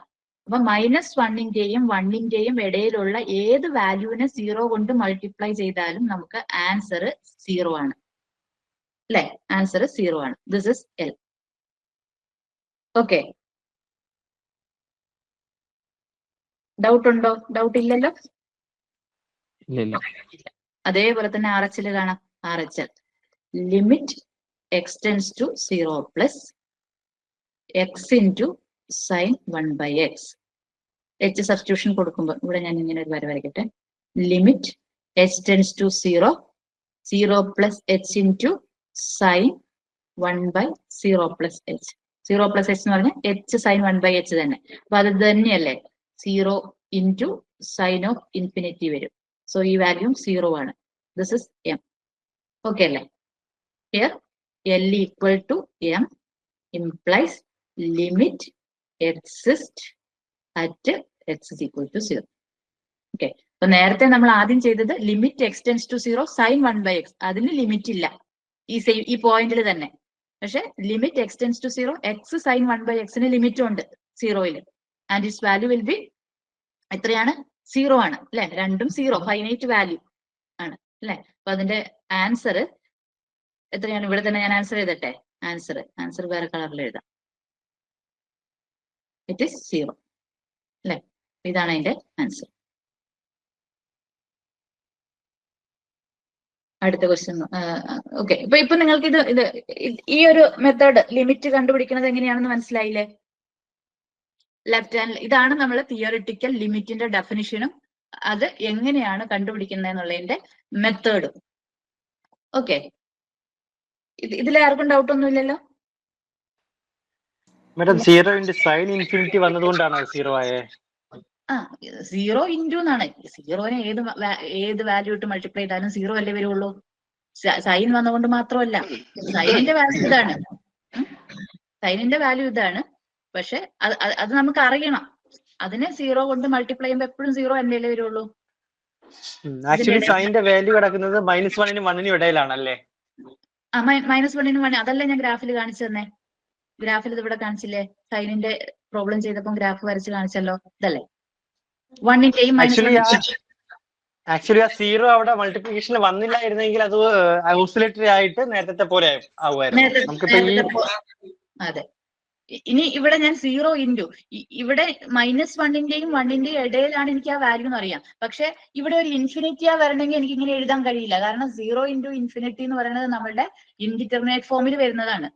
അപ്പൊ -1ന്റെയും 1ന്റെയും ഇടയിലുള്ള ഏത് വാല്യൂവിനെ 0 കൊണ്ട് മൾട്ടിപ്ലൈ ചെയ്താലും നമുക്ക് ആൻസർ 0 ആണ് അല്ലെ? ആൻസർ 0 ആണ്. This is L. Okay, doubt ഉണ്ടോ? ഡൗട്ട് ഇല്ലല്ലോ? അതേപോലെ തന്നെ RHL കാണാം. RHL limit x tends to 0 plus x into sine 1/x. H substitution കൊടുക്കുമ്പോൾ ഇവിടെ ഞാൻ ഇങ്ങനെ ഒരു വര വരയ്ക്കട്ടെ. Limit h tends to 0 0 plus h into sine 1/0 plus h. 0 plus h എന്ന് പറഞ്ഞാൽ എച്ച് സൈൻ 1/h തന്നെ. അപ്പൊ അത് തന്നെയല്ലേ 0 ഇൻറ്റു സൈൻ ഓഫ് ഇൻഫിനിറ്റി വരും. സോ ഈ വാല്യൂ 0 ആണ്. This is M. ഓക്കെ അല്ലേ? Here L equal to M implies limit exist at x is equal to 0. Okay, അപ്പൊ നേരത്തെ നമ്മൾ ആദ്യം ചെയ്തത് limit x tends to 0 sine 1/x. അതിന് ലിമിറ്റ് ഇല്ല ഈ പോയിന്റിൽ തന്നെ. പക്ഷെ limit x tends to 0 x sine 1/xന് ലിമിറ്റും ഉണ്ട് 0യിൽ. And its value will be എത്രയാണ്? 0 ആണ് അല്ലെ? രണ്ടും 0 ഫൈനൈറ്റ് വാല്യൂ ആണ് അല്ലെ? അപ്പൊ അതിന്റെ ആൻസർ എത്രയാണ്? ഇവിടെ തന്നെ ഞാൻ ആൻസർ എഴുതട്ടെ. ആൻസർ വേറെ കളറിൽ എഴുതാം. ഇറ്റ് ഈസ് 0 അല്ലെ? ഇതാണ് അതിന്റെ ആൻസർ. അടുത്ത ക്വസ്റ്റ്യൻ. ഓക്കെ, ഇപ്പൊ നിങ്ങൾക്ക് ഇത് ഈ ഒരു മെത്തേഡ് ലിമിറ്റ് കണ്ടുപിടിക്കുന്നത് എങ്ങനെയാണെന്ന് മനസ്സിലായില്ലേ? ലെഫ്റ്റ് ഹാൻഡ് ഇതാണ് നമ്മൾ തിയറിറ്റിക്കൽ ലിമിറ്റിന്റെ ഡെഫിനിഷനും അത് എങ്ങനെയാണ് കണ്ടുപിടിക്കുന്നത് എന്നുള്ളതിന്റെ മെത്തേഡും. ഓക്കെ, ഇതിൽ ആർക്കും ഡൗട്ട് ഒന്നും ഇല്ലല്ലോ? മാഡം 0 ഇൻറ്റു സൈൻ ഇൻഫിനിറ്റി വന്നതുകൊണ്ടാണ് 0 ആയേ? 0 ഇൻറ്റു എന്നാണ്. 0നെ ഏത് വാല്യൂ ഇട്ട് മൾട്ടിപ്ലൈ ചെയ്താലും 0 അല്ലേ വരുള്ളൂ. സൈൻ വന്നുകൊണ്ട് മാത്രമല്ല, സൈനിന്റെ വാല്യൂ ഇതാണ്. സൈനിന്റെ വാല്യൂ ഇതാണ്. പക്ഷെ അത് നമുക്ക് അറിയണം. അതിനെ 0 കൊണ്ട് മൾട്ടിപ്ലൈ ചെയ്യുമ്പോൾ എപ്പോഴും 0 അല്ലേ വരുള്ളൂ. ആക്ച്വലി സൈനിന്റെ വാല്യൂ കിടക്കുന്നത് -1നും 1നും ഇടയിലാണല്ലേ? -1നും 1. അതല്ലേ ഞാൻ ഗ്രാഫിൽ കാണിച്ചു തന്നെ. ഗ്രാഫിൽ ഇത് ഇവിടെ കാണിച്ചില്ലേ? സൈനിന്റെ പ്രോബ്ലം ചെയ്തപ്പോൾ ഗ്രാഫ് വരച്ച് കാണിച്ചല്ലോ. ഇതല്ലേ 1ന്റെയും ആക്ച്വലി ആ 0 അവിടെ മൾട്ടിപ്ലിക്കേഷൻ വന്നില്ലായിരുന്നെങ്കിൽ അത് ഓസിലേറ്ററി ആയിട്ട് നേരത്തെ പോലെ ആവുമായിരുന്നു. അതെ. ഇനി ഇവിടെ ഞാൻ 0 ഇൻറ്റു ഇവിടെ -1ന്റെയും 1ന്റെയും ഇടയിലാണ് എനിക്ക് ആ വാല്യൂ എന്ന് അറിയാം. പക്ഷെ ഇവിടെ ഒരു ഇൻഫിനിറ്റിയാ വരണമെങ്കിൽ എനിക്ക് ഇങ്ങനെ എഴുതാൻ കഴിയില്ല. കാരണം 0 ഇൻറ്റു ഇൻഫിനിറ്റി എന്ന് പറയുന്നത് നമ്മളുടെ ഇൻഡിറ്റർമിനേറ്റ് ഫോമിൽ വരുന്നതാണ്.